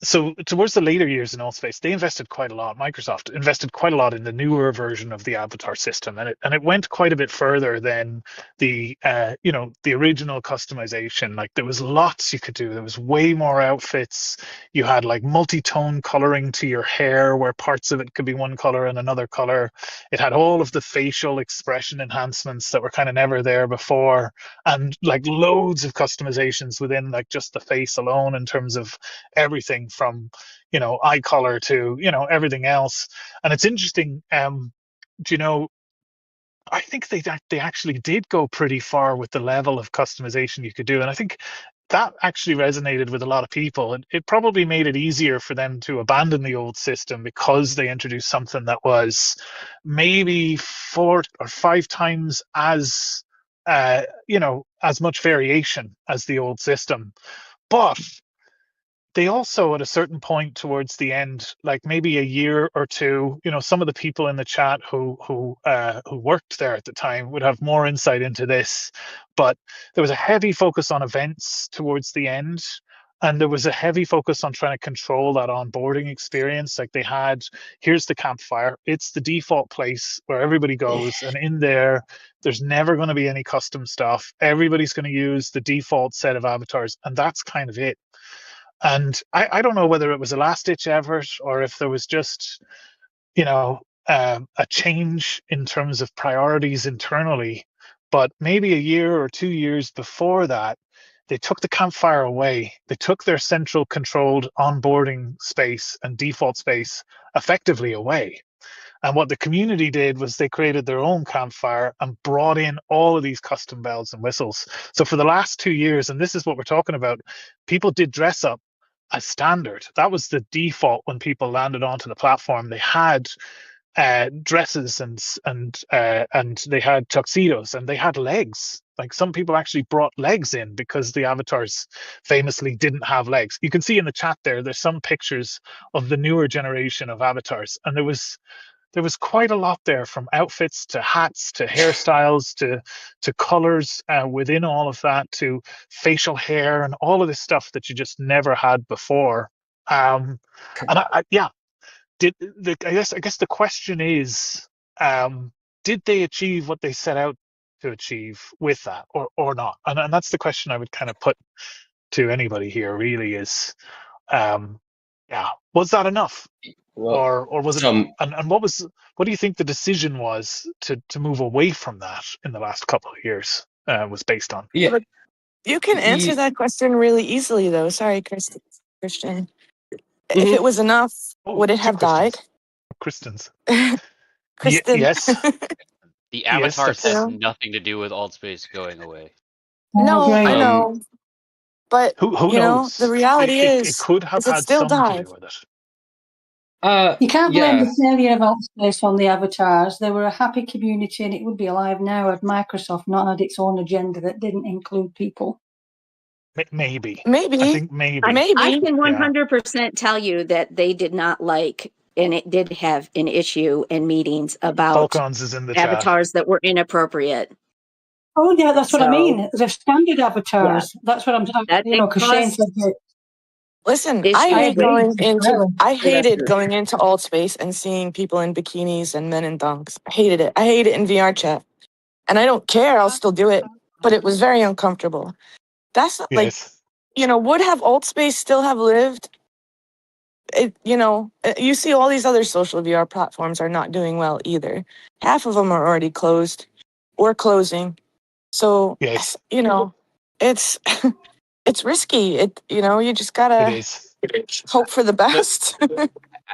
So towards the later years in Allspace, they invested quite a lot. Microsoft invested quite a lot in the newer version of the Avatar system, and it went quite a bit further than the the original customization. Like there was lots you could do. There was way more outfits. You had like multi-tone coloring to your hair, where parts of it could be one color and another color. It had all of the facial expression enhancements that were kind of never there before, and like loads of customizations within like just the face alone in terms of everything from eye color to everything else. And it's interesting, do you know, I think they actually did go pretty far with the level of customization you could do, and I think that actually resonated with a lot of people. It probably made it easier for them to abandon the old system because they introduced something that was maybe 4 or 5 times as as much variation as the old system. But they also at a certain point towards the end, like maybe a year or two, some of the people in the chat who worked there at the time would have more insight into this, but there was a heavy focus on events towards the end, and there was a heavy focus on trying to control that onboarding experience. Like they had, here's the campfire, it's the default place where everybody goes, and in there's never going to be any custom stuff. Everybody's going to use the default set of avatars, and that's kind of it. And I don't know whether it was a last ditch effort or if there was just, a change in terms of priorities internally. But maybe a year or 2 years before that, they took the campfire away. They took their central controlled onboarding space and default space effectively away. And what the community did was they created their own campfire and brought in all of these custom bells and whistles. So for the last 2 years, and this is what we're talking about, people did dress up as standard. That was the default when people landed onto the platform. They had dresses and they had tuxedos and they had legs. Like some people actually brought legs in because the avatars famously didn't have legs. You can see in the chat there's some pictures of the newer generation of avatars, and there was there was quite a lot there, from outfits to hats to hairstyles to colors within all of that, to facial hair and all of this stuff that you just never had before. And yeah, I guess the question is, did they achieve what they set out to achieve with that, or not? And that's the question I would kind of put to anybody here. Really, is yeah, was that enough, Well, or was it? some And what do you think the decision was to move away from that in the last couple of years was based on? yeah, But you can answer that question really easily, though. Sorry, Christian. If it mhm. was enough, Oh, would it two have died? Christians. Kristen. Yes, The yes, avatars You has that's know? nothing to do with Altspace going away. I No, I agree. um know. But, who the knows? reality It is could have it had still some to died. do with it. You can't blame yeah. the failure of Altspace on the avatars. They were a happy community and it would be alive now had Microsoft not had its own agenda that didn't include people. Maybe. I Maybe. think maybe. I Maybe. can Yeah. 100% tell you that they did not like, and it did have an issue in meetings about Falcons is in the chat. avatars that were inappropriate. Oh yeah, that's what I So, mean. They're standard yeah, avatars. That's what I'm talking. that did Because Shane cause said that. Listen, I issues with agree. I the rest hated of the going into Altspace and seeing people in bikinis and men in dunks. I hated it. I hate it in VR chat. And I don't care, I'll still do it. But it was very uncomfortable. That's not, like, Yes. would have Altspace still have lived? You see all these other social VR platforms are not doing well either. Half of them are already closed or closing. So, Yes. it's it's risky. You just It gotta is. hope for the the best.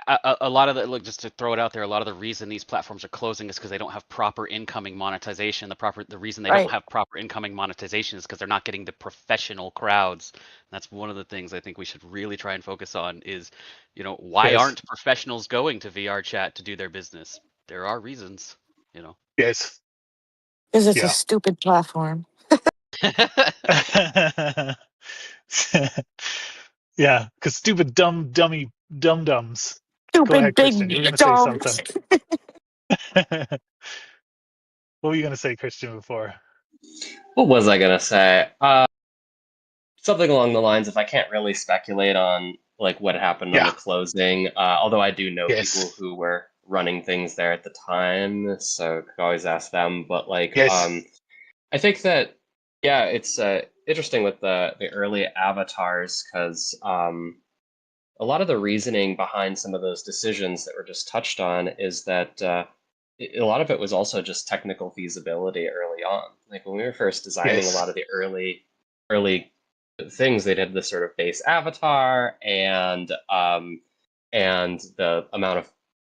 a lot of the, look, just to throw it out there, a lot of the reason these platforms are closing is because they don't have proper incoming monetization. The reason they don't Right. have proper incoming monetization is because they're not getting the professional crowds. That's one of the things I think we should really try and focus on is, why Yes. aren't professionals going to VR chat to do their business? There are reasons, you know. Yes. Because it's a Yeah. stupid platform. Yeah. Because stupid, dummy, dum dums. Go Stupid ahead, Christian. You big were going to say something. dogs. What were you going to say, Christian, before? What was I gonna say? Something along the lines of I can't really speculate on like what happened on Yeah. the closing. Although I do know people Yes. who were running things there at the time, so could always ask them. But like, Yes. I think that yeah, it's interesting with the early avatars because a lot of the reasoning behind some of those decisions that were just touched on is that a lot of it was also just technical feasibility early on. Like when we were first designing a lot Yes. of the early things, they did this sort of base avatar and the amount of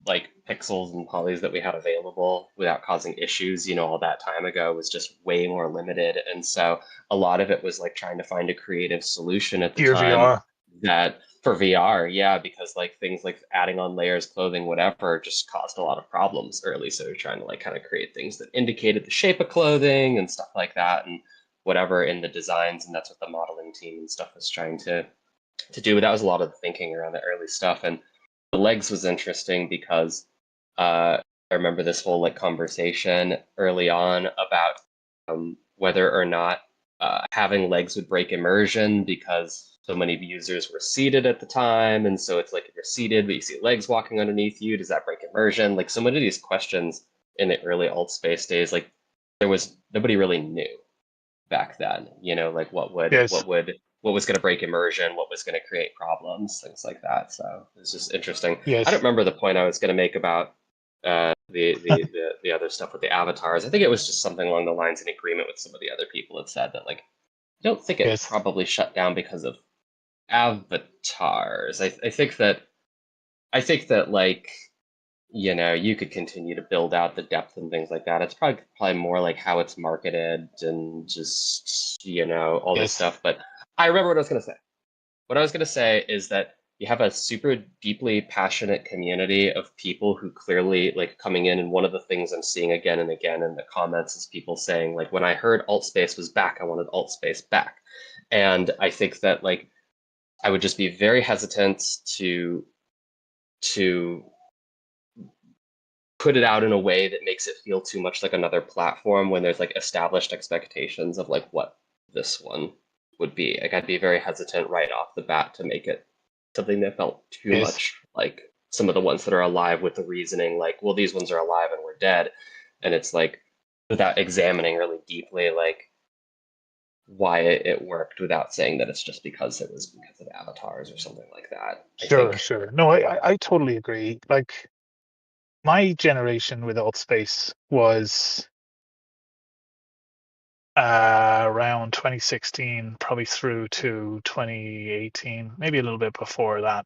like pixels and polys that we had available without causing issues, all that time ago was just way more limited. And so a lot of it was like trying to find a creative solution at the Gear time VR. that for VR, yeah, because like things like adding on layers, clothing, whatever, just caused a lot of problems early. So we're trying to like kind of create things that indicated the shape of clothing and stuff like that and whatever in the designs. And that's what the modeling team and stuff was trying to do. But that was a lot of the thinking around the early stuff. And the legs was interesting because I remember this whole like conversation early on about whether or not having legs would break immersion because so many users were seated at the time, and so it's like if you're seated but you see legs walking underneath you, does that break immersion? Like so many of these questions in the early alt space days, like there was nobody really knew back then. Like Yes. what was going to break immersion, what was going to create problems, things like that. So it's just interesting. I don't Yes. remember the point I was going to make about the other stuff with the avatars. I think it was just something along the lines in agreement with some of the other people had said that like I don't think it Yes. probably shut down because of avatars. I think that like you could continue to build out the depth and things like that. It's probably more like how it's marketed and just all this Yes. stuff. But I remember what I was going to say. What I was going to say is that you have a super deeply passionate community of people who clearly like coming in. And one of the things I'm seeing again and again in the comments is people saying like, when I heard Altspace was back, I wanted Altspace back. And I think that like I would just be very hesitant to put it out in a way that makes it feel too much like another platform when there's like established expectations of like what this one would be. Like I'd be very hesitant right off the bat to make it something that felt too Yes. much like some of the ones that are alive with the reasoning like, well, these ones are alive and we're dead. And it's like without examining really deeply like why it worked without saying that it's just because it was because of avatars or something like that. I Sure, think sure. No, I totally agree. Like my generation with Altspace was around 2016, probably through to 2018, maybe a little bit before that.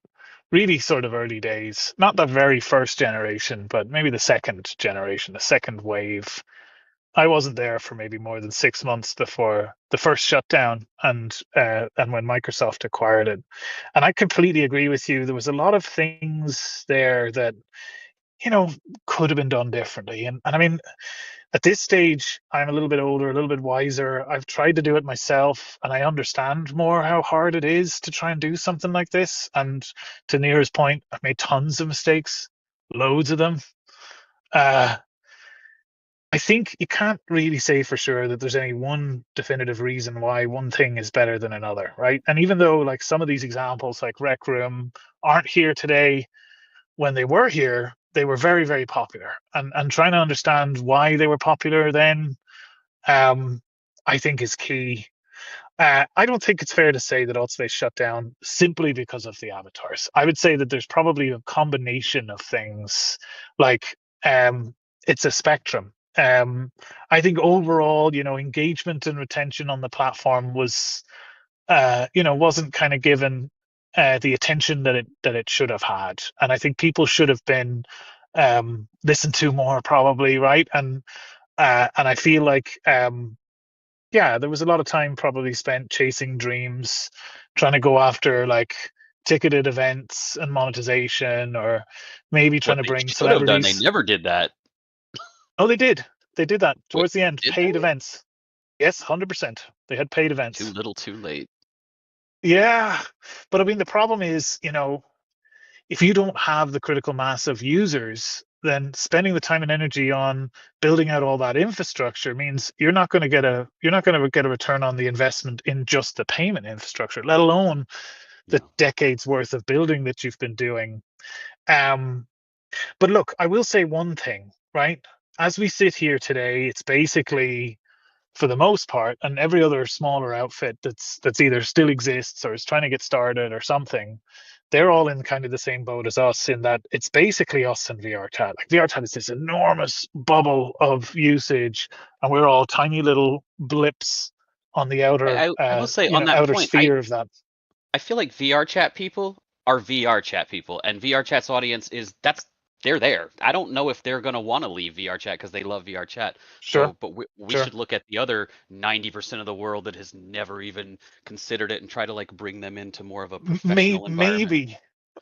Really sort of early days. Not the very first generation, but maybe the second generation, the second wave. I wasn't there for maybe more than 6 months before the first shutdown and when Microsoft acquired it. And I completely agree with you. There was a lot of things there that, you know, could have been done differently. And I mean, at this stage, I'm a little bit older, a little bit wiser. I've tried to do it myself, and I understand more how hard it is to try and do something like this. And to Neer's point, I've made tons of mistakes, loads of them. Uh, I think you can't really say for sure that there's any one definitive reason why one thing is better than another, right? And even though like some of these examples like Rec Room aren't here today, when they were here, they were very, very popular. And trying to understand why they were popular then, um, I think is key. I don't think it's fair to say that Altspace shut down simply because of the avatars. I would say that there's probably a combination of things. Like it's a spectrum. I think overall, engagement and retention on the platform was, wasn't kind of given the attention that it should have had, and I think people should have been listened to more, probably, right? And I feel like yeah, there was a lot of time probably spent chasing dreams, trying to go after like ticketed events and monetization, or maybe trying What to they bring should have done, they celebrities. never did that. Oh, they did. They did that Wait, towards the end. did Paid they? events. Yes, 100%. They had paid Too events. little, too late. Yeah, but I mean, the problem is, if you don't have the critical mass of users, then spending the time and energy on building out all that infrastructure means you're not going to get a return on the investment in just the payment infrastructure, let alone the No. decades worth of building that you've been doing. Um, but look, I will say one thing, right? As we sit here today, it's basically, for the most part, and every other smaller outfit that's either still exists or is trying to get started or something, they're all in kind of the same boat as us, in that it's basically us and VR chat. Like VR chat is this enormous bubble of usage, and we're all tiny little blips on the outer, I will say on that outer point, I sphere of that. I feel like VR chat people are VR chat people, and VR chat's audience is they're there. I don't know if they're gonna want to leave VR chat because they love VR chat. Sure, So, but we sure. should look at the other 90% of the world that has never even considered it and try to like bring them into more of a professional environment.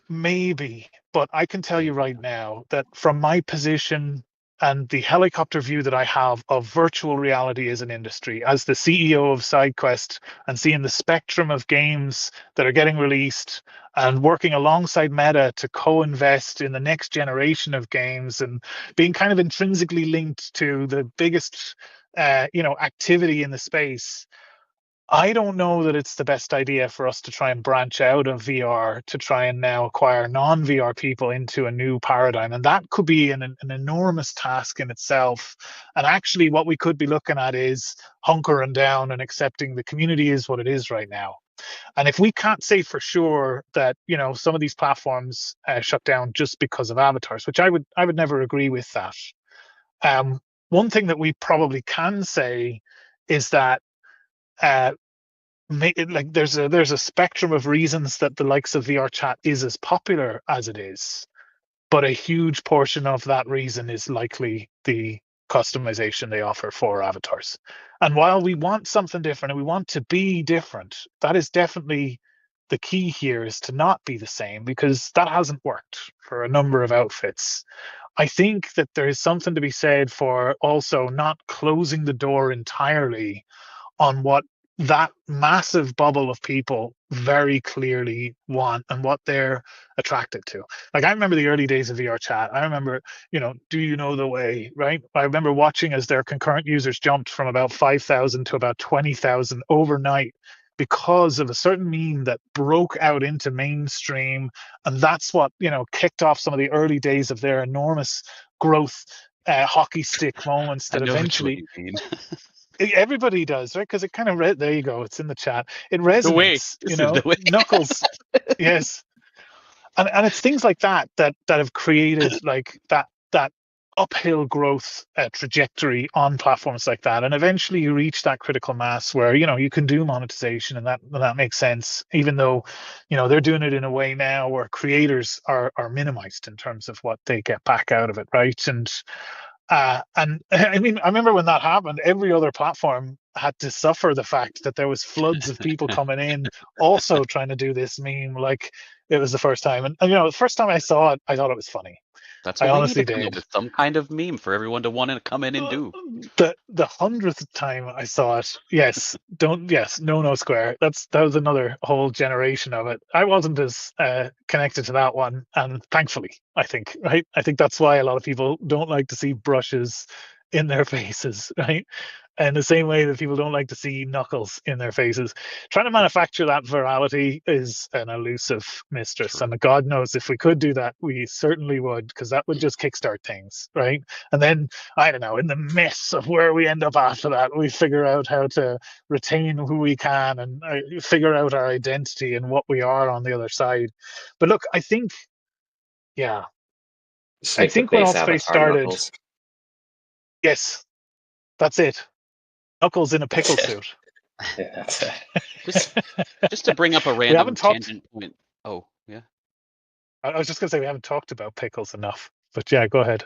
Maybe, but I can tell you right now that from my position and the helicopter view that I have of virtual reality as an industry, as the CEO of SideQuest, and seeing the spectrum of games that are getting released and working alongside Meta to co-invest in the next generation of games, and being kind of intrinsically linked to the biggest, activity in the space. I don't know that it's the best idea for us to try and branch out of VR to try and now acquire non-VR people into a new paradigm. And that could be an enormous task in itself. And actually, what we could be looking at is hunkering down and accepting the community is what it is right now. And if we can't say for sure that, some of these platforms shut down just because of avatars, which I would never agree with that. One thing that we probably can say is that uh, like there's a spectrum of reasons that the likes of VR chat is as popular as it is, but a huge portion of that reason is likely the customization they offer for avatars. And while we want something different and we want to be different, that is definitely the key here, is to not be the same, because that hasn't worked for a number of outfits. I think that there is something to be said for also not closing the door entirely on what that massive bubble of people very clearly want and what they're attracted to. Like I remember the early days of VR chat. I remember, do you know the way, right? I remember watching as their concurrent users jumped from about 5,000 to about 20,000 overnight because of a certain meme that broke out into mainstream. And that's what, kicked off some of the early days of their enormous growth, hockey stick moments I that know which one eventually you mean. everybody does, right? Because it kind of there you go, it's in the chat, it The way. resonates, This is the way. Knuckles. Yes. And it's things like that have created like that uphill growth trajectory on platforms like that, and eventually you reach that critical mass where you can do monetization, and that makes sense, even though they're doing it in a way now where creators are minimized in terms of what they get back out of it, right? And I mean, I remember when that happened, every other platform had to suffer the fact that there was floods of people coming in, also trying to do this meme. Like it was the first time, and the first time I saw it, I thought it was funny. That's I what we need to honestly come up did. with, some kind of meme for everyone to want to come in and do. The 100th time I saw it, no square. That was another whole generation of it. I wasn't as connected to that one, and thankfully, I think, right. I think that's why a lot of people don't like to see brushes in their faces, right? And the same way that people don't like to see knuckles in their faces. Trying to manufacture that virality is an elusive mistress. True. And God knows if we could do that, we certainly would, because that would just kickstart things, right? And then, I don't know, in the mess of where we end up after that, we figure out how to retain who we can and figure out our identity and what we are on the other side. But look, yeah, Just I make the think when base AltspaceVR avatar started, Knuckles. yes, that's it. Knuckles in a That's pickle it. suit. Yeah, that's it. Just to bring up a We haven't random talked. tangent point. Oh, yeah. I was just gonna say we haven't talked about pickles enough, but yeah, go ahead.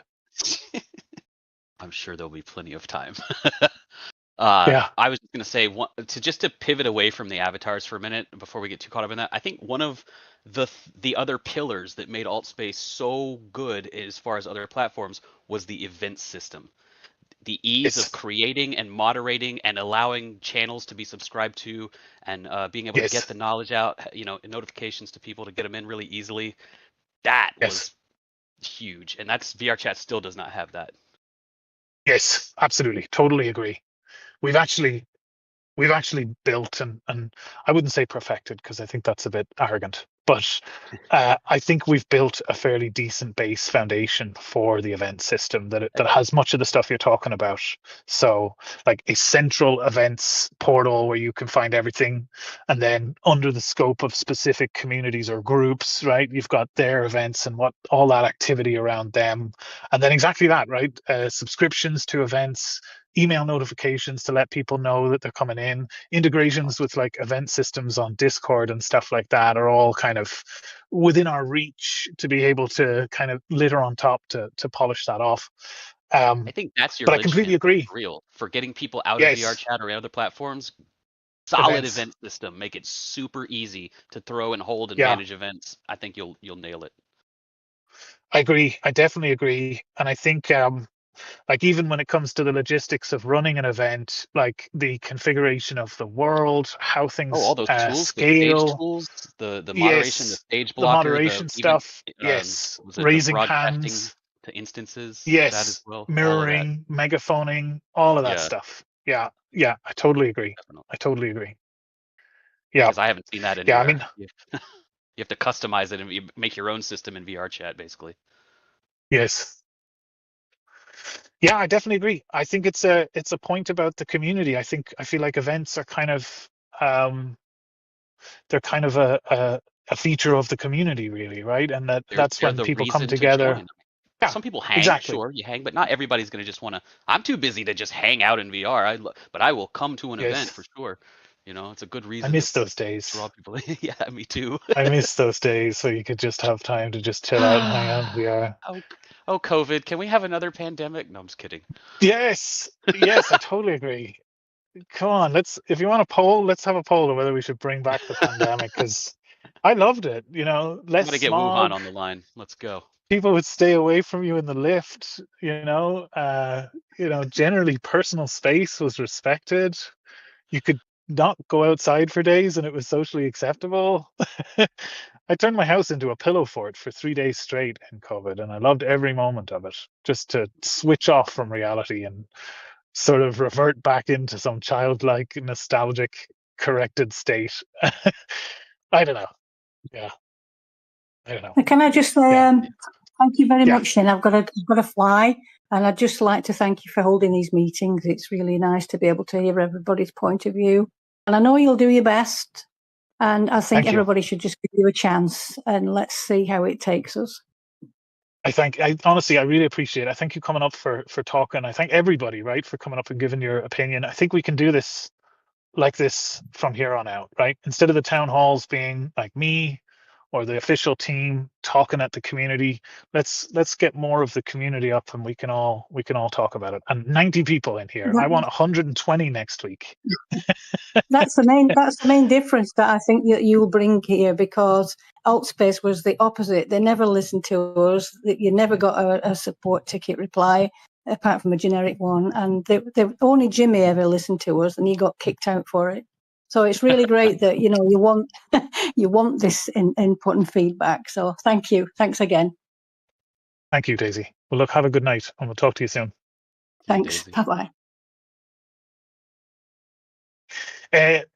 I'm sure there'll be plenty of time. Yeah. I was going to say, to pivot away from the avatars for a minute before we get too caught up in that. I think one of the other pillars that made AltSpace so good as far as other platforms was the event system. The ease of Yes. creating and moderating and allowing channels to be subscribed to, and being able to get Yes. the knowledge out, notifications to people to get them in really easily. That Yes. was huge, and that's VR chat still does not have that. Yes. Absolutely. Totally agree. We've actually built and I wouldn't say perfected because I think that's a bit arrogant, but I think we've built a fairly decent base foundation for the event system that has much of the stuff you're talking about. So like a central events portal where you can find everything, and then under the scope of specific communities or groups, right, you've got their events and what all that activity around them, and then exactly that, right, subscriptions to events, email notifications to let people know that they're coming in, integrations with like event systems on Discord and stuff like that are all kind of within our reach to be able to kind of litter on top to polish that off. I think that's your But I completely linchpin, agree. for real, for getting people out of VR Yes, chat or other platforms. Solid events. event system, make it super easy to throw and hold and Yeah, manage events. I think you'll nail it. I agree. I definitely agree. And I think like even when it comes to the logistics of running an event, like the configuration of the world, how Oh, all things those tools, the stage scale. tools, the moderation, the Yes, stage the blocker, the moderation even stuff. Yes, was it the raising broadcasting hands. to instances, that as Yes, well, all of that. mirroring, megaphoning, all of that Yeah, stuff. Yeah, yeah, I totally agree. definitely. I totally agree. Yeah, Because I haven't seen that yeah. I anywhere. mean, You have to customize it and you make your own system in VR chat, basically. yes. Yeah, I definitely agree. I think it's a point about the community. I feel like events are kind of um they're kind of a feature of the community, really, right? And that's They're when the people come reason to together. join. Yeah, Some people hang, exactly. sure, you hang, but not everybody's going to just want to. I'm too busy to just hang out in VR. But I will come to an event for Yes. sure. It's a good I reason to miss those draw days. people. Yeah, me too. I miss those days so you could just have time to just chill out and hang out in VR. Oh, oh, COVID. Can we have another pandemic? No, I'm just kidding. Yes, yes, I totally agree. Come on, if you want a poll, let's have a poll of whether we should bring back the pandemic because I loved it. We Less got to get Wuhan smog, on the line. Let's go. people would stay away from you in the lift, generally personal space was respected. You could not go outside for days and it was socially acceptable. I turned my house into a pillow fort for 3 days straight in COVID, and I loved every moment of it, just to switch off from reality and sort of revert back into some childlike, nostalgic, corrected state. I don't know. Yeah, I don't know. And can I just say Yeah, thank you very yeah. much, Shane. I've got to fly, and I'd just like to thank you for holding these meetings. It's really nice to be able to hear everybody's point of view, and I know you'll do your best. And I think Thank you. everybody should just give you a chance, and let's see how it takes us. I honestly, I really appreciate it. I thank you coming up for talking. I thank everybody, right, for coming up and giving your opinion. I think we can do this like this from here on out, right? Instead of the town halls being like me or the official team talking at the community, let's get more of the community up, and we can all talk about it. And 90 people in here. I want 120 next week. That's the main difference that I think that you'll bring here, because Altspace was the opposite. They never listened to us. You never got a support ticket reply apart from a generic one, and only Jimmy ever listened to us, and he got kicked out for it. So it's really great that you want you want this input and feedback. So thank you. Thanks again. Thank you, Daisy. Well, look, have a good night, and we'll talk to you soon. Thanks. Bye bye.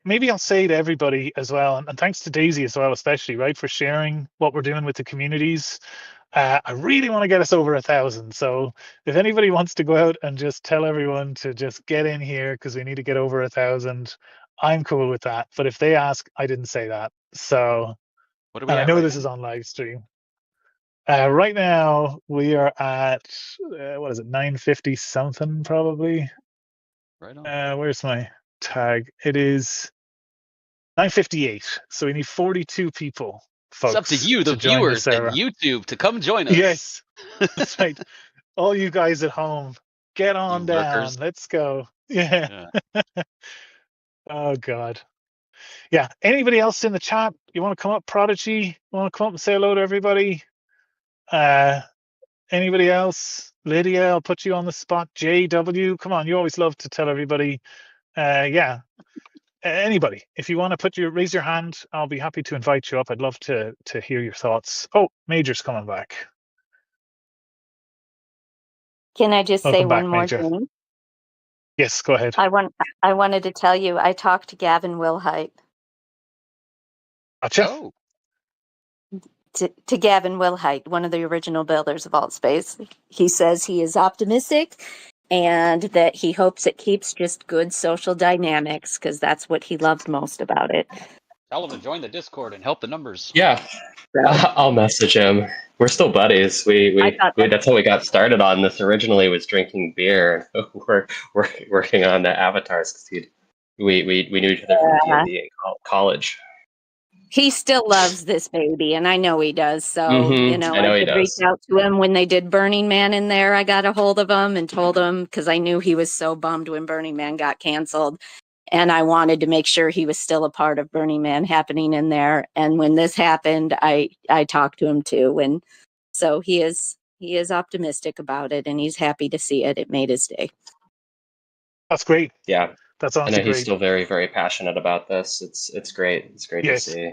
Maybe I'll say to everybody as well, and thanks to Daisy as well, especially, right, for sharing what we're doing with the communities. I really want to get us over 1,000. So if anybody wants to go out and just tell everyone to just get in here because we need to get over 1,000, I'm cool with that. But if they ask, I didn't say that. So, What are we and I at know right this now? is on live stream. Right now we are at what is it, 950 something probably. Right on. Where's my tag? It is 958. So we need 42 people, It's up to folks, you, the to join the viewers at server. YouTube, to come join us. Yes, that's right. All you guys at home, get on You down. lurkers. Let's go. Yeah. Yeah. Oh God. Yeah. Anybody else in the chat? You want to come up, Prodigy? You want to come up and say hello to everybody? Uh, anybody else? Lydia, I'll put you on the spot. JW, come on. You always love to tell everybody. Yeah. Anybody, if you want to raise your hand, I'll be happy to invite you up. I'd love to hear your thoughts. Oh, Major's coming back. Can I just say Welcome one back, more Major. thing? Yes, go ahead. I wanted to tell you, I talked to Gavin Wilhite. Gotcha. Oh. To Gavin Wilhite, one of the original builders of Altspace. He says he is optimistic and that he hopes it keeps just good social dynamics, because that's what he loved most about it. Tell him to join the Discord and help the numbers. Yeah, So I'll message him. We're still buddies. I thought that, That's how we got started on this. Originally, was drinking beer. We're working on the avatars because we knew each other from D&D in college. he still loves this baby, and I know he does. So, I know I he did reach does. out to him when they did Burning Man in there. I got a hold of him and told him, because I knew he was so bummed when Burning Man got canceled. And I wanted to make sure he was still a part of Burning Man happening in there. And when this happened, I talked to him too. And so he is optimistic about it, and he's happy to see it. It made his day. That's great. Yeah, That's I know honestly he's great. still very, very passionate about this. It's great. It's great to Yes. see.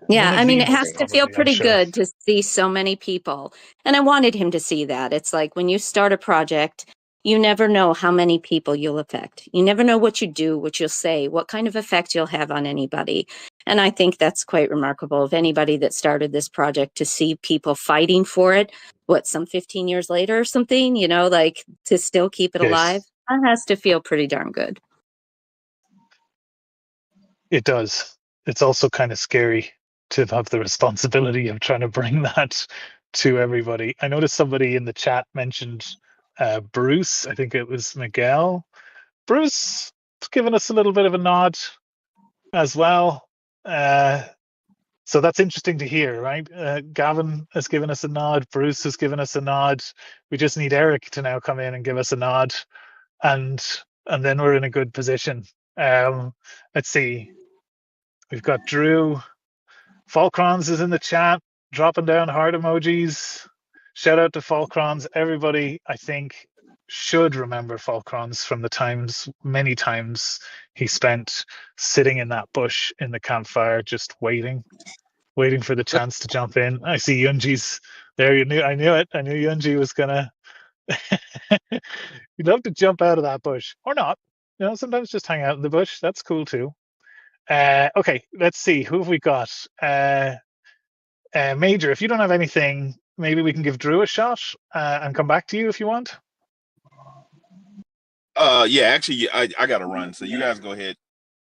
Yeah, One of I mean, the it has most to feel probably, I'm pretty sure. good to see so many people. And I wanted him to see that. It's like when you start a project, you never know how many people you'll affect. You never know what you do, what you'll say, what kind of effect you'll have on anybody. And I think that's quite remarkable of anybody that started this project, to see people fighting for it, some 15 years later or something, like to still keep it alive. Yes, That has to feel pretty darn good. it does. It's also kind of scary to have the responsibility of trying to bring that to everybody. I noticed somebody in the chat mentioned Bruce. I think it was Miguel. Bruce has given us a little bit of a nod as well. So that's interesting to hear, right? Gavin has given us a nod. Bruce has given us a nod. We just need Eric to now come in and give us a nod, and then we're in a good position. Let's see. We've got Drew. Falcrons is in the chat, dropping down heart emojis. Shout out to Falcrons. Everybody, I think, should remember Falkrons from the many times he spent sitting in that bush in the campfire, just waiting for the chance to jump in. I see Yunji's there. I knew it. I knew Yunji was gonna. You'd love to jump out of that bush or not. Sometimes just hang out in the bush. That's cool too. Okay, let's see. Who have we got? Major, if you don't have anything, maybe we can give Drew a shot and come back to you if you want. Yeah, actually, I got to run, so you guys go ahead.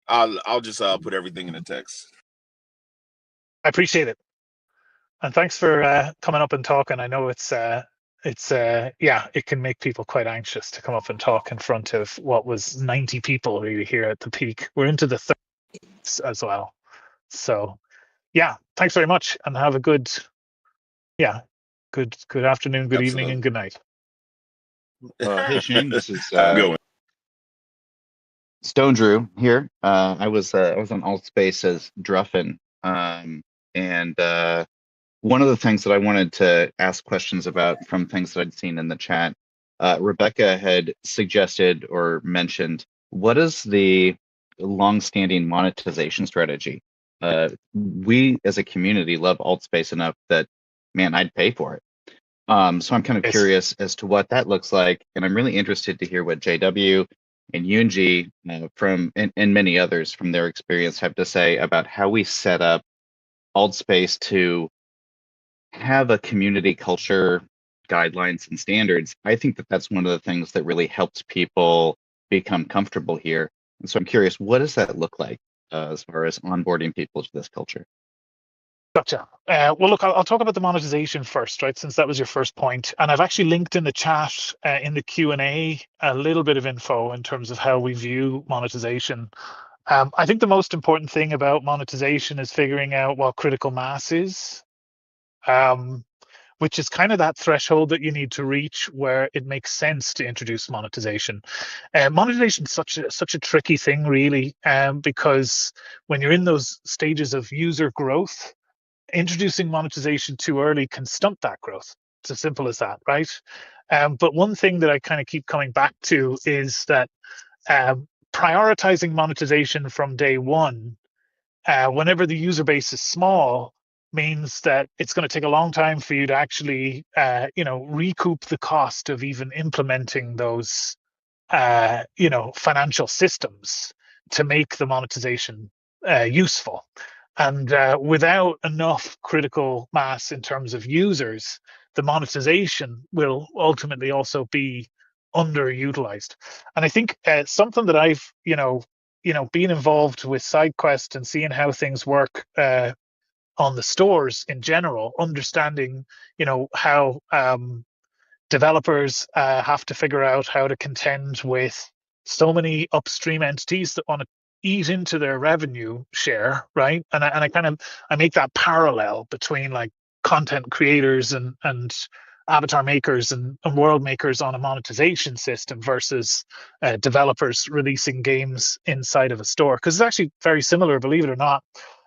I'll just put everything in the text. I appreciate it, and thanks for coming up and talking. I know it can make people quite anxious to come up and talk in front of what was 90 people really here at the peak. We're into the 30s as well, so yeah, thanks very much, and have a good afternoon, good evening, and good night. Hey Shane, this is Have a good one. Stone Drew here. I was on Altspace as Druffin, and one of the things that I wanted to ask questions about from things that I'd seen in the chat, Rebecca had suggested or mentioned, what is the long-standing monetization strategy? We as a community love Altspace enough that, man, I'd pay for it. So I'm kind of curious as to what that looks like, and I'm really interested to hear what JW and Yunji and many others from their experience have to say about how we set up Altspace to have a community culture, guidelines, and standards. I think that that's one of the things that really helps people become comfortable here. And so I'm curious, what does that look like as far as onboarding people to this culture? Gotcha. Well, look, I'll talk about the monetization first, right? Since that was your first point, and I've actually linked in the chat in the Q&A a little bit of info in terms of how we view monetization. I think the most important thing about monetization is figuring out what critical mass is, which is kind of that threshold that you need to reach where it makes sense to introduce monetization. Monetization is such a tricky thing, really, because when you're in those stages of user growth, introducing monetization too early can stunt that growth. It's as simple as that, right? But one thing that I kind of keep coming back to is that prioritizing monetization from day one, whenever the user base is small, means that it's going to take a long time for you to actually, recoup the cost of even implementing those, financial systems to make the monetization useful. And without enough critical mass in terms of users, the monetization will ultimately also be underutilized. And I think something that I've, being involved with SideQuest and seeing how things work on the stores in general, understanding, how developers have to figure out how to contend with so many upstream entities that want to eat into their revenue share, right? And I make that parallel between like content creators and avatar makers and world makers on a monetization system versus developers releasing games inside of a store, because it's actually very similar, believe it or not.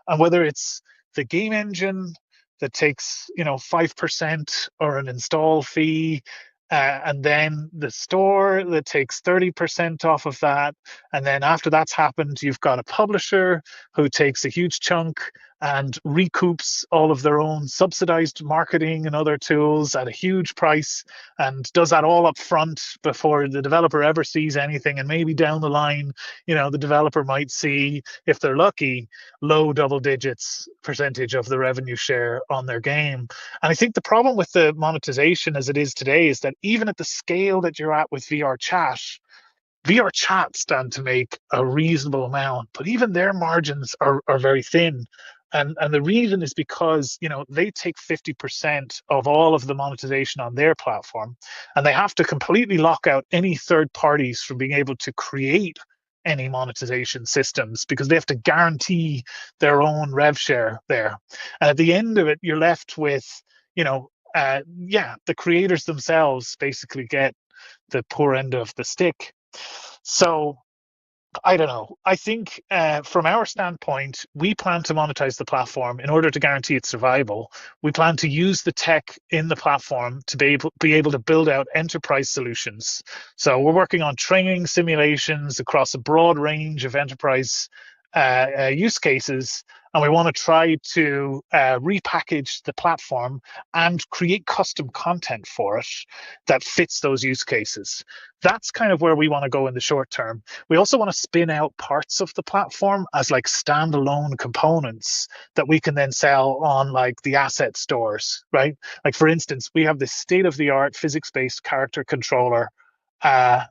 And whether it's the game engine that takes 5% or an install fee, and then the store that takes 30% off of that, and then after that's happened, you've got a publisher who takes a huge chunk and recoups all of their own subsidized marketing and other tools at a huge price, and does that all up front before the developer ever sees anything. And maybe down the line, the developer might see, if they're lucky, low double digits percentage of the revenue share on their game. And I think the problem with the monetization as it is today is that even at the scale that you're at with VR chat stand to make a reasonable amount, but even their margins are very thin. And the reason is because they take 50% of all of the monetization on their platform, and they have to completely lock out any third parties from being able to create any monetization systems, because they have to guarantee their own rev share there. And at the end of it, you're left with, the creators themselves basically get the poor end of the stick. So I don't know. I think from our standpoint, we plan to monetize the platform in order to guarantee its survival. We plan to use the tech in the platform to be able to build out enterprise solutions. So we're working on training simulations across a broad range of enterprise use cases, and we want to try to repackage the platform and create custom content for it that fits those use cases. That's kind of where we want to go in the short term. We also want to spin out parts of the platform as like standalone components that we can then sell on like the asset stores, right? Like for instance, we have this state-of-the-art physics-based character controller, uh,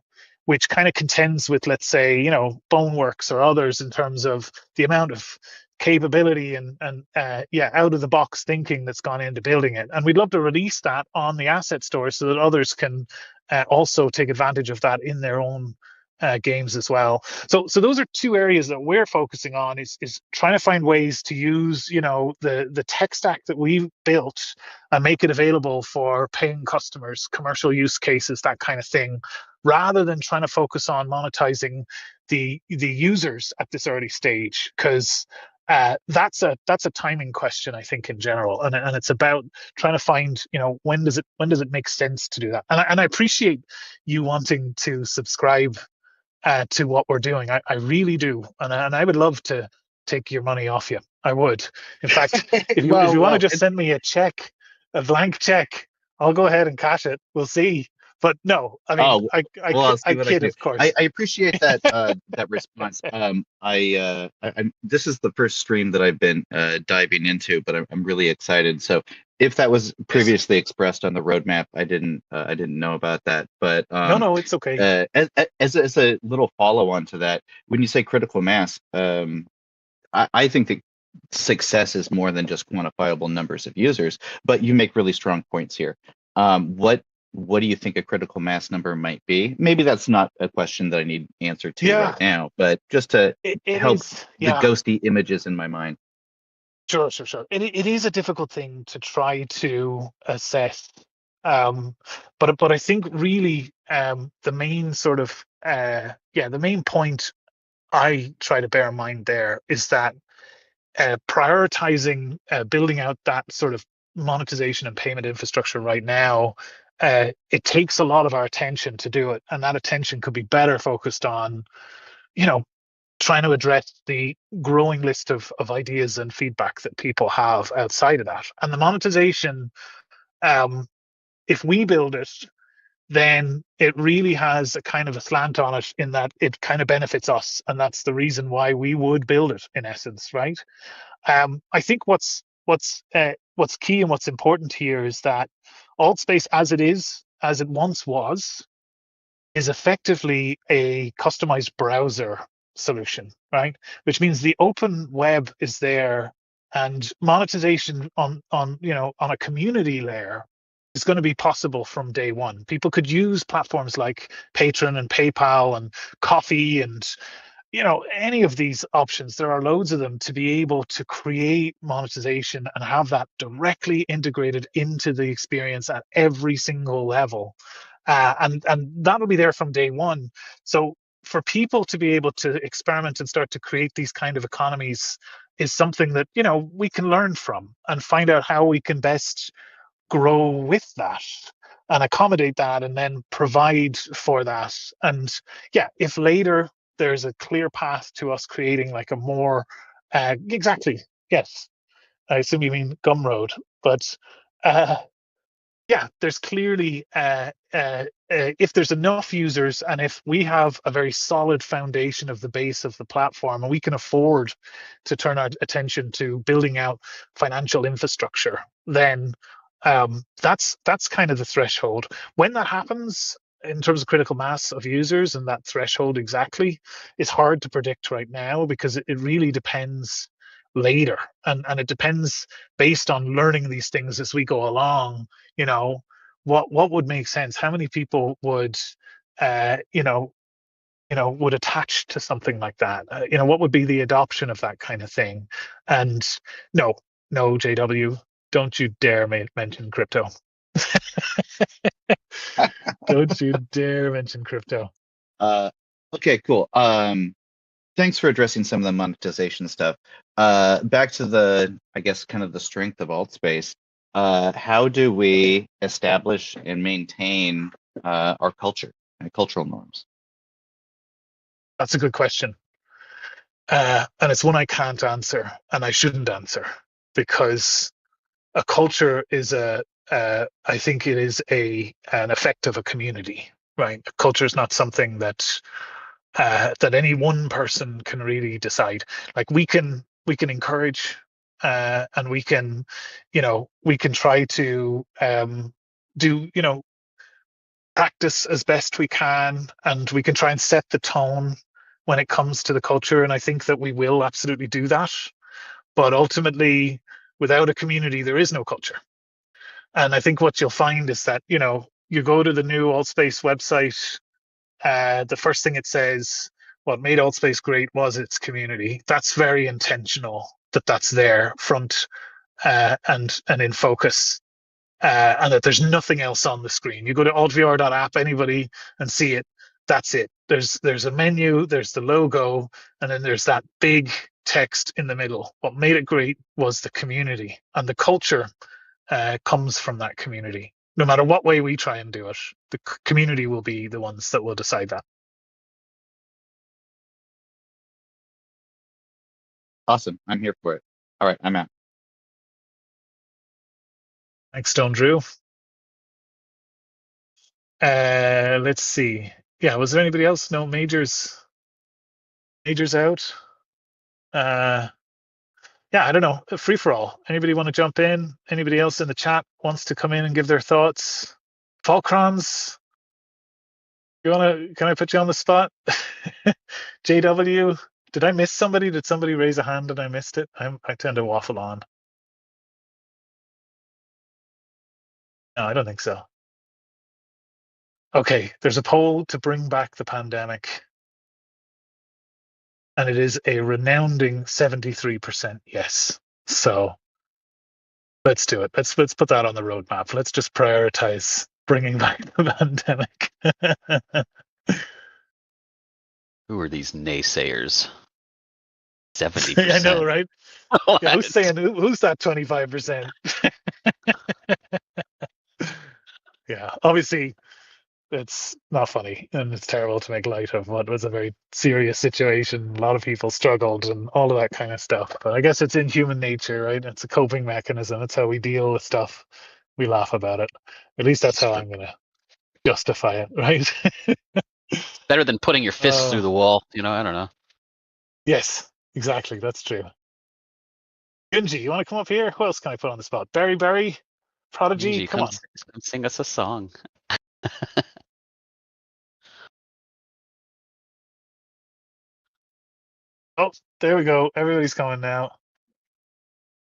which kind of contends with, let's say, Boneworks or others in terms of the amount of capability and yeah, out of the box thinking that's gone into building it. And we'd love to release that on the asset store so that others can also take advantage of that in their own games as well. So those are two areas that we're focusing on is trying to find ways to use the tech stack that we've built and make it available for paying customers, commercial use cases, that kind of thing, rather than trying to focus on monetizing the users at this early stage, because that's a timing question, I think, in general, and it's about trying to find, when does it make sense to do that. And I appreciate you wanting to subscribe to what we're doing. I really do, and I would love to take your money off you. I would. In fact, if you want to Well, just send me a check, a blank check, I'll go ahead and cash it. We'll see. But no, I mean, oh, I well, I'll see I what I kid, can do. of course. I appreciate that that response. This is the first stream that I've been diving into, but I'm really excited. So if that was Yes. previously expressed on the roadmap, I didn't know about that. But No, it's okay. as a little follow on to that, when you say critical mass, I think that success is more than just quantifiable numbers of users, but you make really strong points here. What do you think a critical mass number might be? Maybe that's not a question that I need answer to right Yeah, now, but just to it help is. the Yeah. ghosty images in my mind. Sure. It is a difficult thing to try to assess. Um, but I think really the main sort of the main point I try to bear in mind there is that prioritizing building out that sort of monetization and payment infrastructure right now, it takes a lot of our attention to do it, and that attention could be better focused on, you know, trying to address the growing list of ideas and feedback that people have outside of that. And the monetization, um, if we build it, then it really has a kind of a slant on it in that it kind of benefits us. And that's the reason why we would build it in essence, right? I think what's key and what's important here is that AltSpace, as it is, as it once was, is effectively a customized browser solution, right? Which means the open web is there, and monetization on a community layer is going to be possible from day one. People could use platforms like Patreon and PayPal and Coffee and any of these options. There are loads of them to be able to create monetization and have that directly integrated into the experience at every single level, and that'll be there from day one. So for people to be able to experiment and start to create these kind of economies is something that we can learn from and find out how we can best grow with that and accommodate that and then provide for that. And yeah, if later there's a clear path to us creating like a more exactly, yes, I assume you mean Gumroad, but uh yeah, there's clearly if there's enough users and if we have a very solid foundation of the base of the platform and we can afford to turn our attention to building out financial infrastructure, then that's kind of the threshold. When that happens, in terms of critical mass of users and that threshold exactly, it's hard to predict right now because it really depends later, and it depends based on learning these things as we go along. you know what would make sense, how many people would uh you know would attach to something like that, what would be the adoption of that kind of thing. And no, no, JW, don't you dare mention crypto. Don't you dare mention crypto. Uh, okay, cool. thanks for addressing some of the monetization stuff. Back to the, I guess, kind of the strength of AltSpace. How do we establish and maintain our culture and cultural norms? That's a good question. And it's one I can't answer, and I shouldn't answer, because a culture is I think it is an effect of a community, right? A culture is not something that any one person can really decide. Like we can encourage, and we can try to do practice as best we can, and we can try and set the tone when it comes to the culture. And I think that we will absolutely do that. But ultimately, without a community, there is no culture. And I think what you'll find is that, you go to the new Altspace website, the first thing it says, what made Altspace great was its community. That's very intentional that that's there front, and in focus, and that there's nothing else on the screen. You go to altvr.app, anybody, and see it. That's it. There's a menu, there's the logo, and then there's that big text in the middle. What made it great was the community, and the culture comes from that community. No matter what way we try and do it, the community will be the ones that will decide that. Awesome. I'm here for it. All right, I'm out. Thanks, Stone Drew. Let's see. Yeah, was there anybody else? No, Majors out. Yeah, I don't know. Free for all. Anybody want to jump in? Anybody else in the chat wants to come in and give their thoughts? Falkrons, can I put you on the spot? JW, did I miss somebody? Did somebody raise a hand and I missed it? I tend to waffle on. No, I don't think so. Okay, there's a poll to bring back the pandemic, and it is a renounding 73% yes. So let's do it. Let's put that on the roadmap. Let's just prioritize bringing back the pandemic. Who are these naysayers? 70%. I know, right? Yeah, who's saying who's that 25%? Yeah, obviously it's not funny, and it's terrible to make light of what was a very serious situation. A lot of people struggled and all of that kind of stuff. But I guess it's in human nature, right? It's a coping mechanism. It's how we deal with stuff. We laugh about it. At least that's how I'm going to justify it, right? Better than putting your fists through the wall. I don't know. Yes, exactly. That's true. Gunji, you want to come up here? Who else can I put on the spot? Berry, Prodigy, Angie, come on. come sing us a song. Oh, there we go. Everybody's coming now.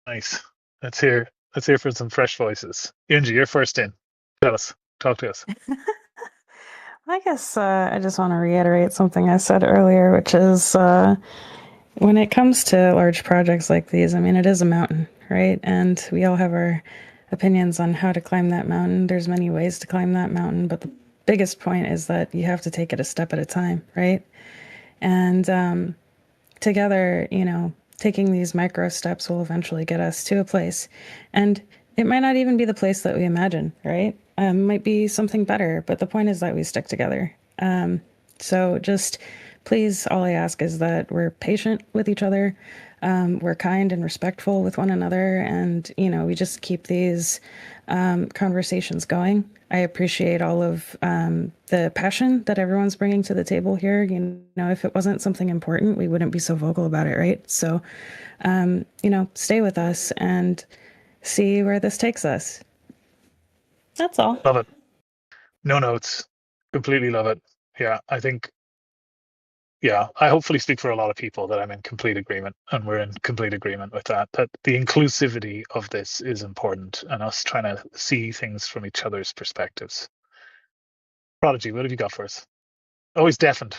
Nice. Let's hear for some fresh voices. Yunji, you're first in. Tell us. Talk to us. I guess I just want to reiterate something I said earlier, which is when it comes to large projects like these, I mean, it is a mountain, right? And we all have our opinions on how to climb that mountain. There's many ways to climb that mountain, but the biggest point is that you have to take it a step at a time, right? And together, taking these micro steps will eventually get us to a place. And it might not even be the place that we imagine, right? Might be something better, but the point is that we stick together. So just please, all I ask is that we're patient with each other. We're kind and respectful with one another. And, we just keep these conversations going. I appreciate all of the passion that everyone's bringing to the table here. If it wasn't something important, we wouldn't be so vocal about it, right? So, stay with us and see where this takes us. That's all. Love it. No notes. Completely love it. Yeah, I think, I hopefully speak for a lot of people that I'm in complete agreement, and we're in complete agreement with that the inclusivity of this is important, and us trying to see things from each other's perspectives. Prodigy, what have you got for us? Oh, he's deafened.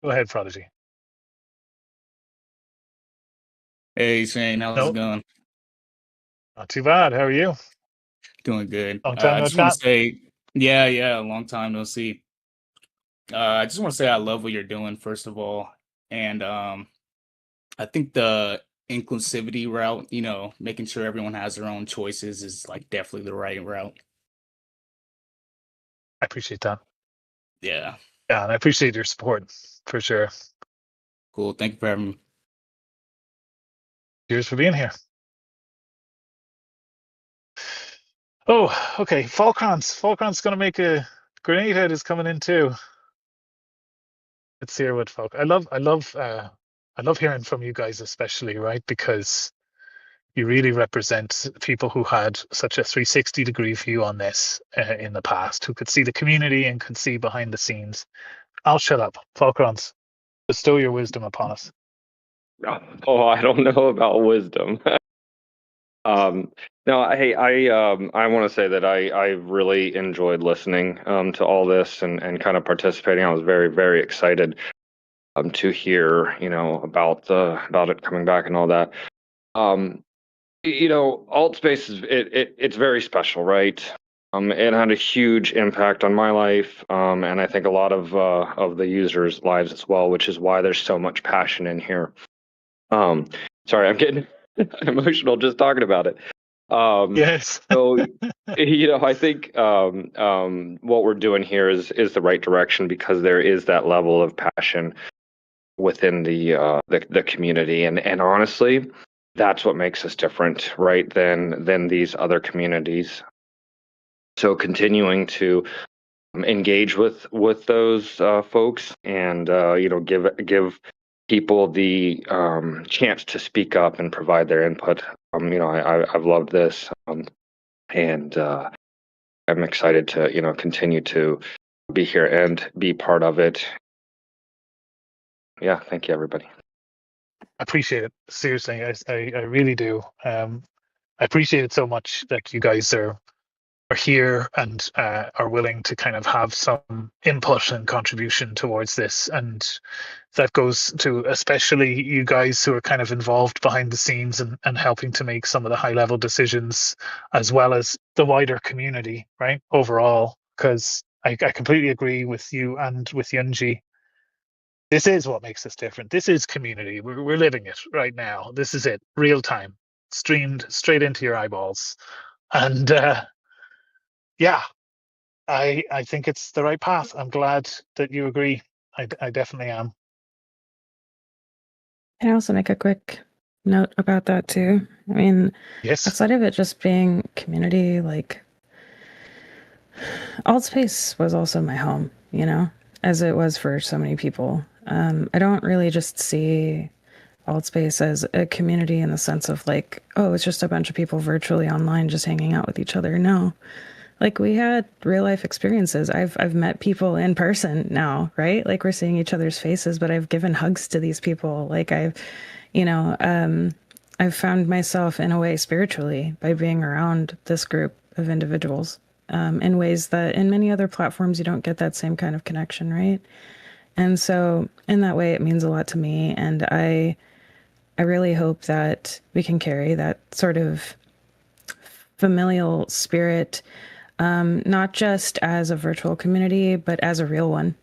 Go ahead, Prodigy. Hey Shane, how's it going? Not too bad. How are you? Doing good. Long time I no just want chat. to say, yeah, long time no see. I just want to say I love what you're doing, first of all, and I think the inclusivity route, making sure everyone has their own choices, is like definitely the right route. I appreciate that. Yeah, Yeah, and I appreciate your support for sure. cool. Thank you for having me. Cheers for being here. Oh, okay. Falcon's gonna make a grenade head is coming in too. Let's hear what Falcon. I love hearing from you guys, especially, right? Because you really represent people who had such a 360-degree view on this in the past, who could see the community and could see behind the scenes. I'll shut up. Falcons, bestow your wisdom upon us. Oh, I don't know about wisdom. No, hey, I want to say that I really enjoyed listening to all this and kind of participating. I was very, very excited to hear, about it coming back and all that. Altspace is it's very special, right? It had a huge impact on my life, and I think a lot of the users' lives as well, which is why there's so much passion in here. Sorry, I'm getting emotional just talking about it. Yes. So, I think what we're doing here is the right direction because there is that level of passion within the community, and honestly, that's what makes us different, right? Than these other communities. So, continuing to engage with those folks and give people the chance to speak up and provide their input. I've loved this, and I'm excited to continue to be here and be part of it. Yeah, thank you, everybody. I appreciate it. Seriously, I really do. I appreciate it so much that you guys are here and are willing to kind of have some input and contribution towards this. And that goes to especially you guys who are kind of involved behind the scenes and helping to make some of the high level decisions, as well as the wider community, right? Overall, because I completely agree with you and with Yunji. This is what makes us different. This is community. We're living it right now. This is it, real time, streamed straight into your eyeballs. And yeah, I think it's the right path. I'm glad that you agree. I definitely am. Can I also make a quick note about that too? I mean, Yes. outside of it just being community, like Altspace was also my home, as it was for so many people. I don't really just see Altspace as a community in the sense of like, oh, it's just a bunch of people virtually online just hanging out with each other. No. Like we had real life experiences. I've met people in person now, right? Like we're seeing each other's faces, but I've given hugs to these people. Like you know, um, I've found myself in a way spiritually by being around this group of individuals in ways that in many other platforms you don't get that same kind of connection, right? And so in that way, it means a lot to me, and I really hope that we can carry that sort of familial spirit, not just as a virtual community, but as a real one,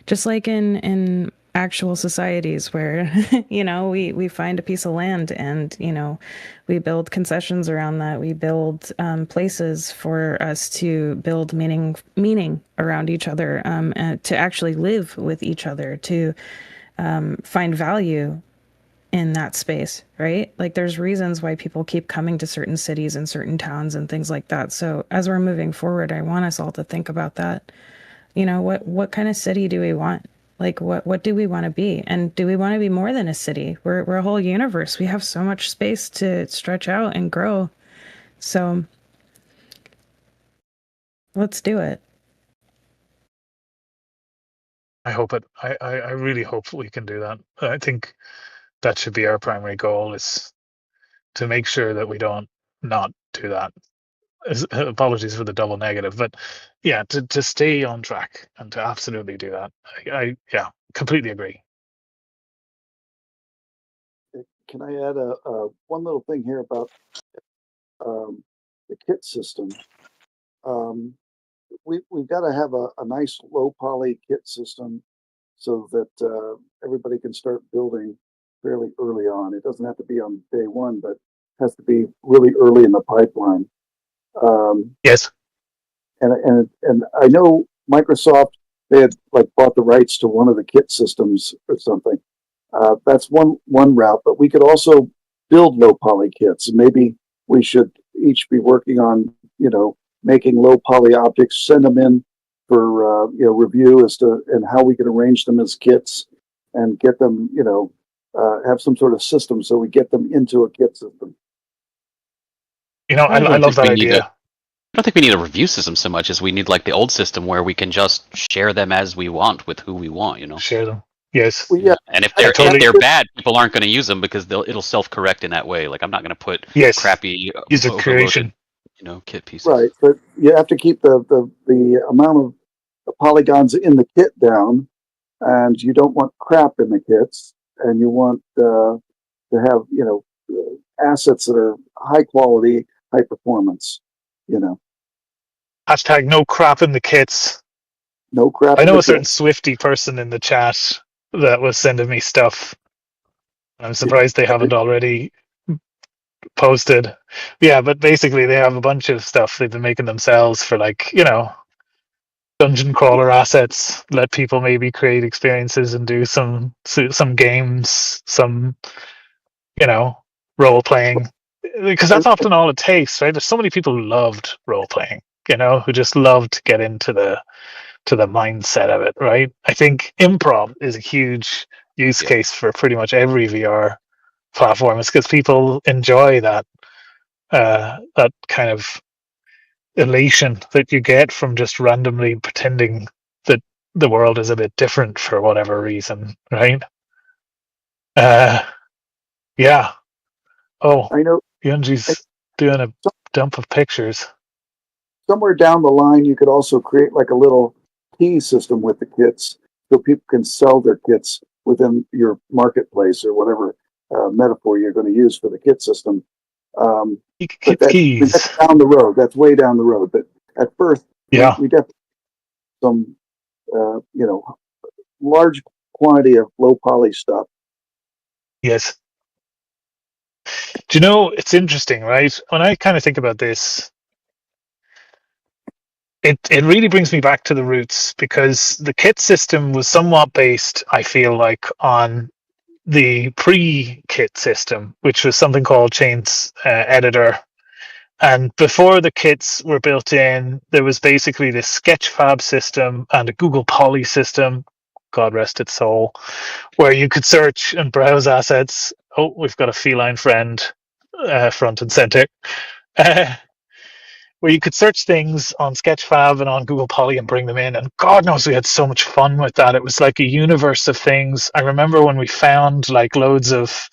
just like in actual societies where, we find a piece of land and, we build concessions around that. We build places for us to build meaning around each other, and to actually live with each other, to find value in that space, right? Like there's reasons why people keep coming to certain cities and certain towns and things like that. So as we're moving forward, I want us all to think about that. What kind of city do we want? Like what do we want to be? And do we want to be more than a city? We're a whole universe. We have so much space to stretch out and grow. So let's do it. I hope it. I really hope we can do that. I think that should be our primary goal, is to make sure that we don't not do that. Apologies for the double negative, but yeah, to stay on track and to absolutely do that. I yeah, completely agree. Can I add a one little thing here about the kit system? Um, we've got to have a nice low poly kit system so that everybody can start building fairly early on. It doesn't have to be on day one, but has to be really early in the pipeline. Um, Yes. and I know Microsoft, they had like bought the rights to one of the kit systems or something. That's one route, but we could also build low poly kits. Maybe we should each be working on making low poly objects, send them in for review as to and how we can arrange them as kits and get them have some sort of system so we get them into a kit system. I I don't love think that we need a. idea. I don't think we need a review system so much as we need like the old system where we can just share them as we want with who we want. Share them. Yes. Well, Yeah. And if I totally. they're bad, people aren't going to use them because it'll self correct in that way. Like I'm not going to put Yes. crappy User overloaded creation. kit pieces. Right, but you have to keep the amount of polygons in the kit down, and you don't want crap in the kits, and you want to have assets that are high quality, high performance. Hashtag no crap in the kits. No crap I in know the a certain kit. Swifty person in the chat that was sending me stuff. I'm surprised they haven't already posted. Yeah, but basically they have a bunch of stuff they've been making themselves for dungeon crawler assets. Let people maybe create experiences and do some games, some role playing, because that's And, often all it takes, right? There's so many people who loved role playing, who just love to get into the mindset of it, right? I think improv is a huge use Yeah. case for pretty much every VR platform. It's because people enjoy that kind of elation that you get from just randomly pretending that the world is a bit different for whatever reason, right? Uh, yeah. Oh, I know Yunji's doing a dump of pictures. somewhere down the line you could also create like a little key system with the kits so people can sell their kits within your marketplace or whatever metaphor you're going to use for the kit system. But that's Keys. down the road. That's way down the road. But at first, Yeah. we definitely some large quantity of low poly stuff. Yes. Do you know, it's interesting, right? When I kind of think about this, it really brings me back to the roots because the kit system was somewhat based, I feel like, on the pre-kit system, which was something called Chains Editor. And before the kits were built in, there was basically this Sketchfab system and a Google Poly system, God rest its soul, where you could search and browse assets. Oh, we've got a feline friend front and center. Uh, where you could search things on Sketchfab and on Google Poly and bring them in. And God knows we had so much fun with that. It was like a universe of things. I remember when we found like loads of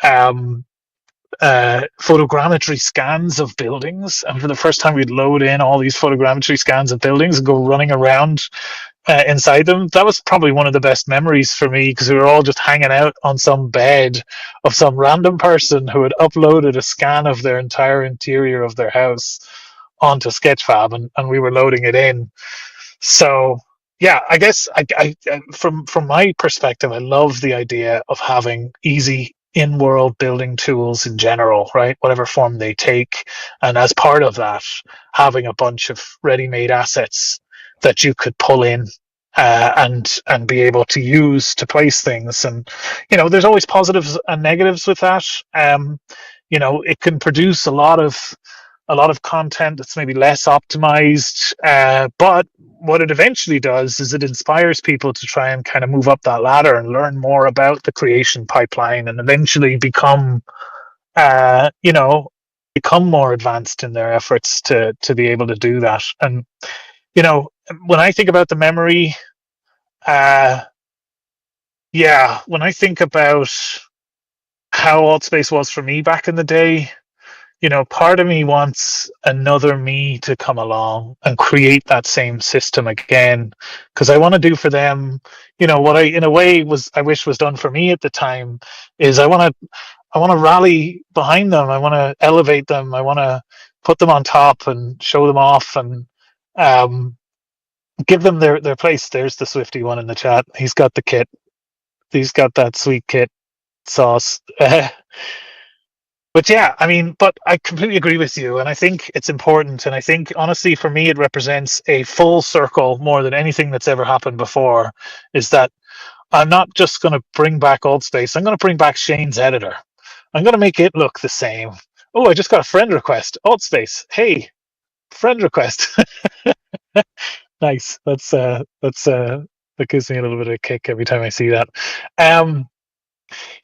um, photogrammetry scans of buildings. And for the first time, we'd load in all these photogrammetry scans of buildings and go running around inside them. That was probably one of the best memories for me because we were all just hanging out on some bed of some random person who had uploaded a scan of their entire interior of their house onto Sketchfab, and we were loading it in. So yeah, I guess from my perspective, I love the idea of having easy in-world building tools in general, right? Whatever form they take, and as part of that, having a bunch of ready-made assets that you could pull in and be able to use to place things. And there's always positives and negatives with that. It can produce a lot of content that's maybe less optimized, but what it eventually does is it inspires people to try and kind of move up that ladder and learn more about the creation pipeline and eventually uh, you know, become more advanced in their efforts to be able to do that. And when I think about the memory, uh, yeah, when I think about how Altspace was for me back in the day, part of me wants another me to come along and create that same system again, because I want to do for them, what in a way I wish was done for me at the time is I want to rally behind them. I want to elevate them. I want to put them on top and show them off and give them their place. There's the Swifty one in the chat. He's got the kit. He's got that sweet kit sauce. But yeah, I mean, but I completely agree with you, and I think it's important. And I think, honestly, for me, it represents a full circle more than anything that's ever happened before. Is that I'm not just going to bring back Altspace. I'm going to bring back Shane's editor. I'm going to make it look the same. Oh, I just got a friend request. Altspace. Hey, friend request. Nice. That gives me a little bit of a kick every time I see that. Um,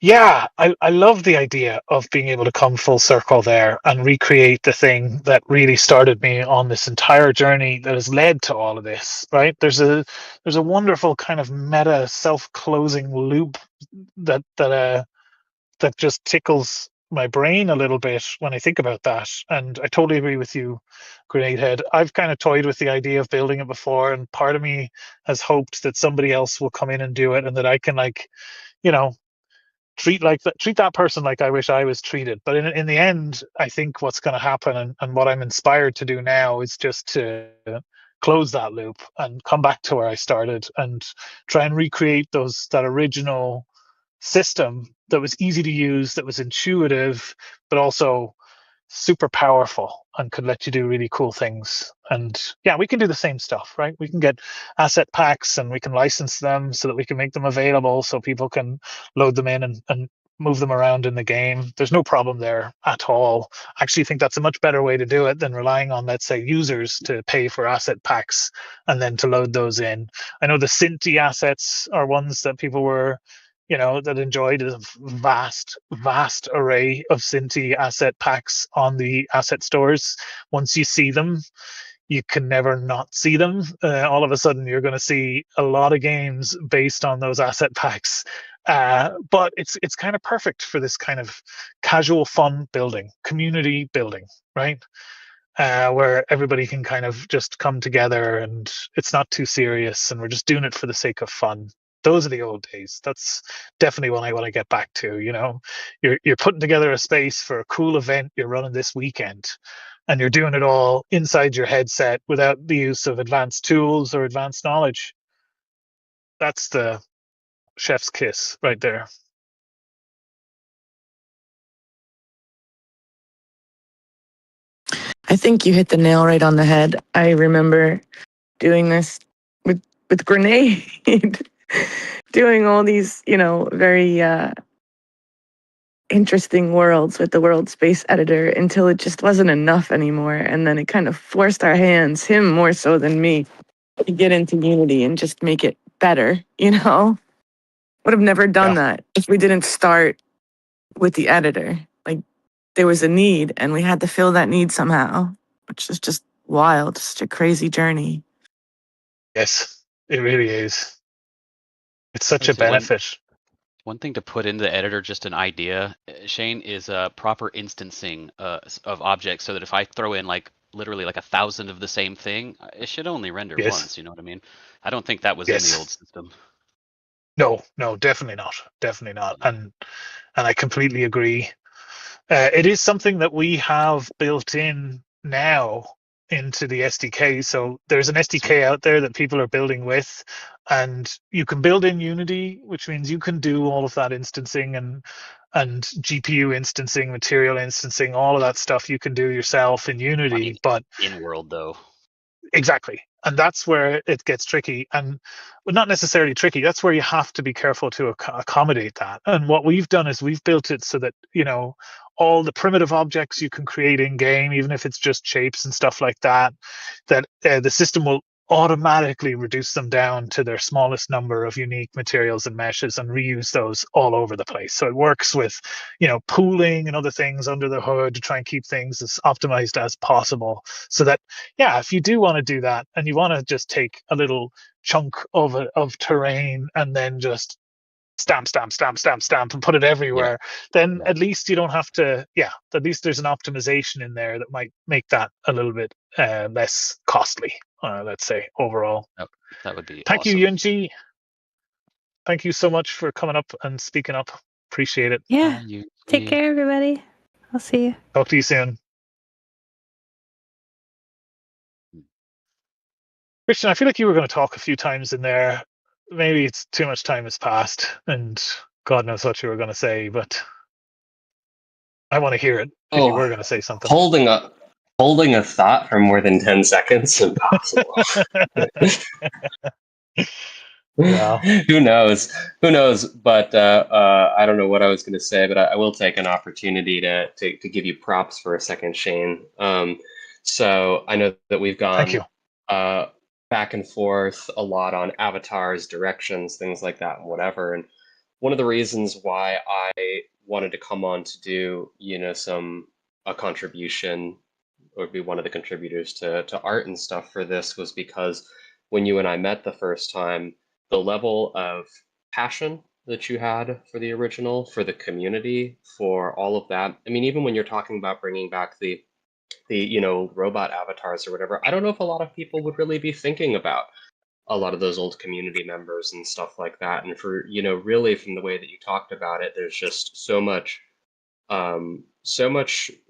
yeah, I love the idea of being able to come full circle there and recreate the thing that really started me on this entire journey that has led to all of this, right? There's a wonderful kind of meta self-closing loop that just tickles my brain a little bit when I think about that. And I totally agree with you, Grenade Head. I've kind of toyed with the idea of building it before, and part of me has hoped that somebody else will come in and do it, and that I can, like, you know, treat that person like I wish I was treated. But in the end, I think what's going to happen, and what I'm inspired to do now, is just to close that loop and come back to where I started and try and recreate that original system that was easy to use, that was intuitive, but also super powerful and could let you do really cool things. And yeah, we can do the same stuff, right? We can get asset packs and we can license them so that we can make them available so people can load them in and move them around in the game. There's no problem there at all. I actually think that's a much better way to do it than relying on, let's say, users to pay for asset packs and then to load those in. I know the Cinti assets are ones that people were, that enjoyed a vast array of Cinti asset packs on the asset stores. Once you see them, you can never not see them. All of a sudden, you're going to see a lot of games based on those asset packs. But it's kind of perfect for this kind of casual fun building, community building, right? Where everybody can kind of just come together and it's not too serious and we're just doing it for the sake of fun. Those are the old days. That's definitely what I want to get back to. You're putting together a space for a cool event you're running this weekend, and you're doing it all inside your headset without the use of advanced tools or advanced knowledge. That's the chef's kiss right there. I think you hit the nail right on the head. I remember doing this with Grenade, doing all these, very interesting worlds with the World Space Editor until it just wasn't enough anymore. And then it kind of forced our hands, him more so than me, to get into Unity and just make it better, Would have never done that if we didn't start with the editor. Like, there was a need and we had to fill that need somehow, which is just wild. Such a crazy journey. Yes, it really is. It's such a Say benefit. one thing to put into the editor, just an idea, Shane, is proper instancing of objects, so that if I throw in like literally like 1,000 of the same thing, it should only render Yes. once. You know what I mean? I don't think that was in the old system. No, definitely not. Definitely not. And I completely agree. It is something that we have built in now into the SDK. So there's an SDK out there that people are building with, and you can build in Unity, which means you can do all of that instancing and GPU instancing, material instancing, all of that stuff you can do yourself in Unity. But in world though. Exactly. And that's where it gets tricky. And well, not necessarily tricky. That's where you have to be careful to accommodate that. And what we've done is we've built it so that, all the primitive objects you can create in game, even if it's just shapes and stuff like that, that the system will automatically reduce them down to their smallest number of unique materials and meshes and reuse those all over the place. So it works with, pooling and other things under the hood to try and keep things as optimized as possible. So that, yeah, if you do want to do that and you want to just take a little chunk of terrain and then just stamp and put it everywhere, then at least you don't have to, at least there's an optimization in there that might make that a little bit less costly, let's say, overall. That would be Thank awesome. you, Yunji. Thank you so much for coming up and speaking up. Appreciate it. Yeah. Take care, everybody. I'll see you. Talk to you soon. Christian, I feel like you were going to talk a few times in there. Maybe it's too much time has passed, and God knows what you were going to say, but I want to hear it if you Oh, were going to say something. holding a thought for more than 10 seconds, impossible. Well, Who knows? Who knows? But I don't know what I was going to say, but I will take an opportunity to give you props for a second, Shane. So I know that we've thank gone you. back and forth a lot on avatars, directions, things like that, and whatever. And one of the reasons why I wanted to come on to do, a contribution or be one of the contributors to art and stuff for this was because when you and I met the first time, the level of passion that you had for the original, for the community, for all of that. I mean, even when you're talking about bringing back the robot avatars or whatever, I don't know if a lot of people would really be thinking about a lot of those old community members and stuff like that. And for, really from the way that you talked about it, there's just so much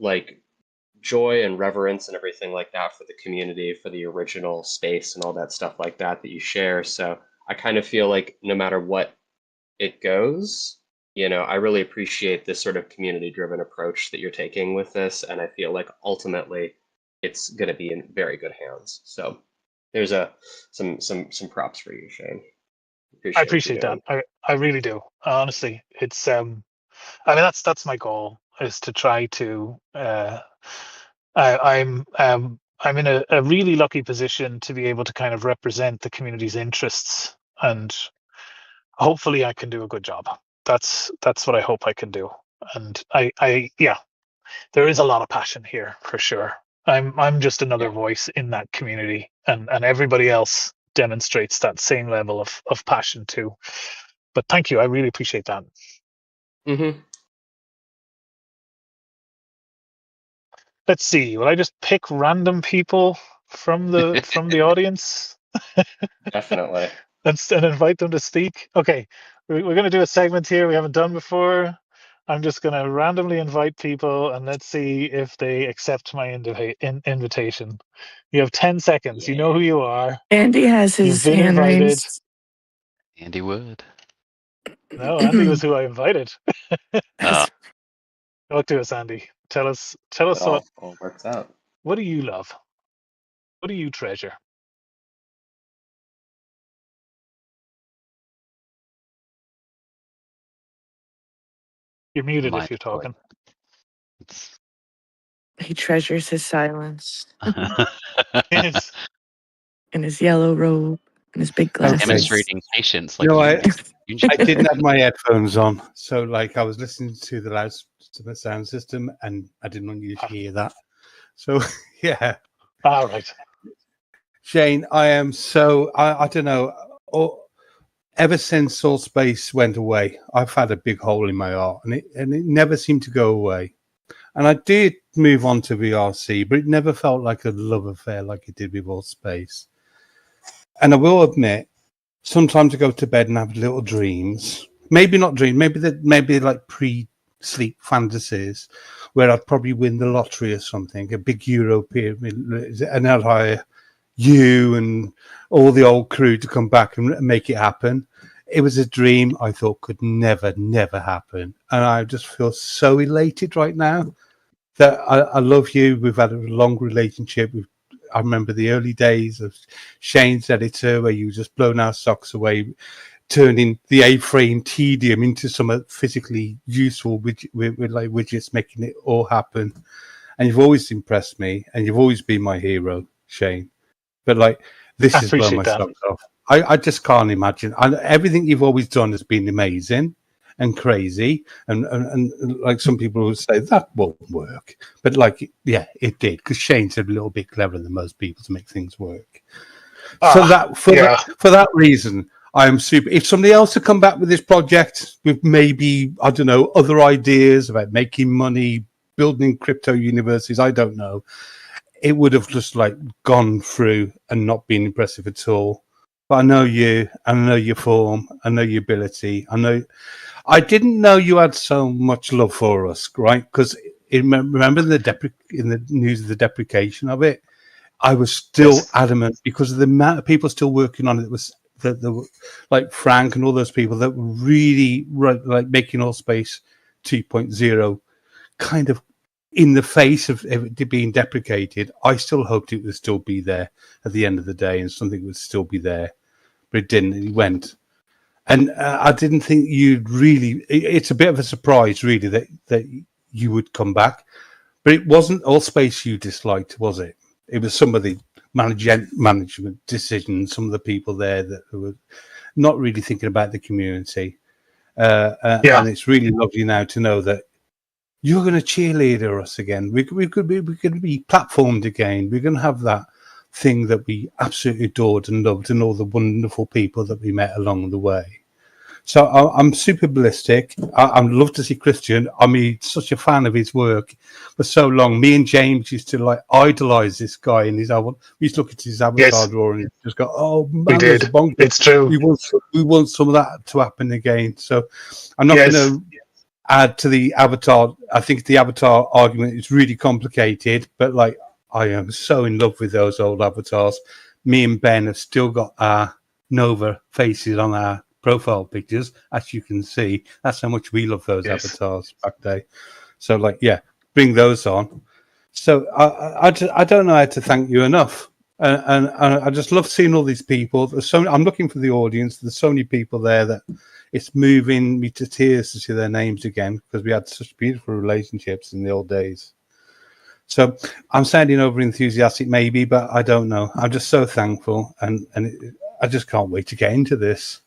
like joy and reverence and everything like that for the community, for the original space and all that stuff like that that you share. So I kind of feel like no matter what it goes, I really appreciate this sort of community driven approach that you're taking with this. And I feel like ultimately it's going to be in very good hands. So there's some props for you, Shane. I Appreciate what you're appreciate that. doing. I really do. Honestly, it's I mean that's my goal is to try to I'm in a really lucky position to be able to kind of represent the community's interests, and hopefully I can do a good job. That's what I hope I can do. And I yeah, there is a lot of passion here for sure. I'm just another Yeah. voice in that community, and everybody else demonstrates that same level of passion too. But thank you, I really appreciate that. Mm-hmm. Let's see. Will I just pick random people from the audience Definitely. and invite them to speak? Okay, we're going to do a segment here we haven't done before. I'm just going to randomly invite people and let's see if they accept my invitation. You have 10 seconds. You Yeah. know who you are. Andy has You've his been hand invited. raised. Andy Wood. No, Andy was who I invited. That's Talk to us, Andy. Tell us It all works out. what do you love? What do you treasure? You're muted My if you're boy. talking. It's he treasures his silence Yes. in his yellow robe and his big Okay. glasses. demonstrating patience like No, you I do. I didn't have my headphones on, so like I was listening to the sound system, and I didn't want you to hear that. So yeah, All right. Shane, I am so I don't know. Ever since All Space went away, I've had a big hole in my heart, and it never seemed to go away. And I did move on to VRC, but it never felt like a love affair like it did with All Space. And I will admit, sometimes I go to bed and have little dreams. Maybe not dreams. Maybe like pre-sleep fantasies, where I'd probably win the lottery or something, a big Euro pyramid, and I'd hire you and all the old crew to come back and make it happen. It was a dream I thought could never, never happen, and I just feel so elated right now that I love you. We've had a long relationship. I remember the early days of Shane's editor where you just blown our socks away, turning the A-frame tedium into some physically useful with like widgets, making it all happen. And you've always impressed me, and you've always been my hero, Shane. But like this I has blown appreciate my that. socks off. I just can't imagine. Everything you've always done has been amazing and crazy, and like some people would say that won't work, but like yeah, it did because Shane's a little bit cleverer than most people to make things work. So Yeah. for that reason, I am super. If somebody else had come back with this project with maybe I don't know other ideas about making money, building crypto universities, I don't know, it would have just like gone through and not been impressive at all. But I know you, I know your form, I know your ability. I didn't know you had so much love for us, right? Because remember in the news of the deprecation of it, I was still Yes. adamant because of the amount of people still working on it. It was the like Frank and all those people that were really like making Allspace 2.0 kind of in the face of it being deprecated. I still hoped it would still be there at the end of the day and something would still be there, but it didn't. It went. And I didn't think you'd really. It's a bit of a surprise, really, that you would come back. But it wasn't Allspace you disliked, was it? It was some of the management decisions, some of the people there that were not really thinking about the community. Yeah. And it's really lovely now to know that you're going to cheerleader us again. We could be platformed again. We're going to have that thing that we absolutely adored and loved, and all the wonderful people that we met along the way. So I'm super ballistic. I'd love to see Christian. I mean, such a fan of his work for so long. Me and James used to like idolize this guy in his album. We used to look at his avatar drawing and just go, "Oh man, We did. that's bonkers." It's true. We want some of that to happen again. So I'm not going to add to the avatar. I think the avatar argument is really complicated, but like I am so in love with those old avatars. Me and Ben have still got our Nova faces on our profile pictures, as you can see. That's how much we love those avatars back there. So like, yeah, bring those on. So I don't know how to thank you enough. And I just love seeing all these people. I'm looking for the audience. There's so many people there that it's moving me to tears to see their names again, because we had such beautiful relationships in the old days. So I'm sounding over enthusiastic maybe, but I don't know. I'm just so thankful, and I just can't wait to get into this.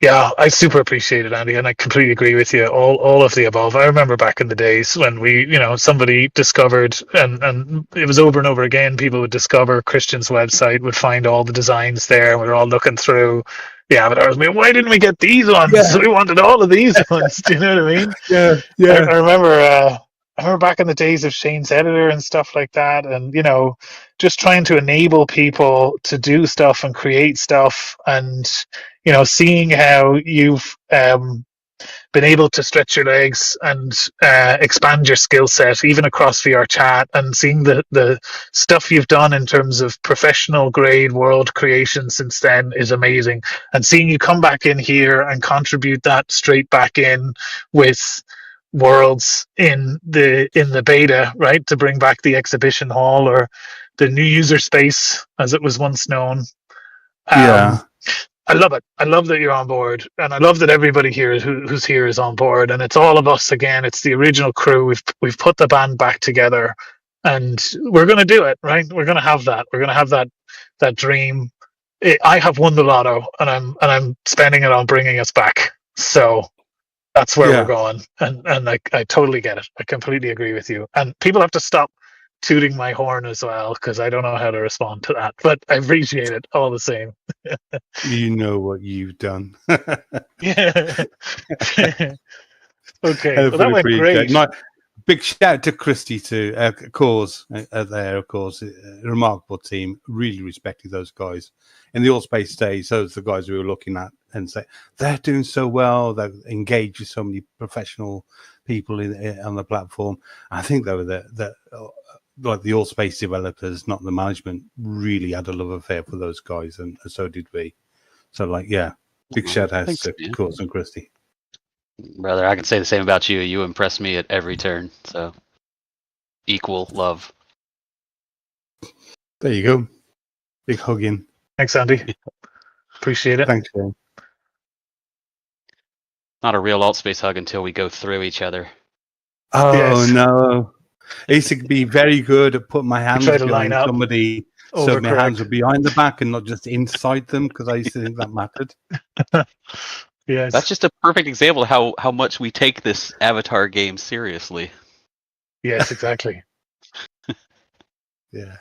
Yeah, I super appreciate it, Andy, and I completely agree with you. All of the above. I remember back in the days when somebody discovered, and it was over and over again. People would discover Christian's website, would find all the designs there, and we were all looking through the avatars. I mean, why didn't we get these ones? Yeah. We wanted all of these ones. Do you know what I mean? Yeah. I remember. I remember back in the days of Shane's editor and stuff like that, and just trying to enable people to do stuff and create stuff, and seeing how you've been able to stretch your legs and expand your skill set even across VR chat, and seeing the stuff you've done in terms of professional grade world creation since then is amazing. And seeing you come back in here and contribute that straight back in with worlds in the beta, right, to bring back the exhibition hall, or the new user space as it was once known. Yeah. I love it. I love that you're on board, and I love that everybody here who's here is on board, and it's all of us again. It's the original crew. We've put the band back together, and we're going to do it, right? We're going to have that. We're going to have that dream. I have won the lotto, and I'm spending it on bringing us back. So that's where we're going, and I totally get it. I completely agree with you. And people have to stop tooting my horn as well, because I don't know how to respond to that, but I appreciate it all the same. You know what you've done. Yeah. Okay, well, that went great. Big shout out to Christy too. Cause there, of course, a remarkable team. Really respected those guys in the Allspace days. Those are the guys we were looking at and say they're doing so well. They're engaged with so many professional people on the platform. I think they were like the Allspace developers, not the management, really had a love affair for those guys, and so did we. So, like, yeah, big shout out to Cause and Christy. Brother, I can say the same about you. You impress me at every turn. So, equal love. There you go. Big hugging. Thanks, Andy. Appreciate it. Thanks, Shane. Not a real Altspace hug until we go through each other. Oh, no. I used to be very good at putting my hands behind somebody, so my hands are behind the back and not just inside them, because I used to think that mattered. Yes. That's just a perfect example of how much we take this Avatar game seriously. Yes, exactly. Yeah.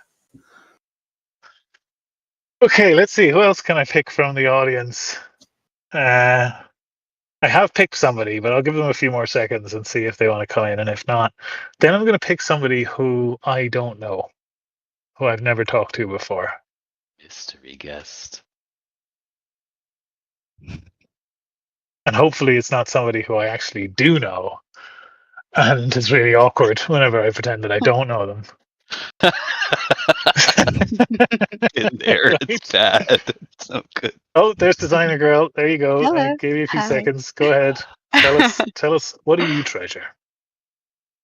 Okay, let's see. Who else can I pick from the audience? I have picked somebody, but I'll give them a few more seconds and see if they want to come in. And if not, then I'm going to pick somebody who I don't know, who I've never talked to before. Mystery guest. And hopefully it's not somebody who I actually do know. And it's really awkward whenever I pretend that I don't know them. In there, Right? it's bad. It's so good. Oh, there's designer girl. There you go. I Hello. gave you a few Hi. seconds. Go ahead. Tell us, what do you treasure?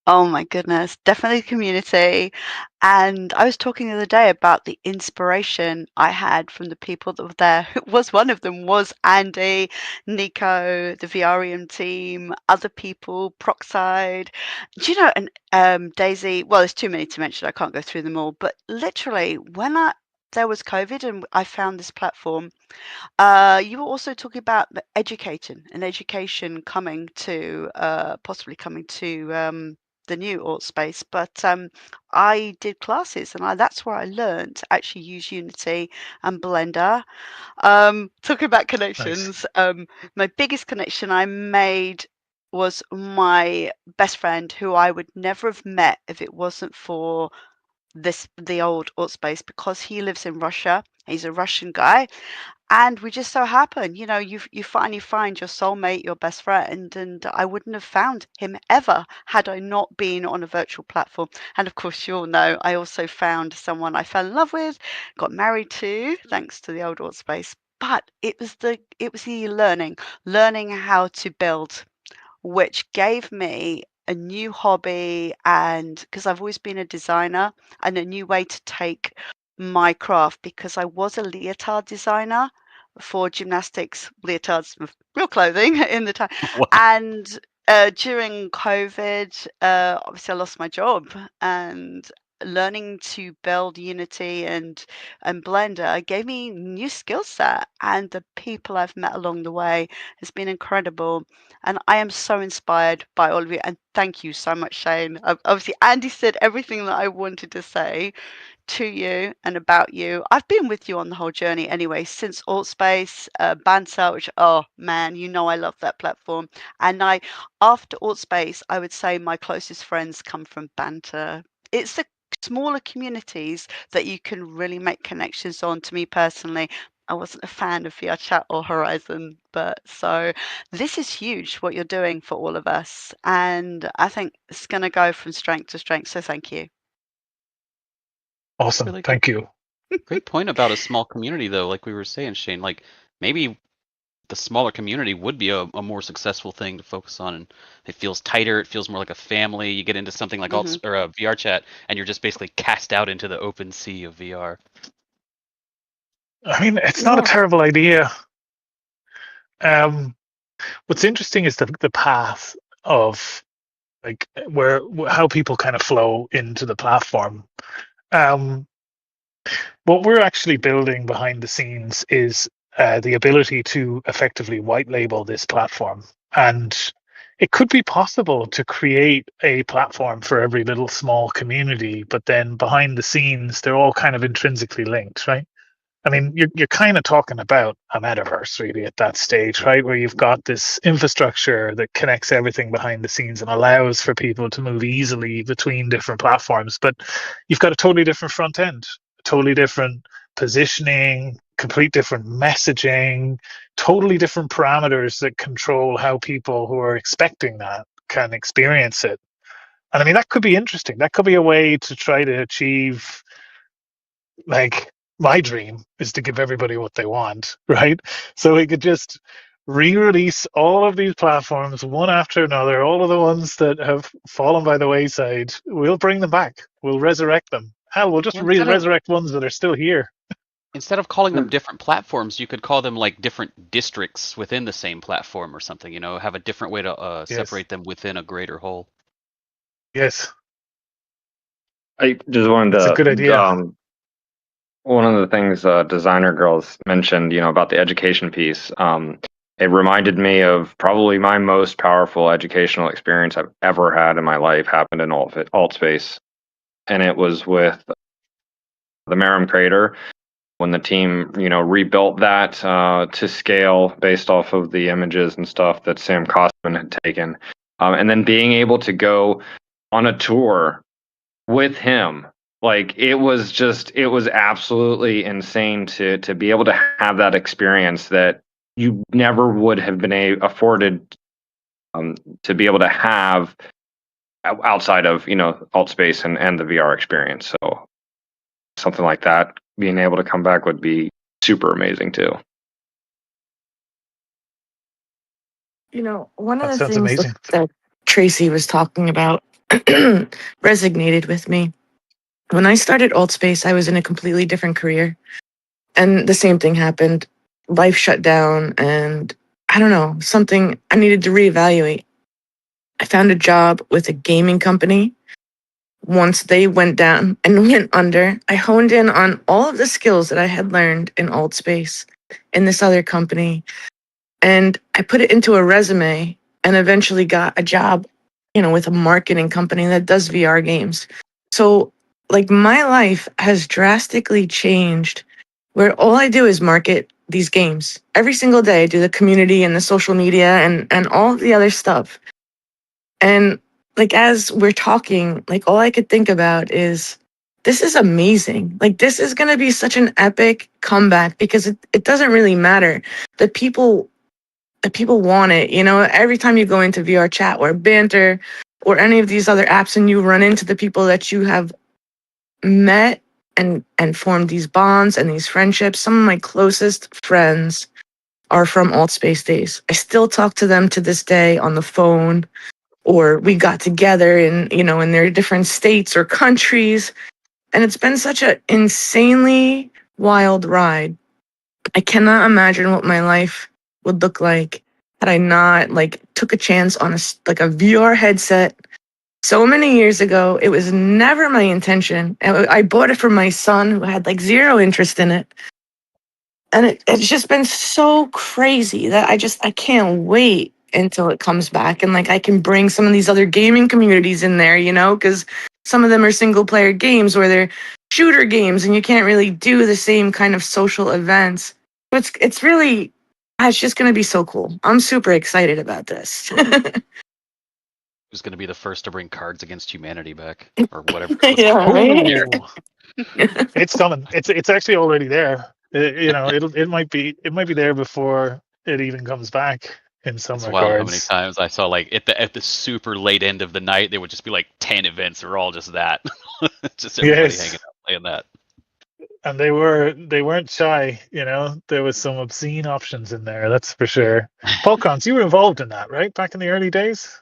Oh my goodness, definitely community. And I was talking the other day about the inspiration I had from the people that were there. Was one of them was Andy, Nico, the VREM team, other people, Proxide. Do you know, and Daisy, well, there's too many to mention. I can't go through them all, but literally when there was COVID and I found this platform, you were also talking about the educating and education coming to possibly coming to the new alt space, but I did classes and that's where I learned to actually use Unity and Blender. Talking about Nice. connections, my biggest connection I made was my best friend, who I would never have met if it wasn't for the old alt space, because he lives in Russia. He's a Russian guy, and we just so happen, you finally find your soulmate, your best friend, and I wouldn't have found him ever had I not been on a virtual platform. And of course, you all know I also found someone I fell in love with, got married to, thanks to the old Alt Space. But it was the learning how to build, which gave me a new hobby, and because I've always been a designer, and a new way to take my craft, because I was a leotard designer for gymnastics leotards with real clothing in the time. Wow. And during COVID, obviously I lost my job, and learning to build Unity and Blender gave me new skill set, and the people I've met along the way has been incredible. And I am so inspired by all of you. And thank you so much, Shane. Obviously, Andy said everything that I wanted to say to you and about you. I've been with you on the whole journey anyway, since Altspace, Banter, which, oh man, I love that platform. And after Altspace, I would say my closest friends come from Banter. It's the smaller communities that you can really make connections on. To me personally, I wasn't a fan of VR Chat or Horizon, but so this is huge what you're doing for all of us. And I think it's going to go from strength to strength. So thank you. Awesome. Really Thank you. great point about a small community, though. Like we were saying, Shane, like maybe the smaller community would be a more successful thing to focus on, and it feels tighter. It feels more like a family. You get into something like Hmm. or a VR chat, and you're just basically cast out into the open sea of VR. I mean, it's not a Yeah. terrible idea. What's interesting is the path of, like, how people kind of flow into the platform. Um, what we're actually building behind the scenes is the ability to effectively white label this platform, and it could be possible to create a platform for every little small community, but then behind the scenes they're all kind of intrinsically linked, right? I mean, you're kind of talking about a metaverse really at that stage, right? Where you've got this infrastructure that connects everything behind the scenes and allows for people to move easily between different platforms. But you've got a totally different front end, totally different positioning, complete different messaging, totally different parameters that control how people who are expecting that can experience it. And I mean, that could be interesting. That could be a way to try to achieve, like, my dream is to give everybody what they want, right? So we could just re-release all of these platforms one after another, all of the ones that have fallen by the wayside. We'll bring them back. We'll resurrect them. Hell, we'll just Well, resurrect ones that are still here. instead of calling them different platforms, you could call them like different districts within the same platform or something. Have a different way to Yes. separate them within a greater whole. Yes. I just wanted It's a good to idea. one of the things designer girls mentioned, about the education piece. It reminded me of probably my most powerful educational experience I've ever had in my life happened in Altspace, and it was with the Merum crater when the team, rebuilt that to scale based off of the images and stuff that Sam Kostman had taken, and then being able to go on a tour with him. Like it was absolutely insane to be able to have that experience that you never would have been afforded to be able to have outside of AltSpace and the VR experience. So something like that being able to come back would be super amazing too. One of That the sounds things amazing. that Tracy was talking about resonated with me. When I started Altspace, I was in a completely different career. And the same thing happened. Life shut down, and I don't know, something I needed to reevaluate. I found a job with a gaming company. Once they went down and went under, I honed in on all of the skills that I had learned in Altspace in this other company. And I put it into a resume and eventually got a job, with a marketing company that does VR games. So, like, my life has drastically changed where all I do is market these games. Every single day, I do the community and the social media and all the other stuff. And, like, as we're talking, like, all I could think about is this is amazing. Like, this is going to be such an epic comeback because it doesn't really matter. The people want it. Every time you go into VR chat or banter or any of these other apps and you run into the people that you have met and formed these bonds and these friendships. Some of my closest friends are from Altspace days. I still talk to them to this day on the phone, or we got together in their different states or countries. And it's been such an insanely wild ride. I cannot imagine what my life would look like had I not took a chance on a VR headset so many years ago. It was never my intention. I bought it for my son who had zero interest in it. And it's just been so crazy that I can't wait until it comes back. And I can bring some of these other gaming communities in there, because some of them are single player games where they're shooter games and you can't really do the same kind of social events. But it's just going to be so cool. I'm super excited about this. Who's going to be the first to bring Cards Against Humanity back, or whatever it was Yeah, called? right? Oh, it's coming. It's actually already there. It might be there before it even comes back in some It's wild how many regards. times I saw at the super late end of the night there would just be 10 events that were all just that, just everybody hanging Yes, out playing that. and they weren't shy. There was some obscene options in there. That's for sure. Polkons, you were involved in that, right? Back in the early days.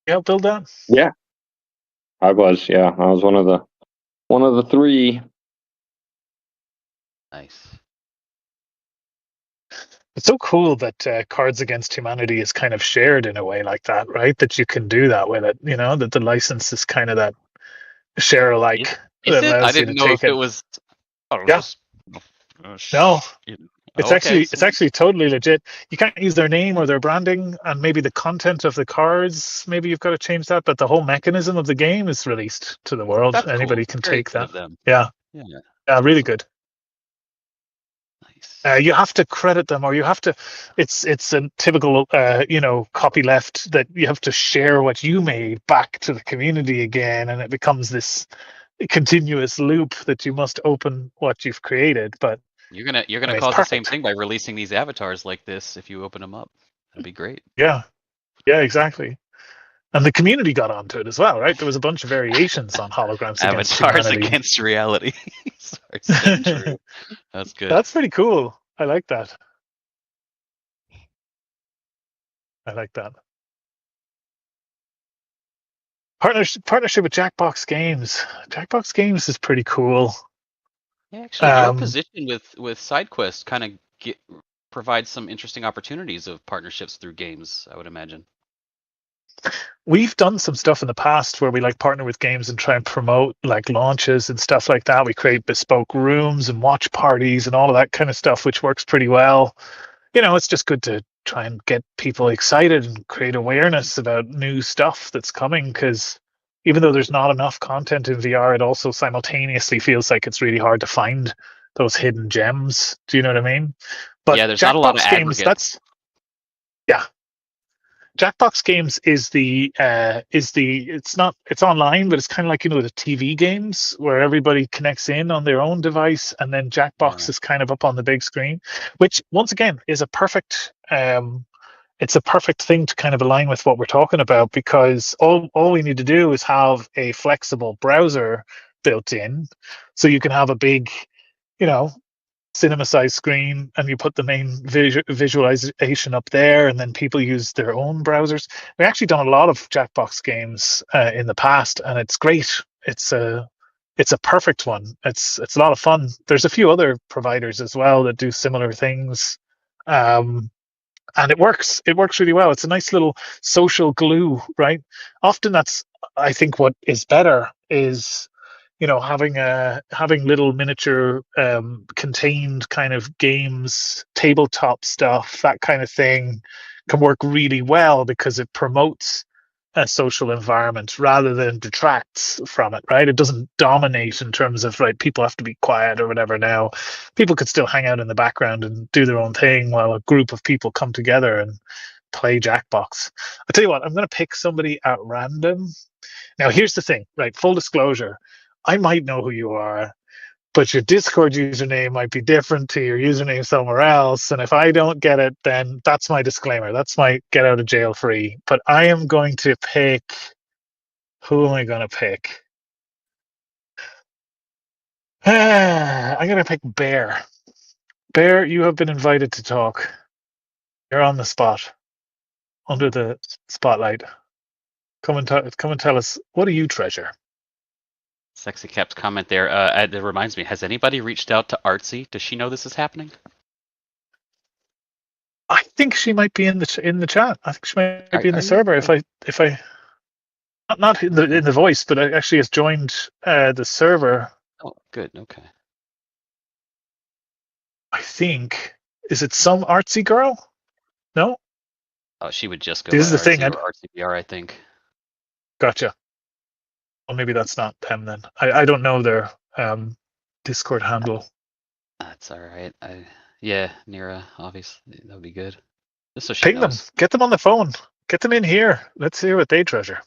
You helped build that. Yeah, I was. Yeah, I was one of the three. Nice. It's so cool that Cards Against Humanity is kind of shared in a way like that, right? That you can do that with it. That the license is kind of that share Is, alike is that it? I allows you to didn't know take if it it. was. Oh, it was Yeah, just. no, Okay, it's sweet. actually totally legit. You can't use their name or their branding, and maybe the content of the cards. Maybe you've got to change that, but the whole mechanism of the game is released to the world. That's Anybody cool. can Very take good that. of them. Yeah, Yeah, yeah, really good. nice. You have to credit them, or you have to. It's a typical, copy left that you have to share what you made back to the community again, and it becomes this continuous loop that you must open what you've created. But You're I gonna mean, it's cause the same perfect. thing by releasing these avatars like this if you open them up. That'd be great. Yeah, yeah, exactly. And the community got onto it as well, right? There was a bunch of variations on holograms against Avatars humanity. against reality. Sorry, so true. That's good. That's pretty cool. I like that. I like that. Partnership with Jackbox Games. Jackbox Games is pretty cool. Yeah, actually, your Um, position with SideQuest kind of provides some interesting opportunities of partnerships through games, I would imagine. we've done some stuff in the past where we partner with games and try and promote launches and stuff like that. We create bespoke rooms and watch parties and all of that kind of stuff, which works pretty well. It's just good to try and get people excited and create awareness about new stuff that's coming, because even though there's not enough content in VR, it also simultaneously feels like it's really hard to find those hidden gems. Do you know what I mean? But Yeah, there's not a lot of Jackbox Games, aggregates. yeah. Jackbox Games it's online, but it's kind of like the TV games where everybody connects in on their own device, and then Jackbox Yeah. is kind of up on the big screen, which once again is a perfect it's a perfect thing to kind of align with what we're talking about, because all we need to do is have a flexible browser built in, so you can have a big, you know, cinema size screen, and you put the main visualization up there, and then people use their own browsers. We've actually done a lot of Jackbox games in the past, and it's great. It's a perfect one. It's a lot of fun. There's a few other providers as well that do similar things. Um, and it works really well. It's a nice little social glue, right? Often that's, I think, what is better is, you know, having little miniature contained kind of games, tabletop stuff, that kind of thing can work really well because it promotes a social environment rather than detracts from it, right? It doesn't dominate in terms of, right, people have to be quiet or whatever. Now people could still hang out in the background and do their own thing while a group of people come together and play Jackbox. I tell you what, I'm going to pick somebody at random. Now here's the thing, right? Full disclosure, I might know who you are, but your Discord username might be different to your username somewhere else. And if I don't get it, then that's my disclaimer. That's my get out of jail free. But I am going to pick. Who am I going to pick? I'm going to pick Bear. Bear, you have been invited to talk. You're on the spot, under the spotlight. Come and tell us, what do you treasure? Sexy Cap's comment there. It reminds me. Has anybody reached out to Artsy? Does she know this is happening? I think she might be in the chat. I think she might be in the server. If I not in the voice, but actually has joined the server. Oh, good. Okay. I think, is it some artsy girl? No. Oh, she would just go. This is the thing. AltspaceVR, I think. Gotcha. Well, maybe that's not them then. I don't know their Discord handle. That's all right. Yeah, Nira, obviously that would be good. Just so she Ping knows. them. Get them on the phone. Get them in here. Let's hear what they treasure.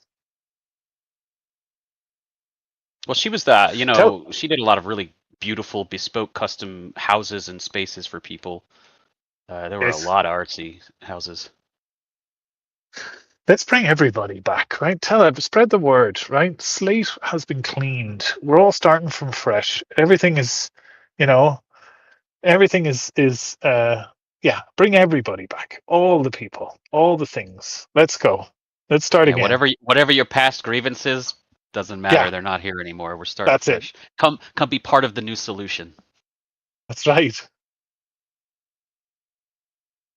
Well, she was she did a lot of really beautiful, bespoke, custom houses and spaces for people. There were a lot of artsy houses. Let's bring everybody back, right? Spread the word, right? Slate has been cleaned. We're all starting from fresh. Everything is, everything is bring everybody back. All the people, all the things. Let's go. Let's start again. Whatever your past grievances, doesn't matter. Yeah. They're not here anymore. We're starting fresh. It. Come be part of the new solution. That's right.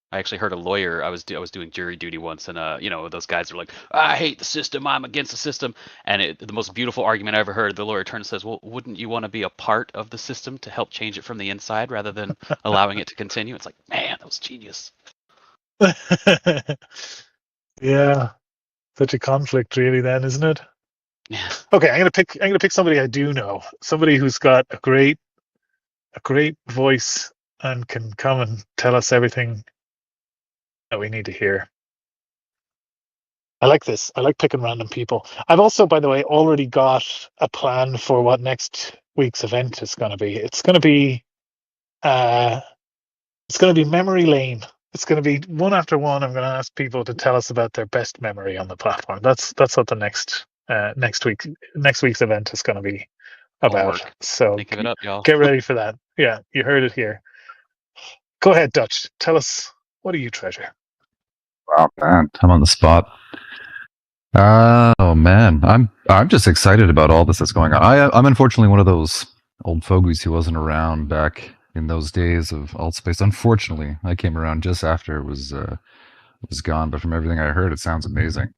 I actually heard a lawyer. I was doing jury duty once, and those guys were like, "I hate the system. I'm against the system." And the most beautiful argument I ever heard. The lawyer turned and says, "Well, wouldn't you want to be a part of the system to help change it from the inside rather than allowing it to continue?" It's like, man, that was genius. Yeah, such a conflict, really. Then, isn't it? Yeah. Okay, I'm gonna pick somebody I do know. Somebody who's got a great voice and can come and tell us everything that we need to hear. I like this. I like picking random people. I've also, by the way, already got a plan for what next week's event is going to be. It's going to be memory lane. It's going to be one after one. I'm going to ask people to tell us about their best memory on the platform. That's what the next week's event is going to be about. So think of it up, y'all. Get ready for that. Yeah, you heard it here. Go ahead, Dutch. Tell us, what do you treasure? Wow, man, I'm on the spot. Oh man, I'm just excited about all this that's going on. I'm unfortunately one of those old fogies who wasn't around back in those days of Altspace. Unfortunately, I came around just after it was gone. But from everything I heard, it sounds amazing.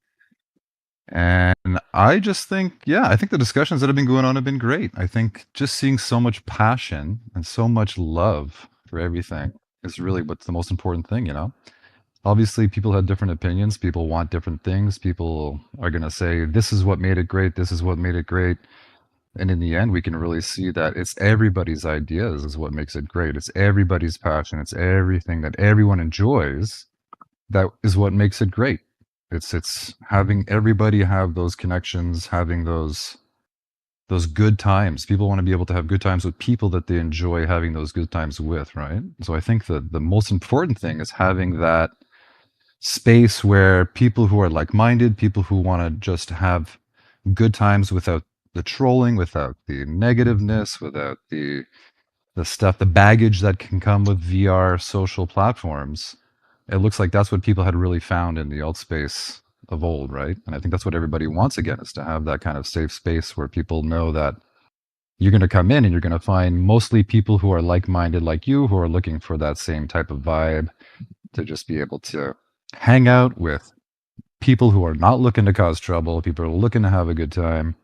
And I just think, I think the discussions that have been going on have been great. I think just seeing so much passion and so much love for everything is really what's the most important thing, Obviously, people have different opinions. People want different things. People are going to say, this is what made it great. This is what made it great. And in the end, we can really see that it's everybody's ideas is what makes it great. It's everybody's passion. It's everything that everyone enjoys. That is what makes it great. It's having everybody have those connections, having those good times. People want to be able to have good times with people that they enjoy having those good times with, right? So I think that the most important thing is having that space where people who are like-minded, people who want to just have good times without the trolling, without the negativeness, without the stuff, the baggage that can come with VR social platforms. It looks like that's what people had really found in the alt space of old, right? And I think that's what everybody wants again, is to have that kind of safe space where people know that you're going to come in and you're going to find mostly people who are like-minded like you, who are looking for that same type of vibe, to just be able to hang out with people who are not looking to cause trouble, people who are looking to have a good time.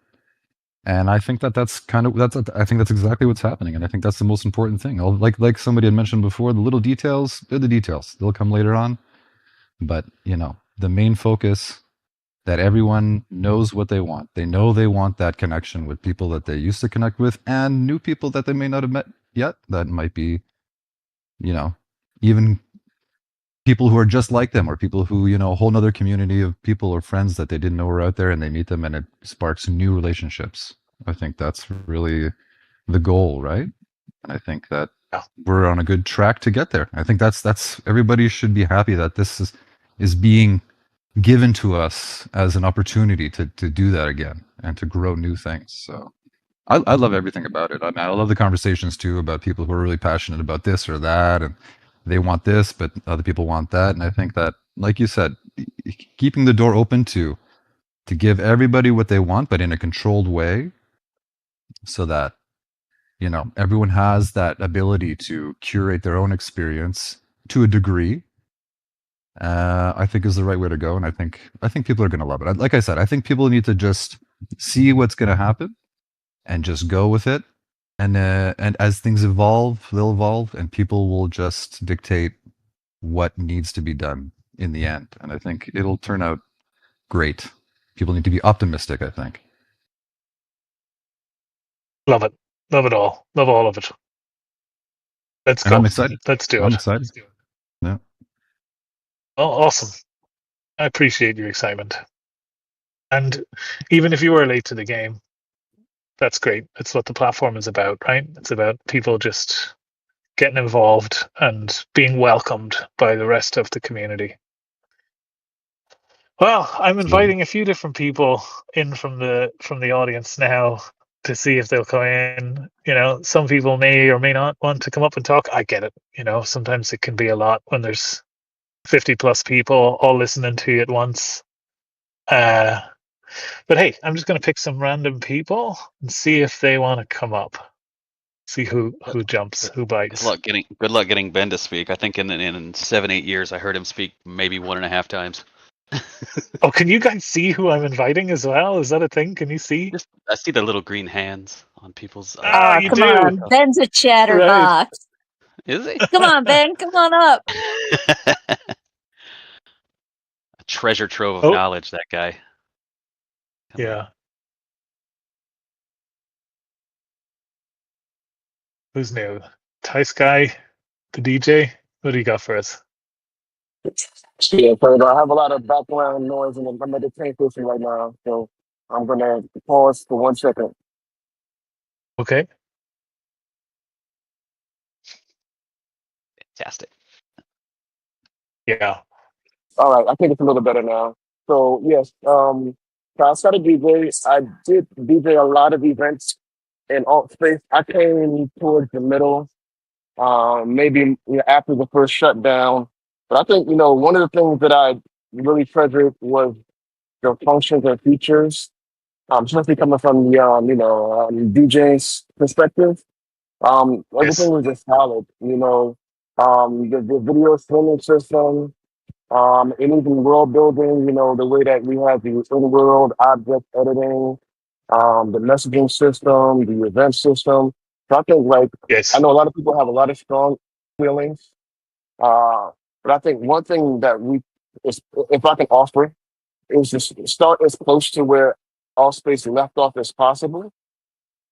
And I think that's kind of I think that's exactly what's happening, and I think that's the most important thing. Like somebody had mentioned before, the little details, they're the details. They'll come later on, but the main focus, that everyone knows what they want. They know they want that connection with people that they used to connect with, and new people that they may not have met yet. That might be, even people who are just like them, or people who, a whole nother community of people or friends that they didn't know were out there, and they meet them and it sparks new relationships. I think that's really the goal, right? And I think that we're on a good track to get there. I think that's everybody should be happy that this is being given to us as an opportunity to do that again and to grow new things. So I love everything about it. I mean, I love the conversations too about people who are really passionate about this or that, and they want this, but other people want that. And I think that, like you said, keeping the door open to give everybody what they want, but in a controlled way, so that everyone has that ability to curate their own experience to a degree, I think is the right way to go. And I think people are going to love it. Like I said, I think people need to just see what's going to happen and just go with it. And as things evolve, they'll evolve, and people will just dictate what needs to be done in the end. And I think it'll turn out great. People need to be optimistic, I think. Love it. Love it all. Love all of it. Let's And go. I'm excited. Let's do I'm it. excited. Yeah. Oh, awesome. I appreciate your excitement. And even if you were late to the game, that's great. It's what the platform is about, right? It's about people just getting involved and being welcomed by the rest of the community. Well, I'm inviting a few different people in from the audience now to see if they'll come in. Some people may or may not want to come up and talk. I get it. Sometimes it can be a lot when there's 50 plus people all listening to you at once. But hey, I'm just going to pick some random people and see if they want to come up. See who jumps, who bites. Good luck getting Ben to speak. I think in 7-8 years, I heard him speak maybe 1.5 times. Oh, can you guys see who I'm inviting as well? Is that a thing? Can you see? I see the little green hands on people's. You Come do. on, Ben's a chatterbox. Is he? Come on, Ben, come on up. A treasure trove of knowledge, that guy. Yeah. Who's new? Tice Guy, the DJ. What do you got for us? Yeah, so I have a lot of background noise and I'm at the train station right now, so I'm gonna pause for 1 second. Okay. Fantastic. Yeah. All right, I think it's a little better now. So yes, so I started DJ. I did DJ a lot of events in alt space. I came towards the middle, maybe after the first shutdown. But I think one of the things that I really treasured was the functions and features, especially coming from the DJ's perspective. Everything was just solid. The video streaming system, and even world building. The way that we have the in-world object editing, the messaging system, the event system. So I think I know a lot of people have a lot of strong feelings, but I think one thing that if I can offer, is just start as close to where all space left off as possible.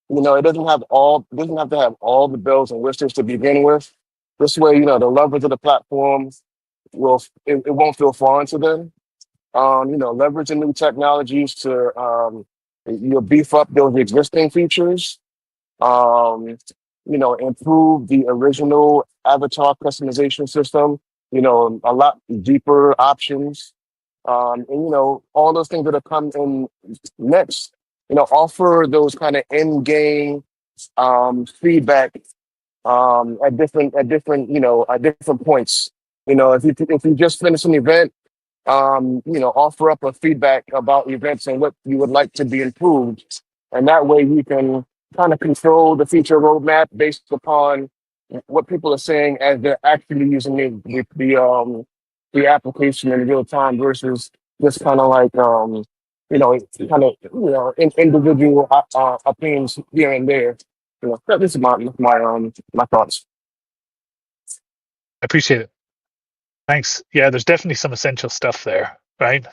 It doesn't have to have all the bells and whistles to begin with. This way, the lovers of the platform it won't feel foreign to them. Leveraging new technologies to beef up those existing features. Improve the original avatar customization system a lot deeper options. And all those things that have come in next, offer those kind of end game feedback at different points. If you just finish an event, offer up a feedback about events and what you would like to be improved. And that way you can kind of control the feature roadmap based upon what people are saying as they're actually using the application in real time versus just kind of like, individual opinions here and there. This is my thoughts. I appreciate it. Thanks. Yeah, there's definitely some essential stuff there, right?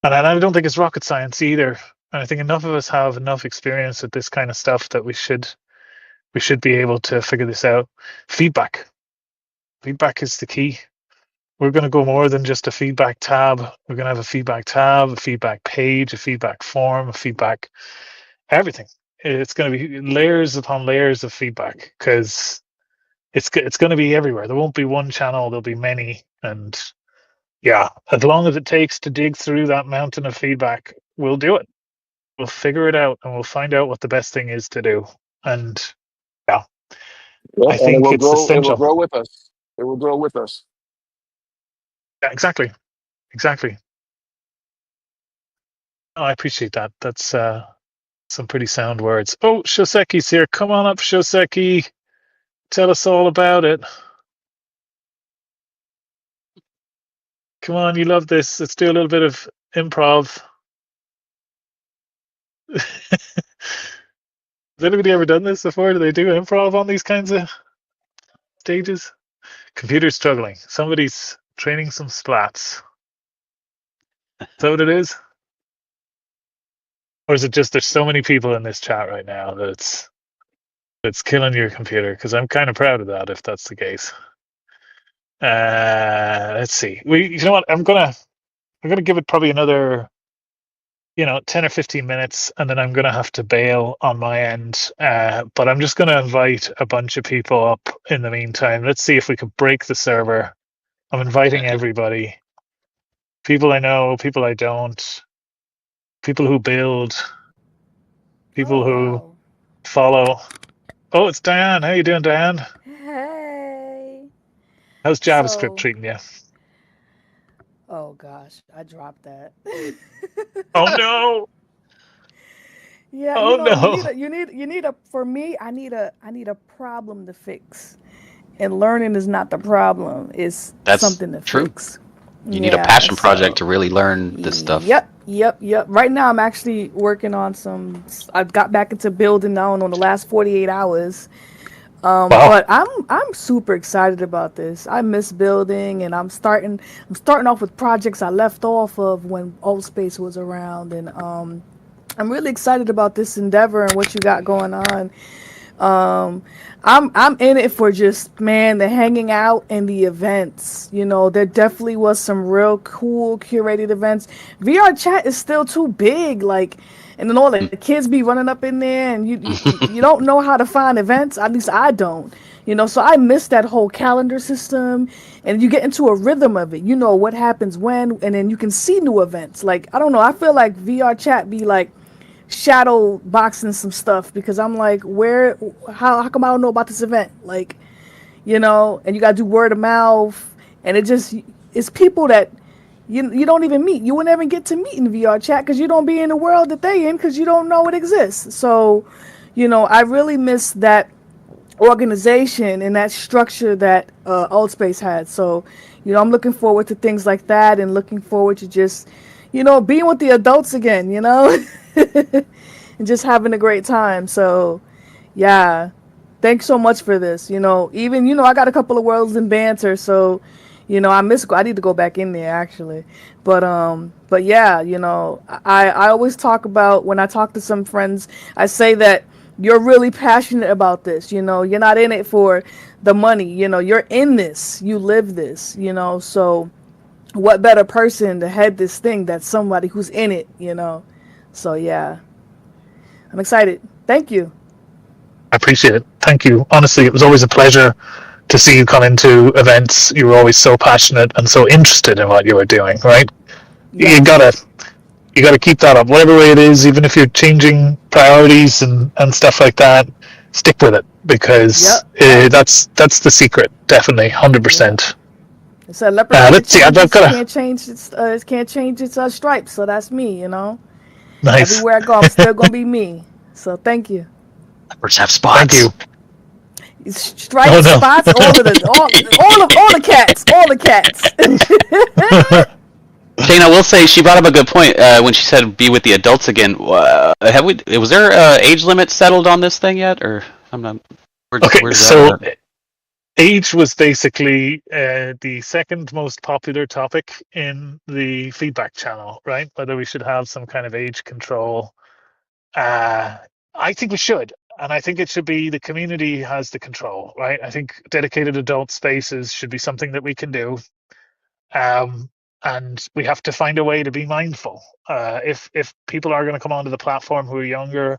And I don't think it's rocket science either. And I think enough of us have enough experience with this kind of stuff that we should be able to figure this out. Feedback. Feedback is the key. We're going to go more than just a feedback tab. We're going to have a feedback tab, a feedback page, a feedback form, a feedback everything. It's going to be layers upon layers of feedback because it's going to be everywhere. There won't be one channel. There'll be many, and yeah, as long as it takes to dig through that mountain of feedback, we'll do it. We'll figure it out, and we'll find out what the best thing is to do. And yeah, Yep, I and it think will it's grow. It will essential. grow with us. It will grow with us. Yeah, exactly. Oh, I appreciate that. That's some pretty sound words. Oh, Shoseki's here. Come on up, Shoseki. Tell us all about it. Come on, you love this. Let's do a little bit of improv. Has anybody ever done this before? Do they do improv on these kinds of stages? Computer's struggling. Somebody's training some splats. Is that what it is? Or is it just there's so many people in this chat right now that it's killing your computer? Because I'm kind of proud of that if that's the case. Let's see. You know what? I'm gonna give it probably another 10 or 15 minutes, and then I'm going to have to bail on my end. But I'm just going to invite a bunch of people up in the meantime. Let's see if we could break the server. I'm inviting everybody. People I know, people I don't, people who build, people who follow. Oh, it's Diane. How you doing, Diane? Hey. How's JavaScript So, treating you? oh gosh, I dropped that. Oh no. Yeah, Oh no. you need a for me, I need a problem to fix. And learning is not the problem, it's That's something to true. fix. You need a Yeah, passion project so to really learn this stuff. yep. Right now I'm actually working on I've got back into building now on the last 48 hours. Wow. But I'm super excited about this. I miss building, and I'm starting off with projects I left off of when Altspace was around, and I'm really excited about this endeavor and what you got going on. Um, I'm in it for just, man, the hanging out and the events. There definitely was some real cool curated events. VR chat is still too big, like, and then all the kids be running up in there, and you don't know how to find events. At least I don't. So I miss that whole calendar system, and you get into a rhythm of it. You know what happens when, and then you can see new events. Like, I don't know. I feel like VR chat be like shadow boxing some stuff because I'm like, how come I don't know about this event? Like, and you gotta do word of mouth, and it's people that you don't even meet. You will never get to meet in VR chat because you don't be in the world that they in because you don't know it exists. So, I really miss that organization and that structure that Altspace had. So, I'm looking forward to things like that and looking forward to just, being with the adults again, and just having a great time. So, yeah, thanks so much for this. Even, I got a couple of worlds in banter. So, I need to go back in there actually. But yeah, I always talk about when I talk to some friends, I say that you're really passionate about this. You're not in it for the money. You're in this. You live this. So what better person to head this thing than somebody who's in it. So yeah, I'm excited. Thank you. I appreciate it. Thank you. Honestly, it was always a pleasure to see you come into events. You were always so passionate and so interested in what you were doing, right? You Yes. gotta keep that up, whatever way it is, even if you're changing priorities and stuff like that. Stick with it because Yep. Yep. that's the secret, definitely, Yeah. 100%. It's a leopard when it Let's see. I've changes, got a it can't change its stripes. So that's me, you know. nice. Everywhere I go, I'm still gonna be me. So thank you. Leopards have Thank spots. you. Stripes, Oh no. spots, all the cats, all the cats. Shane, I will say she brought up a good point when she said be with the adults again. Have we? Was there age limit settled on this thing yet, or I'm not? Okay, Where's so that at? age was basically the second most popular topic in the feedback channel, right? Whether we should have some kind of age control. I think we should. And I think it should be the community has the control, right? I think dedicated adult spaces should be something that we can do. Um, and we have to find a way to be mindful. If people are going to come onto the platform who are younger,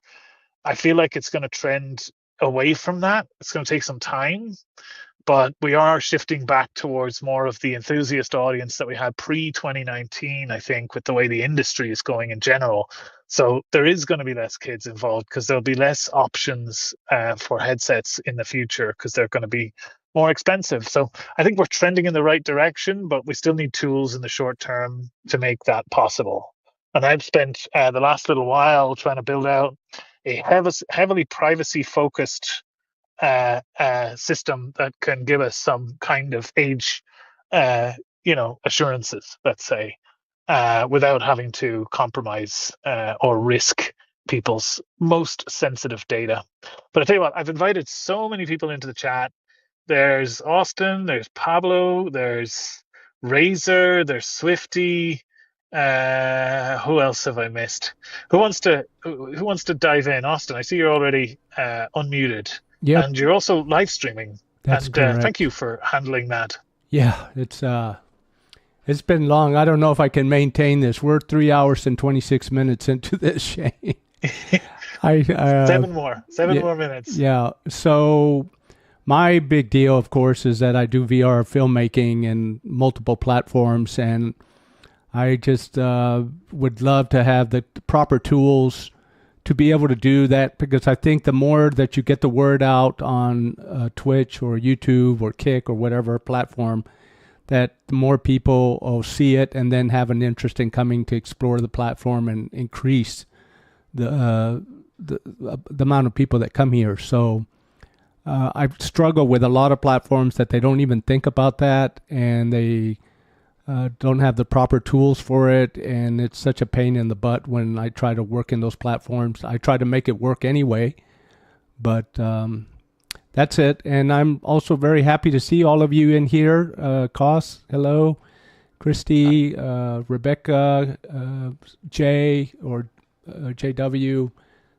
I feel like it's going to trend away from that. It's going to take some time, but we are shifting back towards more of the enthusiast audience that we had pre 2019, I think, with the way the industry is going in general. So there is going to be less kids involved because there'll be less options for headsets in the future because they're going to be more expensive. So I think we're trending in the right direction, but we still need tools in the short term to make that possible. And I've spent the last little while trying to build out a heavily privacy focused system that can give us some kind of age, assurances, let's say, without having to compromise or risk people's most sensitive data. But I tell you what, I've invited so many people into the chat. There's Austin, there's Pablo, there's Razor, there's Swifty. Who else have I missed? Who wants to dive in? Austin, I see you're already unmuted, Yep, and you're also live streaming. that's And thank you correct. for handling that. Yeah, it's been long. I don't know if I can maintain this. We're 3 hours and 26 minutes into this, Shane. I Seven more yeah, minutes. yeah. So my big deal, of course, is that I do VR filmmaking and multiple platforms, and I just would love to have the proper tools to be able to do that, because I think the more that you get the word out on Twitch or YouTube or Kick or whatever platform, that the more people will see it and then have an interest in coming to explore the platform and increase the amount of people that come here. So I struggle with a lot of platforms that they don't even think about that, and they don't have the proper tools for it, and it's such a pain in the butt when I try to work in those platforms. I try to make it work anyway, but that's it. And I'm also very happy to see all of you in here. Koss, hello. Christy, Rebecca, Jay, or JW,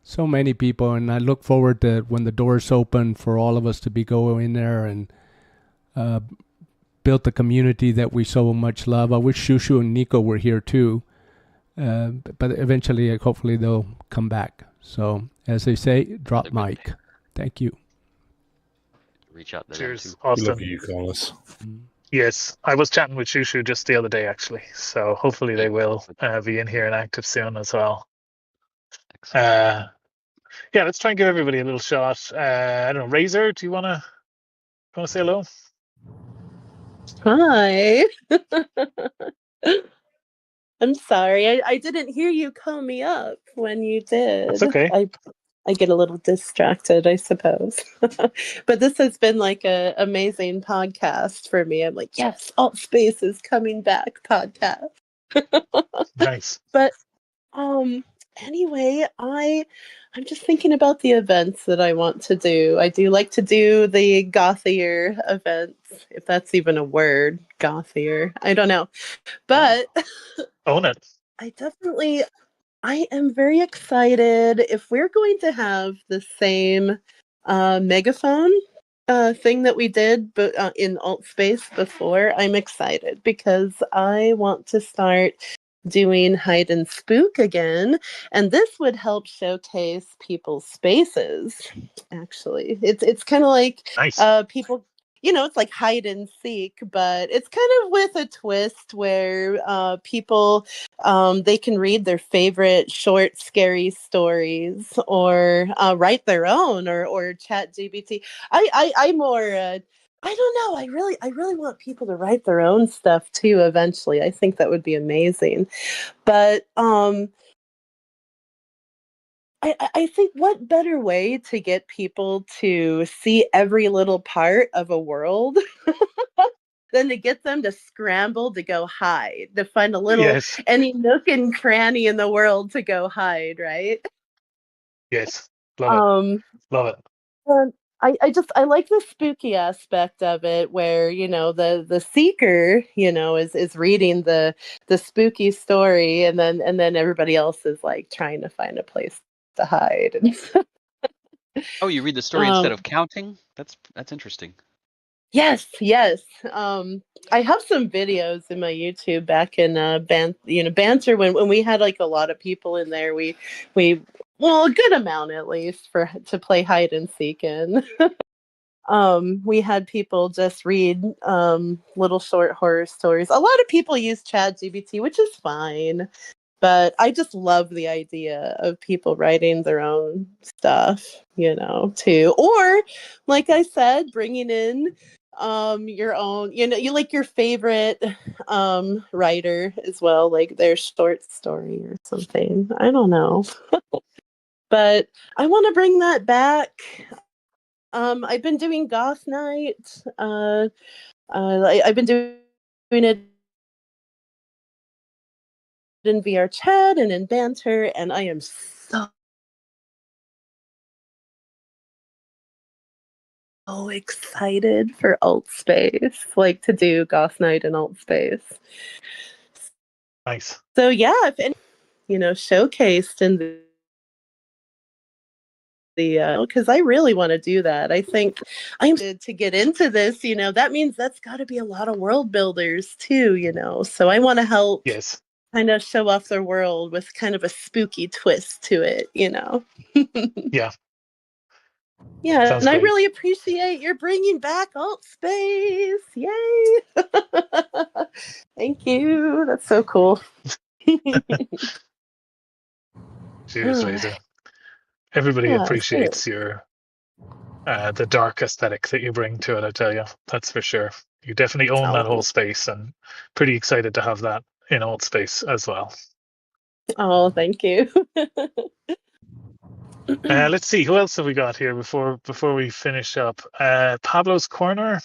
so many people, and I look forward to when the doors open for all of us to be going in there and build the community that we so much love. I wish Shushu and Nico were here too, but eventually, hopefully, they'll come back. So, as they say, drop mic. Thank you. Reach out to Cheers, them too. We love Austin. you, Carlos. Yes, I was chatting with Shushu just the other day, actually. So hopefully they will be in here and active soon as well. Excellent. Yeah, let's try and give everybody a little shot. I don't know, Razor, do you wanna say hello? Hi. I'm sorry. I didn't hear you call me up when you That's did. okay. I get a little distracted, I suppose. But this has been like a amazing podcast for me. I'm like, yes, Altspace is coming back podcast. Nice. But anyway, I'm just thinking about the events that I want to do. I do like to do the gothier events, if that's even a word, gothier. I don't know. But Own it. I am very excited if we're going to have the same megaphone thing that we did but in Altspace before. I'm excited because I want to start doing hide and spook again, and this would help showcase people's spaces. Actually, it's kind of like Nice. people it's like hide and seek, but it's kind of with a twist where people they can read their favorite short, scary stories, or write their own, or chat GBT. I more. I don't know. I really want people to write their own stuff too. Eventually, I think that would be amazing. But I think what better way to get people to see every little part of a world than to get them to scramble to go hide, to find Yes. any nook and cranny in the world to go hide, right? Yes. Love it. Um, Love it. and I like the spooky aspect of it, where the seeker is reading the spooky story, and then everybody else is like trying to find a place to hide. Oh, you read the story instead um, of counting? That's interesting. Yes, yes. I have some videos in my YouTube back in banter, when we had like a lot of people in there. We well, a good amount at least, for to play hide and seek in. We had people just read little short horror stories. A lot of people use ChatGPT, which is fine. But I just love the idea of people writing their own stuff, too. Or, like I said, bringing in your own, you like your favorite writer as well, like their short story or something. I don't know. But I want to bring that back. I've been doing Goth Night. I've been doing it in VR chat and in banter, and I am so excited for AltspaceVR, like to do Goth Night and AltspaceVR. Nice. So yeah, if any, showcased in the because I really want to do that. I think I'm to get into this. That means that's got to be a lot of world builders too. So I want to help Yes. kind of show off their world with kind of a spooky twist to it. Yeah. Yeah, Sounds and I great. really appreciate your bringing back Alt Space. Yay! Thank you. That's so cool. Cheers, Laser. Everybody Yeah, same. appreciates your the dark aesthetic that you bring to it. I tell you, that's for sure. You definitely own that whole Oh, space, and pretty excited to have that in Alt Space as well. oh, thank you. Let's see, who else have we got here before we finish up? Pablo's Corner.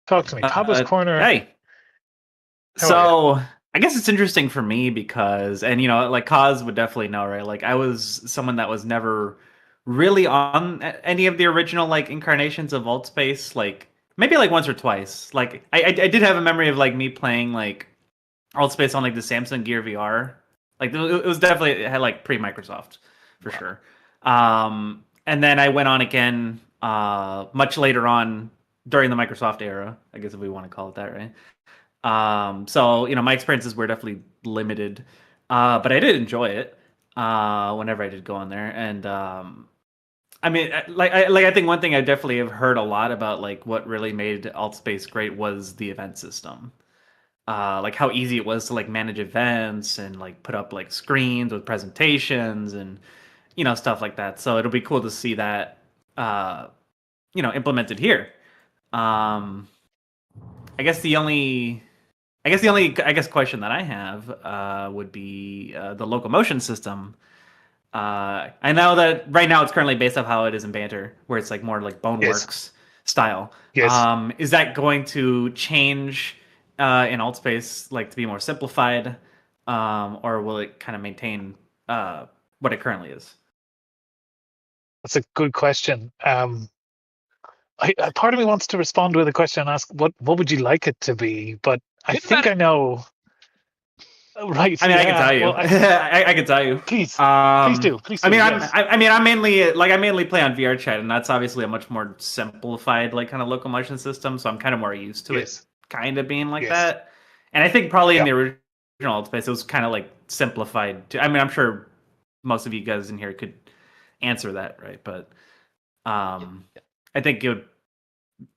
Talk to me, Pablo's Corner. Hey, How are you? so I guess it's interesting for me because, and like Kaz would definitely know, right? Like I was someone that was never really on any of the original like incarnations of Altspace, like maybe like once or twice. Like I did have a memory of like me playing like Altspace on like the Samsung Gear VR. Like it was definitely, it had like pre Microsoft for sure. And then I went on again much later on during the Microsoft era, I guess if we want to call it that, right? So my experiences were definitely limited, but I did enjoy it whenever I did go on there. And I mean, I think one thing I definitely have heard a lot about, like what really made AltSpace great was the event system. Like how easy it was to like manage events and like put up like screens with presentations and stuff like that. So it'll be cool to see that implemented here. Um, I guess the only question that I have would be the locomotion system. I know that right now it's currently based off how it is in Banter, where it's like more like Yes. Boneworks style. Yes. Is that going to change in Altspace, like to be more simplified, or will it kind of maintain what it currently is? That's a good question. Part of me wants to respond with a question and ask what would you like it to be, but I think I know. Right? I mean, I can Yeah. tell you. Well, I can tell you. please, please Um, do, please I do. mean, Yes. I mainly play on VR chat, and that's obviously a much more simplified like kind of locomotion system. So I'm kind of more used to it, Yes. kind of being like Yes. that. And I think probably in Yeah. the original space, it was kind of like simplified. I mean, I'm sure most of you guys in here could answer that, right? But I think it would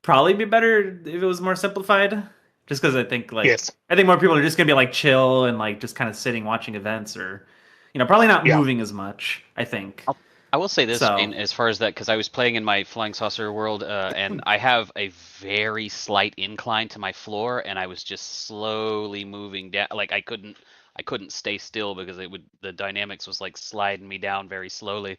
probably be better if it was more simplified. Just because I think Yes. more people are just gonna be like chill and like just kind of sitting watching events, or probably not Yeah. moving as much. I think. I will say this, So Shane, as far as that, because I was playing in my flying saucer world, and I have a very slight incline to my floor, and I was just slowly moving down. Like I couldn't stay still because the dynamics was like sliding me down very slowly.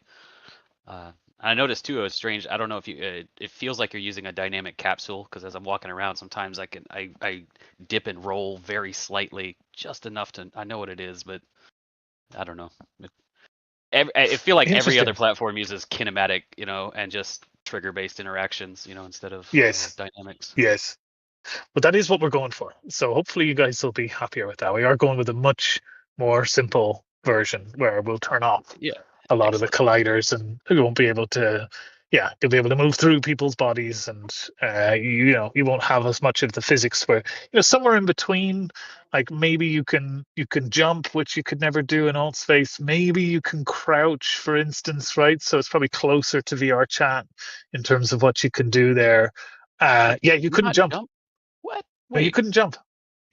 I noticed too, it was strange. I don't know if you, it feels like you're using a dynamic capsule because as I'm walking around, sometimes I dip and roll very slightly, just enough to, I know what it is, but I don't know. I feel like every other Interesting. platform uses kinematic, and just trigger-based interactions, instead of Yes. dynamics. Yes. But that is what we're going for. So hopefully you guys will be happier with that. We are going with a much more simple version where we'll turn off Yeah, a lot of the excellent. colliders, and we won't be able to, yeah, you'll be able to move through people's bodies, and you won't have as much of the physics where, somewhere in between, like maybe you can jump, which you could never do in alt space. Maybe you can crouch, for instance, right? So it's probably closer to VR chat in terms of what you can do there. Yeah, you couldn't Not jump. jump? What? No, you Wait. couldn't jump.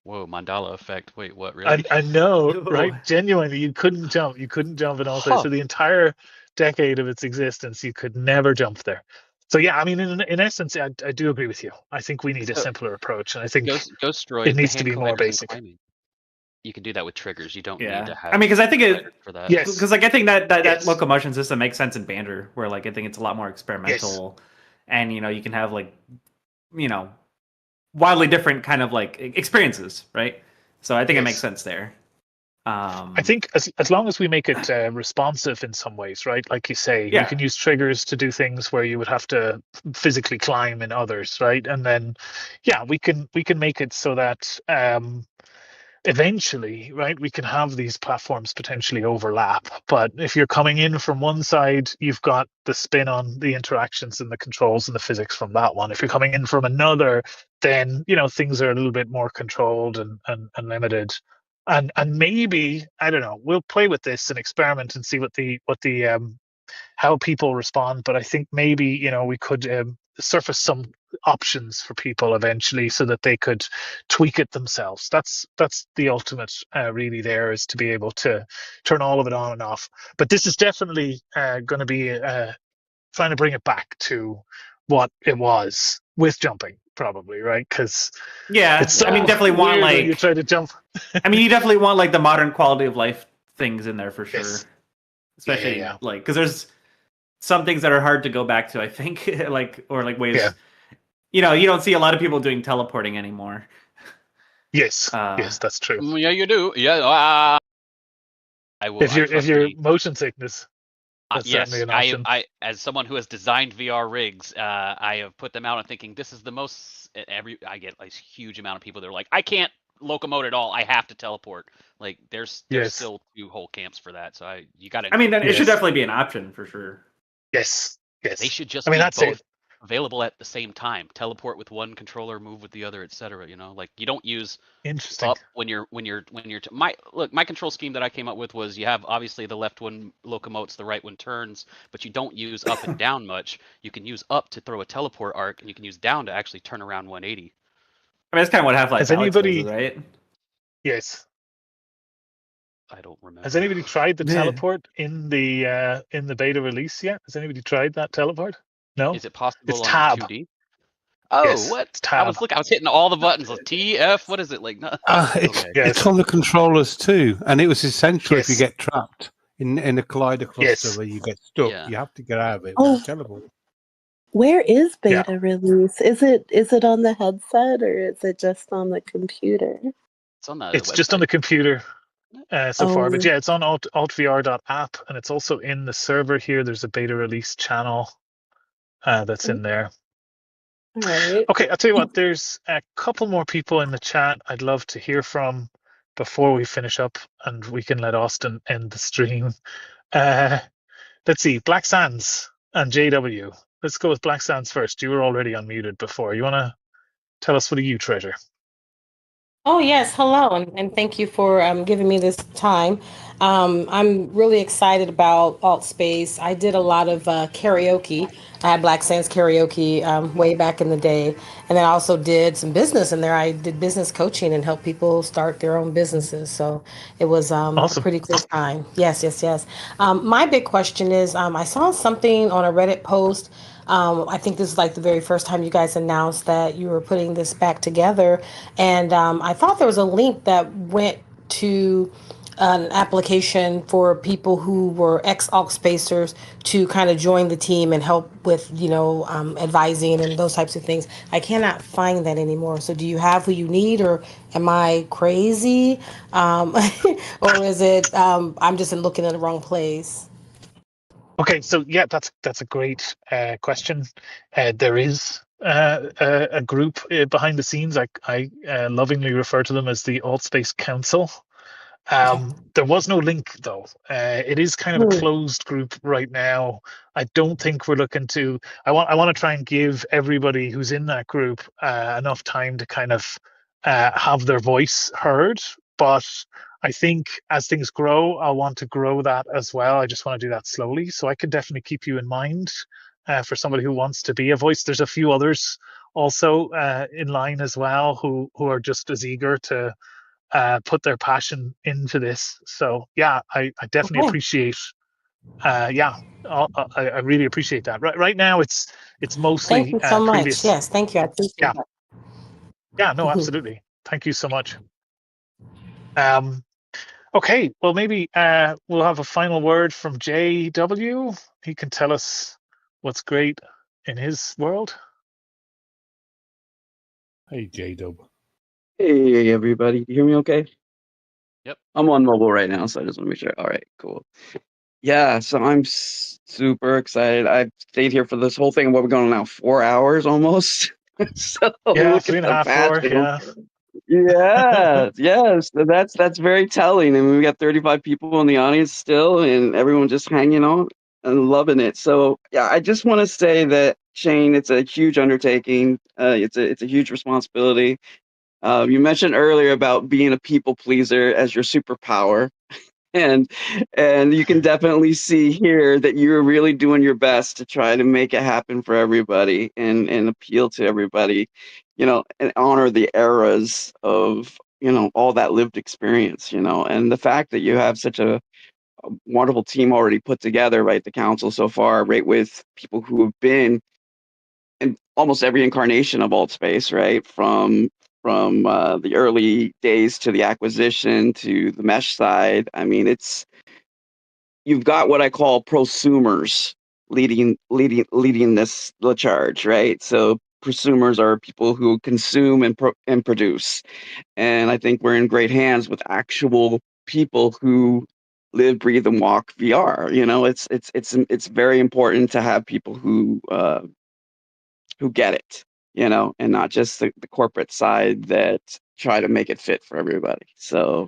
Whoa, Mandala effect. Wait, what? I Really? I know, Whoa. right? Genuinely, you couldn't jump. You couldn't jump in all space Huh. for the entire decade of its existence. You could never jump there. So yeah, I mean, in essence, I do agree with you. I think we need a So simpler approach, and I think it Ghostroid, the needs to hand be more colliders and basic. climbing. You can do that with triggers. You don't need Yeah, to I mean, have because I think colliders for that. Yes, because like I think that yes, locomotion system makes sense in Bander, where like I think it's a lot more yes, experimental, and you can have like you know wildly different kind of like experiences, right? So I think it makes yes. sense there. I think as long as we make it responsive in some ways, right? Like you say, you Yeah, can use triggers to do things where you would have to physically climb in others, right? And then, yeah, we can make it so that eventually, right, we can have these platforms potentially overlap. But if you're coming in from one side, you've got the spin on the interactions and the controls and the physics from that one. If you're coming in from another, then things are a little bit more controlled and limited. And maybe, I don't know, we'll play with this and experiment and see what the how people respond. But I think maybe we could surface some options for people eventually so that they could tweak it themselves. That's the ultimate, really. There is to be able to turn all of it on and off. But this is definitely going to be trying to bring it back to what it was with jumping, probably, right? Because it's yeah. I mean, so definitely want weird when you like try to jump. I mean, you definitely want like the modern quality of life things in there for sure, Yes. Yeah, yeah, especially yeah, like because there's some things that are hard to go back to. I think like or like yeah. ways you don't see a lot of people doing teleporting anymore. Yes, Uh, yes, that's true. Yeah, you do. Yeah. I will. If I you're if trust you're me. motion sickness, that's certainly Yes, an option. as someone who has designed VR rigs, I have put them out and thinking this is the most. I get a huge amount of people that are like, I can't locomote at all. I have to teleport. Like, there's Yes, still two whole camps for that. So you got to. I mean, it should yes, definitely be an option for sure. yes, They yes. should I just mean, be that's it. both available at the same time. Teleport with one controller, move with the other, etc. Like you don't use Interesting. up my control scheme that I came up with was you have obviously the left one locomotes, the right one turns, but you don't use up and down much. You can use up to throw a teleport arc, and you can use down to actually turn around 180. I mean, that's kind of what Half Life Has Alex does, anybody? right? Yes. I don't Has remember. anybody tried the Yeah. teleport in the beta release yet? Has anybody tried that teleport? No. Is it It's possible on tab. 2D? Oh, Yes, what? it's tab. I was hitting all the buttons like T, F, what is it? Like no. Okay. It's Yes, on the controllers too, and it was essential if you yes, get trapped in a collider cluster yes. where you get stuck. Yeah. You have to get out of it with a Oh, teleport. where is Yeah. beta release? Is it on the headset or is it just on the computer? It's on the It's just on website. the computer so far, but Oh, yeah, it's on altvr.app, and it's also in the server here. There's a beta release channel that's in there. all right. Okay, I'll tell you what, there's a couple more people in the chat I'd love to hear from before we finish up, and we can let Austin end the stream. Uh, let's see, Black Sands and JW. Let's go with Black Sands first. You were already unmuted before. You want to tell us what do you treasure? Oh, yes. Hello, and thank you for giving me this time. I'm really excited about AltSpace. I did a lot of karaoke. I had Black Sands karaoke way back in the day. And then I also did some business in there. I did business coaching and helped people start their own businesses. So it was a Awesome. pretty cool time. Yes, yes, yes. My big question is I saw something on a Reddit post. I think this is like the very first time you guys announced that you were putting this back together. And I thought there was a link that went to an application for people who were ex-Alt Spacers to kind of join the team and help with, advising and those types of things. I cannot find that anymore. So do you have who you need, or am I crazy? Or is it I'm just looking in the wrong place? Okay, so yeah, that's a great question. There is a group behind the scenes. I lovingly refer to them as the AltSpace Council. There was no link though. It is kind of a Hmm. closed group right now. I don't think we're looking to. I want to try and give everybody who's in that group enough time to kind of have their voice heard. But I think as things grow, I'll want to grow that as well. I just want to do that slowly. So I could definitely keep you in mind for somebody who wants to be a voice. There's a few others also in line as well who are just as eager to put their passion into this. So yeah, I definitely Okay. appreciate. Yeah, I really appreciate that. Right now, it's Thank mostly you so much. previous. Yes, thank you. I appreciate Yeah, yeah, no, that. absolutely. Thank you so much. Um, okay, well maybe we'll have a final word from JW. He can tell us what's great in his world. Hey, J-Dub. Hey everybody, you hear me okay? Yep. I'm on mobile right now, so I just want to make sure. All right, cool. Yeah, so I'm super excited. I've stayed here for this whole thing. What we're going on now, 4 hours almost. So Yeah, look three at and a the half, 4. passion. Yeah. Yeah, yes, that's very telling. I mean, we got 35 people in the audience still, and everyone just hanging on and loving it. So yeah, I just want to say that Shane, it's a huge undertaking. It's a huge responsibility. You mentioned earlier about being a people pleaser as your superpower, and and you can definitely see here that you're really doing your best to try to make it happen for everybody and appeal to everybody, and honor the eras of all that lived experience, and the fact that you have such a wonderful team already put together, right? The council so far, right, with people who have been in almost every incarnation of AltSpace, right? From the early days to the acquisition to the mesh side. I mean, you've got what I call prosumers leading the charge, right? So prosumers are people who consume and produce, and I think we're in great hands with actual people who live, breathe, and walk VR. It's very important to have people who get it, and not just the corporate side that try to make it fit for everybody. So,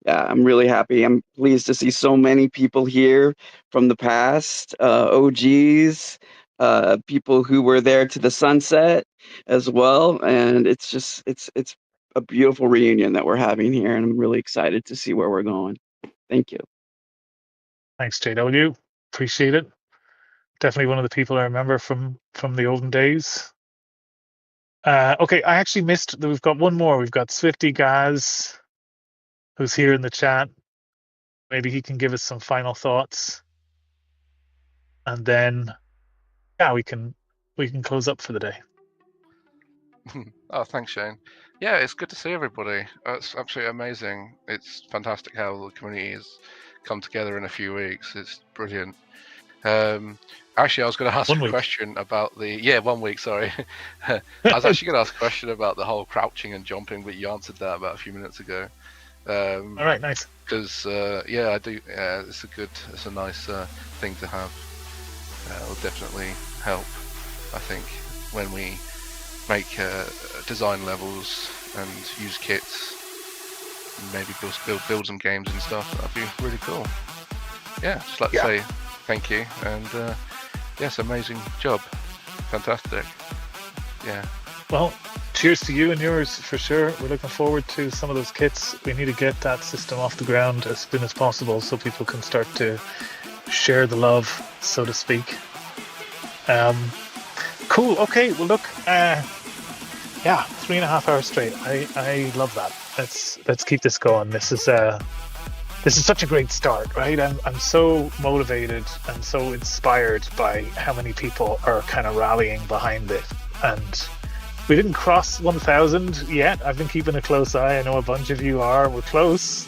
yeah, I'm really happy. I'm pleased to see so many people here from the past, OGs, people who were there to the sunset as well. And it's a beautiful reunion that we're having here, and I'm really excited to see where we're going. Thank you. Thanks, JW. Appreciate it. Definitely one of the people I remember from the olden days. Okay, I actually missed that we've got one more. We've got Swifty Gaz, who's here in the chat. Maybe he can give us some final thoughts, and then yeah, we can close up for the day. Oh, thanks, Shane. Yeah, it's good to see everybody. It's absolutely amazing. It's fantastic how the community has come together in a few weeks. It's brilliant. Actually, I was going to ask 1 a week. question about 1 week. Sorry, I was actually going to ask a question about the whole crouching and jumping, but you answered that about a few minutes ago. All right, nice. Because yeah, I do. It's a nice thing to have. It'll definitely help, I think, when we make design levels and use kits, and maybe build some games and stuff. That'd be really cool. Yeah, just like to say thank you, and yes, amazing job, fantastic. Yeah. Well, cheers to you and yours for sure. We're looking forward to some of those kits. We need to get that system off the ground as soon as possible so people can start to share the love, so to speak. Cool. Okay. Well, look. Yeah, 3.5 hours straight. I love that. Let's keep this going. This is such a great start, right? I'm so motivated and so inspired by how many people are kind of rallying behind it. And we didn't cross 1,000 yet. I've been keeping a close eye. I know a bunch of you are. We're close.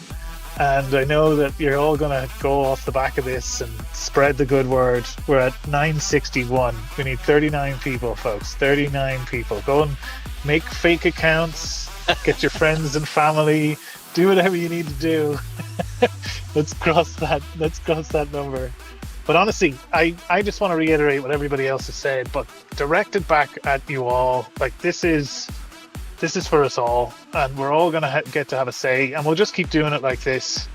And I know that you're all going to go off the back of this and spread the good word. We're at 961. We need 39 people, folks. 39 people. Go and make fake accounts. Get your friends and family. Do whatever you need to do. Let's cross that number. But honestly, I just want to reiterate what everybody else has said, but directed back at you all. Like, this is for us all, and we're all going to get to have a say, and we'll just keep doing it like this,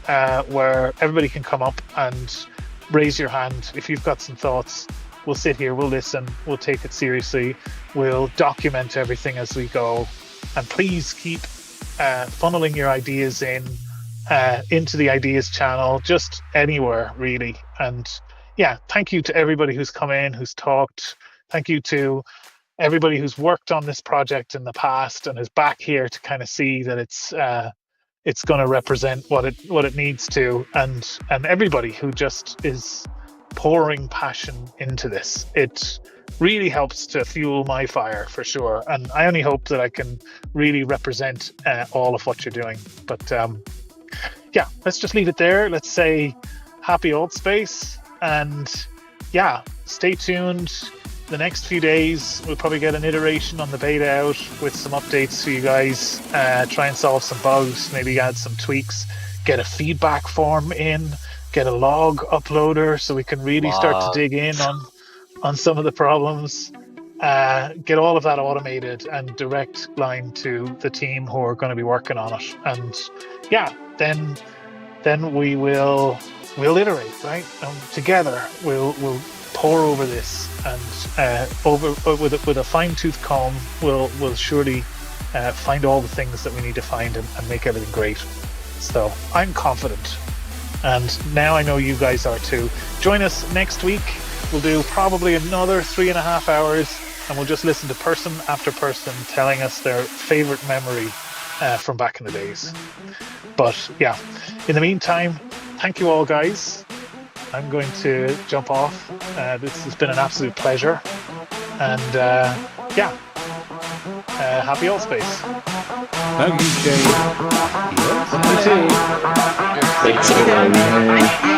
where everybody can come up and raise your hand if you've got some thoughts. We'll sit here, we'll listen, we'll take it seriously, we'll document everything as we go, and please keep funneling your ideas into the ideas channel, just anywhere really. And yeah, thank you to everybody who's come in, who's talked. Thank you to everybody who's worked on this project in the past and is back here to kind of see that it's going to represent what it needs to, and everybody who just is pouring passion into this. It really helps to fuel my fire for sure, and I only hope that I can really represent all of what you're doing. But yeah, let's just leave it there. Let's say happy Altspace, and yeah, stay tuned. The next few days we'll probably get an iteration on the beta out with some updates for you guys, try and solve some bugs, maybe add some tweaks, get a feedback form in, get a log uploader so we can really start to dig in on some of the problems, get all of that automated and direct line to the team who are going to be working on it. And yeah, then we'll iterate, right? Together we'll pour over this, and with a fine-tooth comb we'll surely find all the things that we need to find and make everything great. So I'm confident, and now I know you guys are too. Join us next week. We'll do probably another 3.5 hours, and we'll just listen to person after person telling us their favorite memory from back in the days. But yeah, in the meantime, thank you all, guys. I'm going to jump off. This has been an absolute pleasure. And yeah, happy Altspace. Thank you, Shane. Yes, you too. Thanks, everyone.